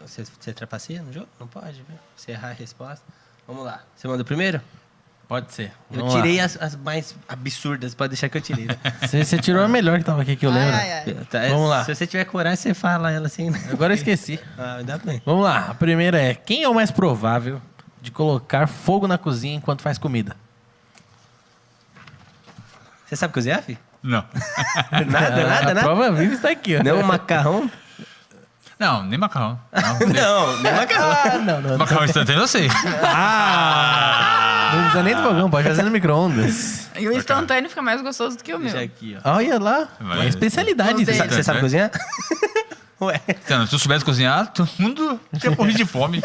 Você trapaceia no jogo? Não pode, viu? Se errar a resposta. Vamos lá. Você manda o primeiro? Pode ser. Eu Vamos tirei lá. as mais absurdas, pode deixar que eu tirei. Né? Você tirou a melhor que tava aqui, que eu lembro. Ai. Tá, Vamos lá. Se você tiver coragem, você fala ela assim. Né? Agora eu esqueci. Ah, ainda bem. Vamos lá. A primeira é: quem é o mais provável de colocar fogo na cozinha enquanto faz comida? Você sabe cozinhar, filho? Não. Nada, A prova viva está aqui, ó. Não um macarrão? Não, nem macarrão. Não, nem macarrão. Não. Macarrão instantâneo eu sei. Não precisa nem do fogão, pode fazer no micro-ondas. E o instantâneo fica mais gostoso do que o meu. Deixa aqui, ó. Olha lá. Vai. Uma especialidade Meu dele. Deus. Você sabe cozinhar? Ué. Então, se eu soubesse cozinhar, todo mundo tinha morrido de fome.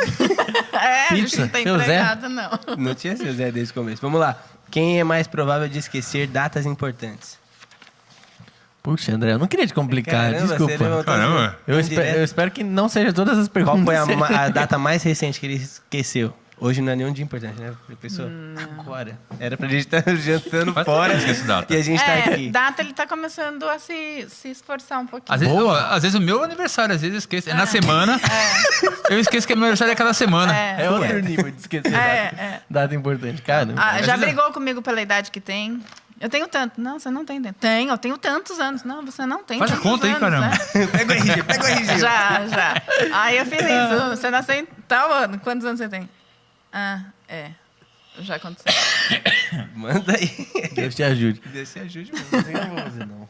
É, a gente Pizza, não tem seu Zé? empregada, não. Não tinha seu Zé desde o começo. Vamos lá. Quem é mais provável de esquecer datas importantes? Puxa, André, eu não queria te complicar, Caramba, você desculpa. levantou Caramba. assim, Eu direto. espero que não seja todas as perguntas. Qual foi a data mais recente que ele esqueceu? Hoje não é nenhum dia importante, né? Pessoa, agora. Era pra gente estar jantando Faz fora tempo que eu esqueço data. e a gente tá aqui. data ele tá começando a se esforçar um pouquinho. Às vezes o meu aniversário, às vezes eu esqueço. É na semana. Eu esqueço que meu aniversário é cada semana. É outro nível de esquecer data. Data importante, cara. Ah, já Às vezes- brigou comigo pela idade que tem? Eu tenho tanto. Não, você não tem tempo. Tenho, eu tenho tantos anos. Não, você não tem Faz a tantos conta aí, anos, caramba. né? Pega o RG. Já. Aí eu fiz isso. Você nasceu em tal ano. Quantos anos você tem? Ah, já aconteceu. Manda aí. Deus te ajude. Deus te ajude mesmo. Eu não vou fazer, não.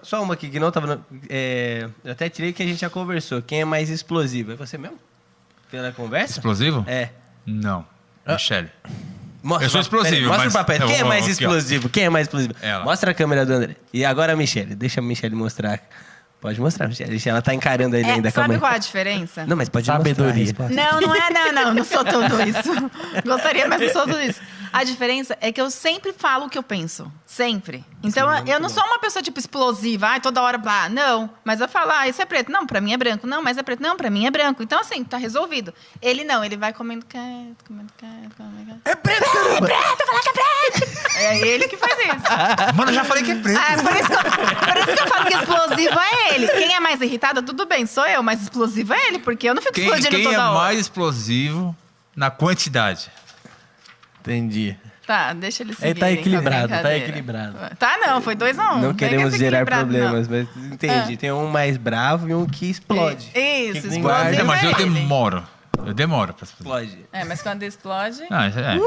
Só uma aqui que não tava. Eu até tirei que a gente já conversou. Quem é mais explosivo? É você mesmo? Pela conversa? Explosivo? É. Não. Michele. Mostra Eu sou o papel. explosivo, Mostra mas- o papel. eu Quem é vou- mais aqui, ó. explosivo? Quem é mais explosivo? Ela. Mostra a câmera do André. E agora a Michele. Deixa a Michele mostrar Pode mostrar, Michelle. Ela tá encarando ele ainda com a sabe mãe. qual é a diferença? Não, mas pode Sabedoria. mostrar a resposta. Não sou tudo isso. Gostaria, mas não sou tudo isso. A diferença é que eu sempre falo o que eu penso. Sempre. Então, eu não sou uma pessoa, tipo, explosiva. Ai, toda hora, blá. Não. Mas eu falo, isso é preto. Não, pra mim é branco. Não, mas é preto. Não, pra mim é branco. Então, assim, tá resolvido. Ele não. Ele vai comendo quieto, comendo quieto, comendo quieto. É preto, caramba! É preto, falar que é preto! É ele que faz isso. Mano, eu já falei que é preto. Por isso que eu falo que explosivo é ele. Quem é mais irritado, tudo bem, sou eu. Mas explosivo é ele, porque eu não fico explodindo Quem toda é hora. mais explosivo na quantidade? Entendi. Tá, deixa ele seguir. Ele tá equilibrado, com a tá brincadeira. equilibrado. Tá, não, foi 2-1. Não queremos gerar problemas, não. mas entendi. Tem um mais bravo e um que explode. Isso, Que explosivo guarda, Mas eu é ele. demoro. Eu demoro pra explodir. Explode. Mas quando explode... Ah,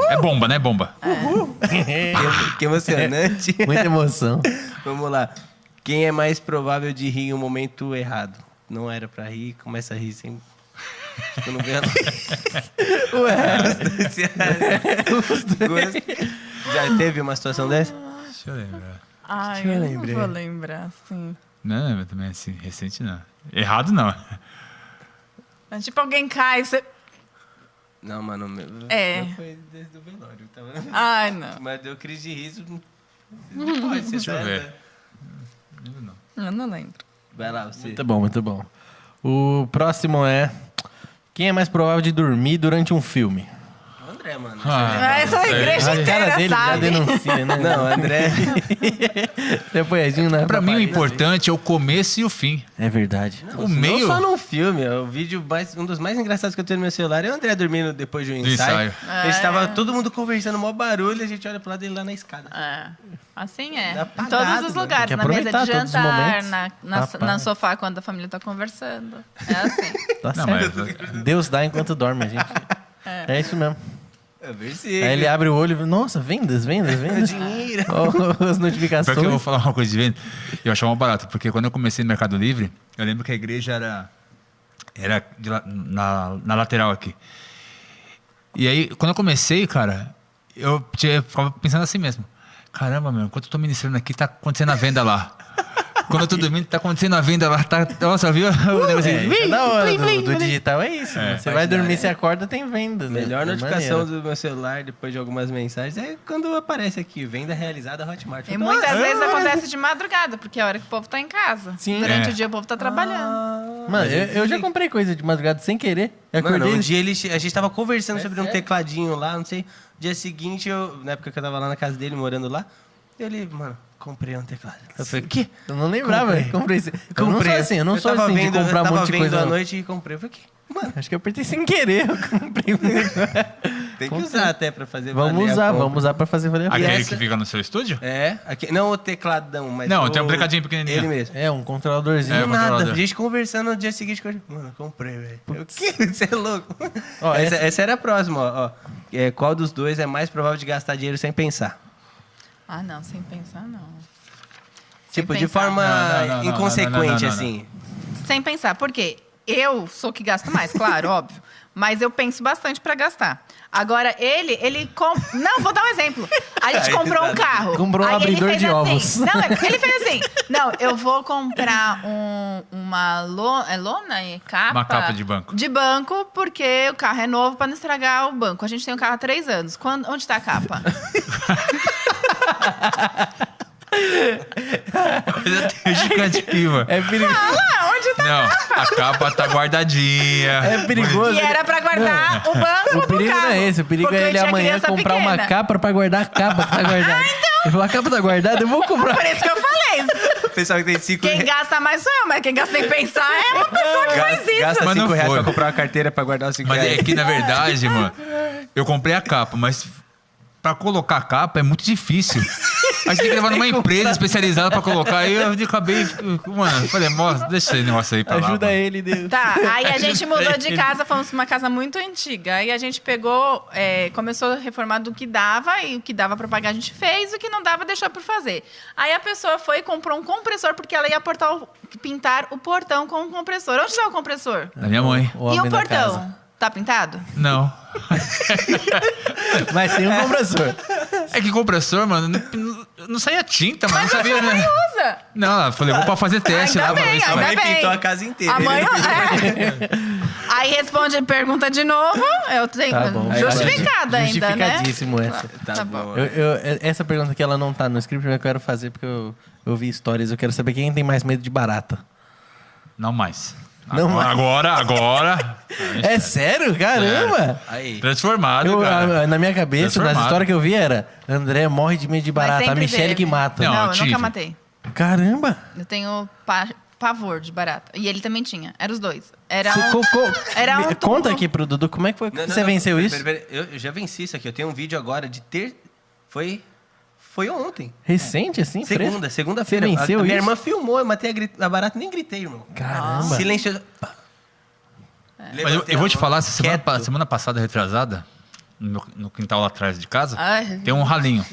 é bomba, né? Bomba. Que emocionante. Muita emoção. Vamos lá. Quem é mais provável de rir em um momento errado? Não era pra rir, começa a rir sem... Eu não vejo. Já teve uma situação dessa? Deixa eu lembrar. Ai, eu eu não lembrei. vou lembrar, sim. Não, também assim, recente não. Errado não. Mas, tipo, alguém cai, você... Não, mano. É. Foi desde o velório. Tava... Ai, não. Mas deu crise de riso. Não pode ser. Deixa eu tá? ver. Eu não lembro. Vai lá, você. Muito bom, muito bom. O próximo é... Quem é mais provável de dormir durante um filme? André, mano. Essa igreja A cara inteira dele já sabe. denuncia, né? Não, André. Depoisinho, né? Pra mim, o importante é o começo e o fim. É verdade. O meio... Não só num filme. O vídeo um dos mais engraçados que eu tenho no meu celular é o André dormindo depois de um Do ensaio. ensaio. A gente tava todo mundo conversando, maior barulho, a gente olha pro lado dele lá na escada. É. Assim é. Dá Em apagado, todos os né? lugares. Tem que Na mesa de aproveitar todos os jantar, momentos. na Rapaz. sofá quando a família tá conversando. É assim. Tá Não, certo. Deus dá enquanto dorme, gente. É isso mesmo. É versículo. Aí ele abre o olho e nossa, vendas. Dinheiro. Ó, as notificações. Porque eu vou falar uma coisa de venda. Eu achava uma barato, porque quando eu comecei no Mercado Livre, eu lembro que a igreja era na lateral aqui. E aí, quando eu comecei, cara, eu ficava pensando assim mesmo. Caramba, meu, enquanto eu tô ministrando aqui, tá acontecendo a venda lá. Quando eu tô dormindo, tá acontecendo a venda lá. Tá, nossa, viu? É da hora do digital é isso. né? Você vai Parte da dormir, área. você acorda, tem venda. né? Melhor É notificação maneiro. do meu celular depois de algumas mensagens é quando aparece aqui, venda realizada Hotmart. E muitas vezes acontece de madrugada, porque é a hora que o povo tá em casa. Sim. Durante É. o dia o povo tá trabalhando. Mano, eu já comprei coisa de madrugada sem querer. Eu Mano, acordei. um dia a gente tava conversando sobre um tecladinho lá, não sei. Dia seguinte, na época que eu tava lá na casa dele, morando lá, ele, mano, comprei um teclado. Eu falei, o quê? Eu não lembrava. Comprei. Eu não sou assim, eu não sou tava assim de vendo, comprar eu um tava monte de vendo coisa. à não. noite e comprei. Eu falei, o quê? Mano, Acho que eu apertei sem querer. Eu comprei um negócio. tem que usar até pra fazer Vamos valer a usar, compra. vamos usar pra fazer valer a pena. Aquele essa- que fica no seu estúdio? É, aqui, não o tecladão, mas Não, o, tem um tecladinho pequenininho. Ele mesmo. É, um controladorzinho. É, Do o nada, controlador. a gente conversando no dia seguinte, mano, comprei, velho. O quê? Você é louco. Ó, essa era a próxima, ó. Qual dos dois é mais provável de gastar dinheiro sem pensar? Ah, não, sem pensar, não. Tipo, Sem de pensar. forma Não, inconsequente, não. assim. Sem pensar. Por quê? Eu sou que gasto mais, claro, óbvio. Mas eu penso bastante pra gastar. Agora, ele... Não, vou dar um exemplo. A gente comprou um carro. Comprou um Aí ele abridor fez de assim. ovos. Não, ele fez assim. Não, eu vou comprar uma lona... É lona? É capa? Uma capa de banco. De banco, porque o carro é novo pra não estragar o banco. A gente tem um carro há 3 anos. Onde tá a capa? É gigantiva. É perigoso. Ah, onde tá? Não, a capa tá guardadinha. É perigoso. E era pra guardar o banco O do perigo carro. não é esse. O perigo porque é eu ele tinha amanhã criança comprar uma pequena. capa pra guardar a capa que tá guardada. Ele falou, a capa tá guardada, eu vou comprar. Por isso que eu falei. O pessoal que tem 5 Quem gasta mais sou eu, mas quem gasta sem pensar é uma pessoa que faz isso. Gasta Mas não 5 reais foi. pra comprar uma carteira pra guardar os 5 Mas reais. é que, na verdade, mano, eu comprei a capa, mas pra colocar a capa é muito difícil. A gente tem que levar numa empresa especializada pra colocar. Aí eu acabei, mano, eu falei, moça, deixa esse negócio aí pra lá. Ajuda mano. ele, Deus. Tá, aí a gente mudou de casa, fomos pra uma casa muito antiga. Aí a gente pegou, começou a reformar do que dava, e o que dava pra pagar a gente fez, o que não dava deixou por fazer. Aí a pessoa foi e comprou um compressor, porque ela ia pintar o portão com um compressor. Onde está o compressor? Da minha mãe. O E homem o da portão? casa. Tá pintado? Não. Mas tem um compressor. É que compressor, mano, não saía tinta, mano. Não sabia, né? esposa? Não, ela levou pra fazer teste lá Ainda pra ver bem, se A ainda mãe bem. pintou a casa inteira. A mãe... Aí responde a pergunta de novo. Eu tenho Tá bom. justificada ainda, né? Justificadíssimo essa. Tá bom. Essa pergunta que ela não tá no script, eu quero fazer porque eu vi histórias. Eu quero saber quem tem mais medo de barata. Não mais. Não mais. Agora. É sério? Caramba! Aí. Transformado, cara. Na minha cabeça, nas Transformado. histórias que eu vi, era André morre de medo de barata. A sempre Michelle teve. que mata. Não, Não, eu eu tive. nunca matei. Caramba! Eu tenho pavor de barata. E ele também tinha. Era os dois. Era Você Era um Conta tubo. aqui pro Dudu, como é que foi que Não, você não, venceu pera, isso? pera, pera. Eu já venci isso aqui. Eu tenho um vídeo agora de ter... Foi ontem. Recente, assim? fresco? Segunda-feira. Você venceu a minha isso? irmã filmou, eu matei a barata, nem gritei, irmão. Caramba! Silencioso. Mas eu vou te falar, essa Quieto. semana passada, retrasada, no quintal lá atrás de casa, Ai. tem um ralinho.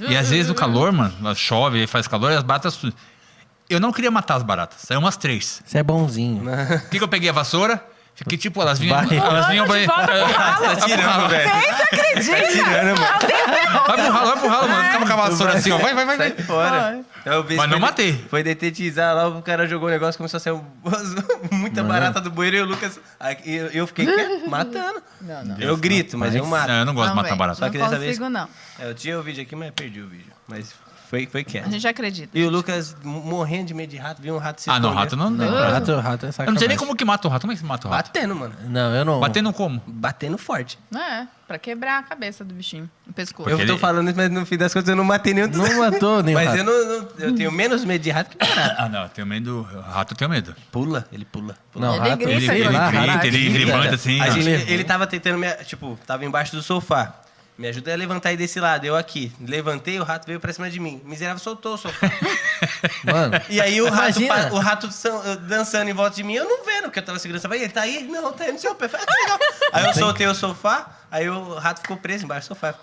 E às vezes no calor, mano, chove, aí faz calor e as baratas... Eu não queria matar as baratas, saiu umas 3. Você é bonzinho. O que eu peguei a vassoura? Fiquei tipo, elas vinham... Vai. Elas vinham pra... De volta pro ralo. Vai pro ralo, velho. Quem você acredita? Vai pro ralo, mano. Ficava com a vassoura assim, ó. Vai. Sai fora. Eu vi- Mas não foi matei. Foi detetizar lá, o cara jogou o negócio, começou a sair muita barata do bueiro e o Lucas... Eu fiquei matando. Não. Eu grito, mas eu mato. Não, eu não gosto de matar velho, barata. Só que não dessa consigo, vez- não. Eu tinha o vídeo aqui, mas perdi o vídeo. Mas foi quieto. A gente acredita. E o Lucas morrendo de medo de rato, viu um rato se Ah, não, esconder. rato não. Rato é Eu sacanagem. não sei nem como que mata o rato. Como é que se mata o rato? Batendo, mano. Não, eu não. Batendo como? Batendo forte. É, pra quebrar a cabeça do bichinho, o pescoço. Eu Porque tô ele- falando isso, mas no fim das contas eu não matei nenhum dos Não matou nenhum Mas rato. eu tenho menos medo de rato que de rato. Ah, não. Eu tenho medo... Rato eu tenho medo. Pula, ele pula. Não, Ele rato... grita, Ele Ele grita, rato ele grita. levanta assim. A ó. gente, ele tava tentando tava embaixo do sofá. Me ajuda a levantar aí desse lado, eu aqui. Levantei, o rato veio pra cima de mim. O miserável soltou o sofá. Mano, E aí Imagina. o rato dançando em volta de mim, eu não vendo, porque eu tava segurando o sofá. E ele tá aí? Não, tá aí no seu pé. Falei, legal. Aí eu soltei o sofá, aí o rato ficou preso embaixo do sofá.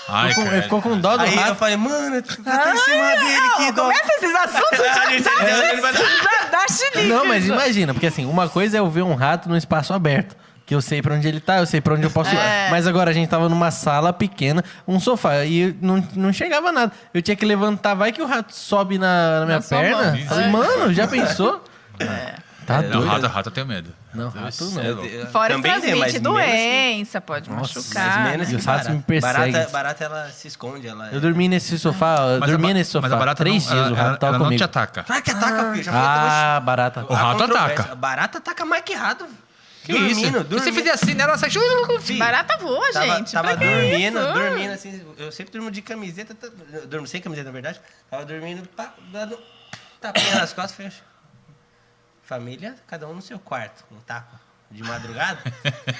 Ai, ele ficou com dó do Aí eu rato. falei, mano, tá em cima dele, que dó. Começa esses assuntos, Ele vai dar- dá chilique. Não, mas imagina, porque assim, uma coisa é eu ver um rato num espaço aberto. Que eu sei pra onde ele tá, eu sei pra onde eu posso ir. Mas agora a gente tava numa sala pequena, um sofá, e não chegava nada. Eu tinha que levantar, vai que o rato sobe na minha sua perna. mão. Falei, mano, já pensou? Tá Não, doido. rato eu tenho medo. Não, rato não. Fora Também tem, transmite mas menos doença, pode Nossa, machucar. menos E que os ratos barata. me perseguem. Barata, ela se esconde. Eu dormi nesse sofá, eu dormia nesse sofá. Mas a barata 3 não, dias o rato tava ela não comigo. te ataca. Claro que ataca, filho. Já foi Ah, barata. O rato controvérsia. ataca. Barata ataca mais que rato. Que isso? E se fizer assim nela, sai... Filho, Barata voa, gente. Tava Pra que dormindo isso? assim. Eu sempre durmo de camiseta. Eu durmo sem camiseta, na verdade. Tava dormindo, pá, dando tapinha nas costas. Falei, família, cada um no seu quarto. Um tapa de madrugada.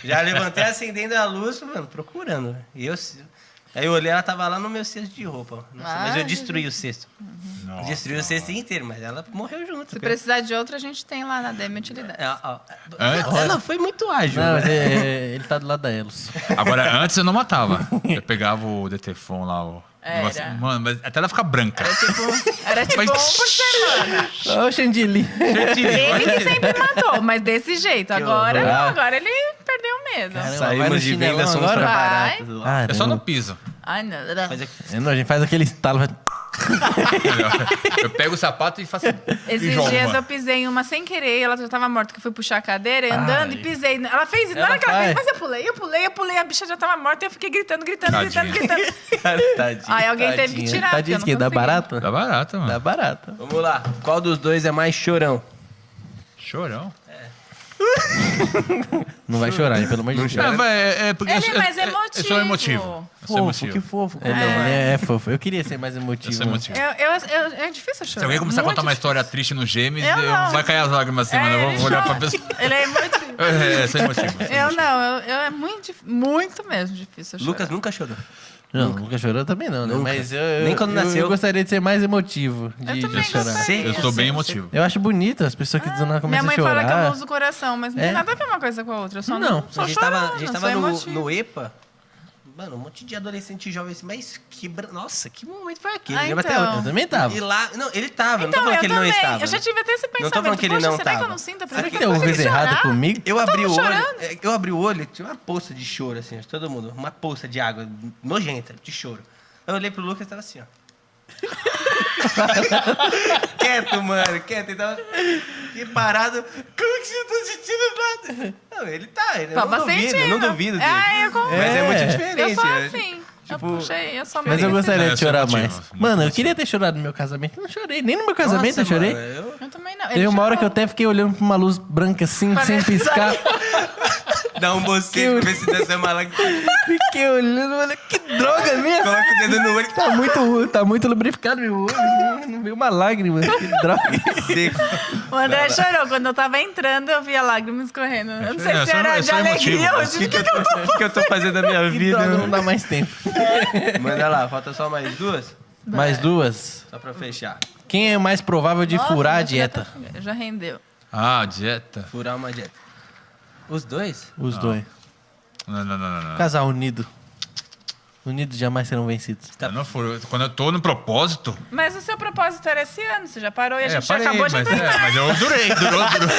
Já levantei acendendo a luz, mano, procurando. E aí eu olhei, ela tava lá no meu cesto de roupa. Nossa, mas eu destruí o cesto. Destruí o cesto inteiro, mas ela morreu junto. Se precisar de outra, a gente tem lá na DM Utilidade. Ela foi muito ágil. Não, né? mas ele tá do lado da Elos. Agora, antes eu não matava. Eu pegava o Detefon lá, o Era. negócio. Mano, mas até ela ficar branca. Era tipo Mas- um por semana. Ó, o Chandili. Ele que sempre matou, mas desse jeito. Agora horror. não, agora ele perdeu o medo. Caramba, vai no Saímos de chinelão venda, somos agora? pra Vai. barato. Eu só no piso. Ai, não. A gente faz aquele estalo. vai- Eu pego o sapato e faço. e Esses jogo, dias mano. eu pisei em uma sem querer, ela já tava morta, que eu fui puxar a cadeira, e andando, Ai. e pisei. Ela fez isso, na Ela hora que ela fez, faz. mas eu pulei, a bicha já tava morta, e eu fiquei gritando. Tadinha. Tadinho. Aí alguém teve que Tadinha. tirar. Tadinha de porque quê? eu não Da consegui. barata? Dá barata, mano. Da barata. Vamos lá. Qual dos dois é mais chorão? Chorão. Não vai chorar, hein, pelo amor de Deus. Porque Ele é mais Eu sou emotivo. Eu sou emotivo. fofo. Ele é fofo. Eu queria ser mais emotivo. Eu sou emotivo. É difícil chorar. Se alguém começar a muito contar uma difícil. história triste no Gêmeos, Eu não. vai cair as lágrimas assim, mano. Eu ele vou olhar pra chora. pessoa. Ele é emotivo. Sou emotivo. Eu não, eu é muito mesmo difícil chorar. Lucas nunca chorou. Não, nunca chorou também não, né? Nunca. Mas Nem quando nasceu. Eu gostaria de ser mais emotivo Eu de também chorar. gostaria. Eu sou bem emotivo. Eu acho bonito as pessoas que do nada Minha começam a mãe chorar. fala que eu uso o coração, mas não É? tem nada a ver uma coisa com a outra. Eu só Não. não sou A gente tava chorona, sou emotiva. no EPA. Mano, um monte de adolescente jovem assim, mas nossa, que momento foi aquele? Ah, Lembra então. até Eu também tava. E lá, não, ele tava, não tô Então, falando eu que ele não também. estava. Eu já tive até esse Não pensamento. tô falando que ele Poxa, não será que eu tava. não sinto a Será primeira que tem alguma coisa errada comigo? Eu abri o olho, chorando. eu abri o olho, tinha uma poça de choro, assim, de todo mundo. Uma poça de água nojenta, de choro. Eu olhei pro Lucas e tava assim, ó. Quieto, mano, quieto. Então, que parado. Como que você tá sentindo nada? Não, ele tá. Eu Tava não duvido, sentindo. eu não duvido dele. Mas é muito diferente. Eu sou né? assim. Tipo, eu puxei, eu sou Mas eu mais gostaria É, de chorar motivo, mais. muito Mano, eu motivo. queria ter chorado no meu casamento. Eu não chorei. Nem no meu casamento eu chorei. Mano, Eu também não. Teve uma hora que eu até fiquei olhando pra uma luz branca assim, sem Parece piscar. Dá um bocejo pra ver se dança mais lá. Fiquei olhando, olha, que droga minha. Coloca o dedo no olho que Tá muito lubrificado meu olho. Não veio uma lágrima. Que droga. seco. O André chorou. Quando eu tava entrando, eu via lágrimas correndo. Eu não sei É, se só- era é de só alegria emotivo, ou mas- de... O que eu tô fazendo da minha Que vida? droga, não dá mais tempo. Manda lá, falta só mais duas. Mais duas. Só pra fechar. Quem é mais provável de Nossa, furar a meu filho dieta? Já rendeu. Ah, dieta. Furar uma dieta. Os dois? Os dois. Não. Casal unido. Unidos jamais serão vencidos. Eu não furo. Quando eu tô no propósito. Mas o seu propósito era esse ano. Você já parou e a gente já parei, acabou de mas, entrar. mas eu durei.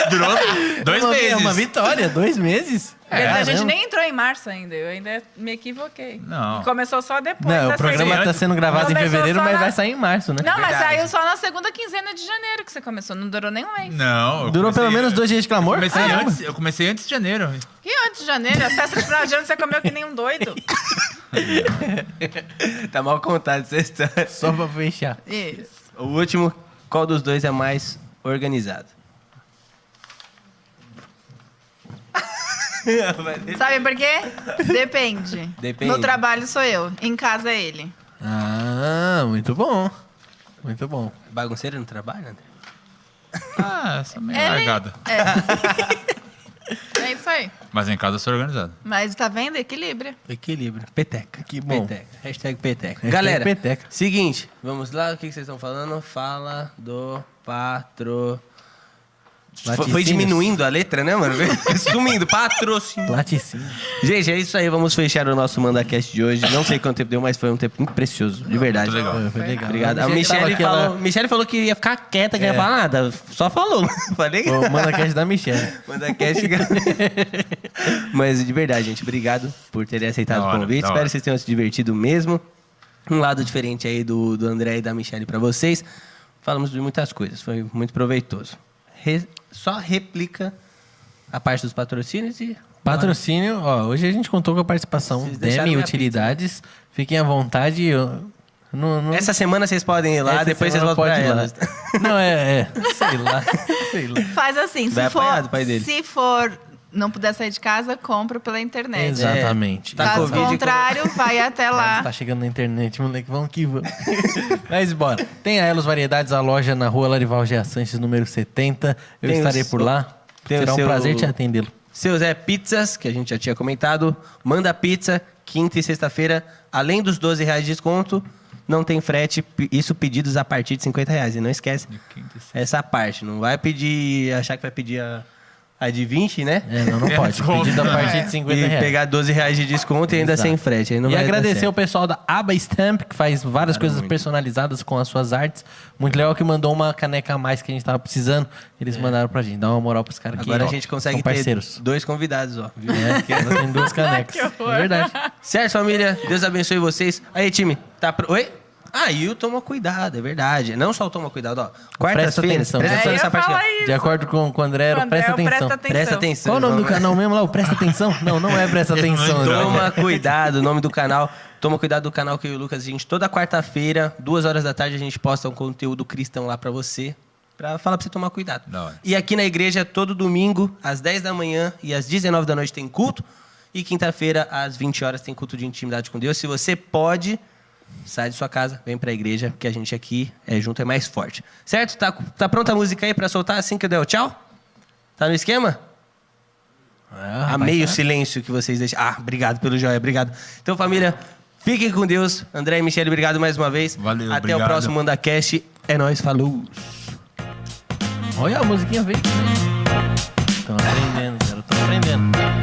Durou 2 meses. É uma vitória, 2 meses. Mas a gente Caramba. nem entrou em março ainda. Eu ainda me equivoquei. Não. E começou só depois. Não, da o programa segunda- tá sendo gravado em Começou fevereiro, só mas na- vai sair em março, né? Não, mas Verdade. saiu só na segunda quinzena de janeiro que você começou. Não durou nem um mês. Não. eu Durou comecei- pelo menos 2 dias de clamor? Eu comecei antes de janeiro. Que antes de janeiro? A festa de final de ano você comeu que nem um doido. Tá mal contado essa história. Só pra fechar. Isso. O último, qual dos dois é mais organizado? Sabe por quê? Depende. Depende. No trabalho sou eu. Em casa é ele. Ah, muito bom. Muito bom. Bagunceiro no trabalho, André? Ah, essa é meio Ele- largada. É isso aí. Mas em casa eu sou organizado. Mas tá vendo? Equilíbrio. Equilíbrio. Peteca. Que bom. Peteca. Hashtag peteca. Hashtag Galera, peteca. seguinte. Vamos lá. O que vocês estão falando? Fala do patro... Foi Laticínios. diminuindo a letra, né, mano? Sumindo. Patrocínio. Laticínio. Gente, é isso aí. Vamos fechar o nosso MandaCast de hoje. Não sei quanto tempo deu, mas foi um tempo muito precioso. De verdade. Muito legal. Foi legal. Obrigado. A Michele tava Michelle aqui, falou, Michelle falou que ia ficar quieta, que não ia falar nada. Só falou. Falei? Pô, manda cast da Michelle. MandaCast. Mas de verdade, gente, obrigado por terem aceitado Da o hora, convite. da Espero hora. que vocês tenham se divertido mesmo. Um lado diferente aí do André e da Michelle pra vocês. Falamos de muitas coisas. Foi muito proveitoso. Só replica a parte dos patrocínios e... Patrocínio, ó, hoje a gente contou com a participação Vocês deixaram Demi minha Utilidades. Fiquem à vontade. Não, Essa semana vocês podem ir lá, essa depois vocês semana voltam pra pode ir lá. elas. Não, sei lá. Sei lá. Faz assim, Vai se for, apanhar do pai dele. se for não puder sair de casa, compra pela internet. Exatamente. Tá Caso Covid, contrário, vai até lá. Tá chegando na internet, moleque. Vamos que vamos. Mas bora. Tem a Elos Variedades, a loja na rua Larival Gea Sanches, número 70. Eu Tem estarei o por seu- lá. tem o Será um seu- prazer te atendê-lo. Seu Zé Pizzas, que a gente já tinha comentado, manda pizza, quinta e sexta-feira, além dos R$12 de desconto, não tem frete, isso pedidos a partir de R$50. E não esquece essa parte, não vai pedir, achar que vai pedir a de 20, né? Não pode. desconto. Pedido a partir de E 50 reais. pegar R$12 de desconto e ainda Exato. sem frete. Aí não E vai dar agradecer o certo. pessoal da Aba Stamp, que faz várias coisas muito. personalizadas com as suas artes. Muito legal que mandou uma caneca a mais que a gente tava precisando. Eles mandaram pra gente. Dá uma moral pros caras aqui. Agora ó, a gente consegue são ter parceiros. 2 convidados, ó. Viu? Ela tem 2 canecas. Que horror. É verdade. Certo, família? Deus abençoe vocês. Aí, time, tá... Oi? Ah, e o Toma Cuidado, é verdade. Não só o Toma Cuidado, ó. Quartas-feiras, atenção. presta atenção É, eu nessa ia parte falar aqui. isso. De acordo com o André, André, presta atenção. Presta atenção. Qual o nome do vamos- canal mesmo lá? O Presta Atenção? Não é Presta Atenção. André. Toma Cuidado, o nome do canal. Toma cuidado do canal que eu e o Lucas, a gente, toda quarta-feira, 2 horas da tarde, a gente posta um conteúdo cristão lá pra você. Pra falar pra você tomar cuidado. Da hora. E aqui na igreja, todo domingo, às 10 da manhã e às 19 da noite tem culto. E quinta-feira, às 20 horas, tem culto de intimidade com Deus. Se você pode, sai de sua casa, vem pra igreja, porque a gente aqui junto é mais forte. Certo? Tá pronta a música aí pra soltar assim que eu der o tchau? Tá no esquema? Amei o silêncio que vocês deixaram. Ah, obrigado pelo joia, obrigado. Então, família, fiquem com Deus. André e Michele, obrigado mais uma vez. Valeu, Até obrigado. o próximo MandaCast. É nóis, falou. Olha, a musiquinha veio. Estão aprendendo, cara. Estão aprendendo.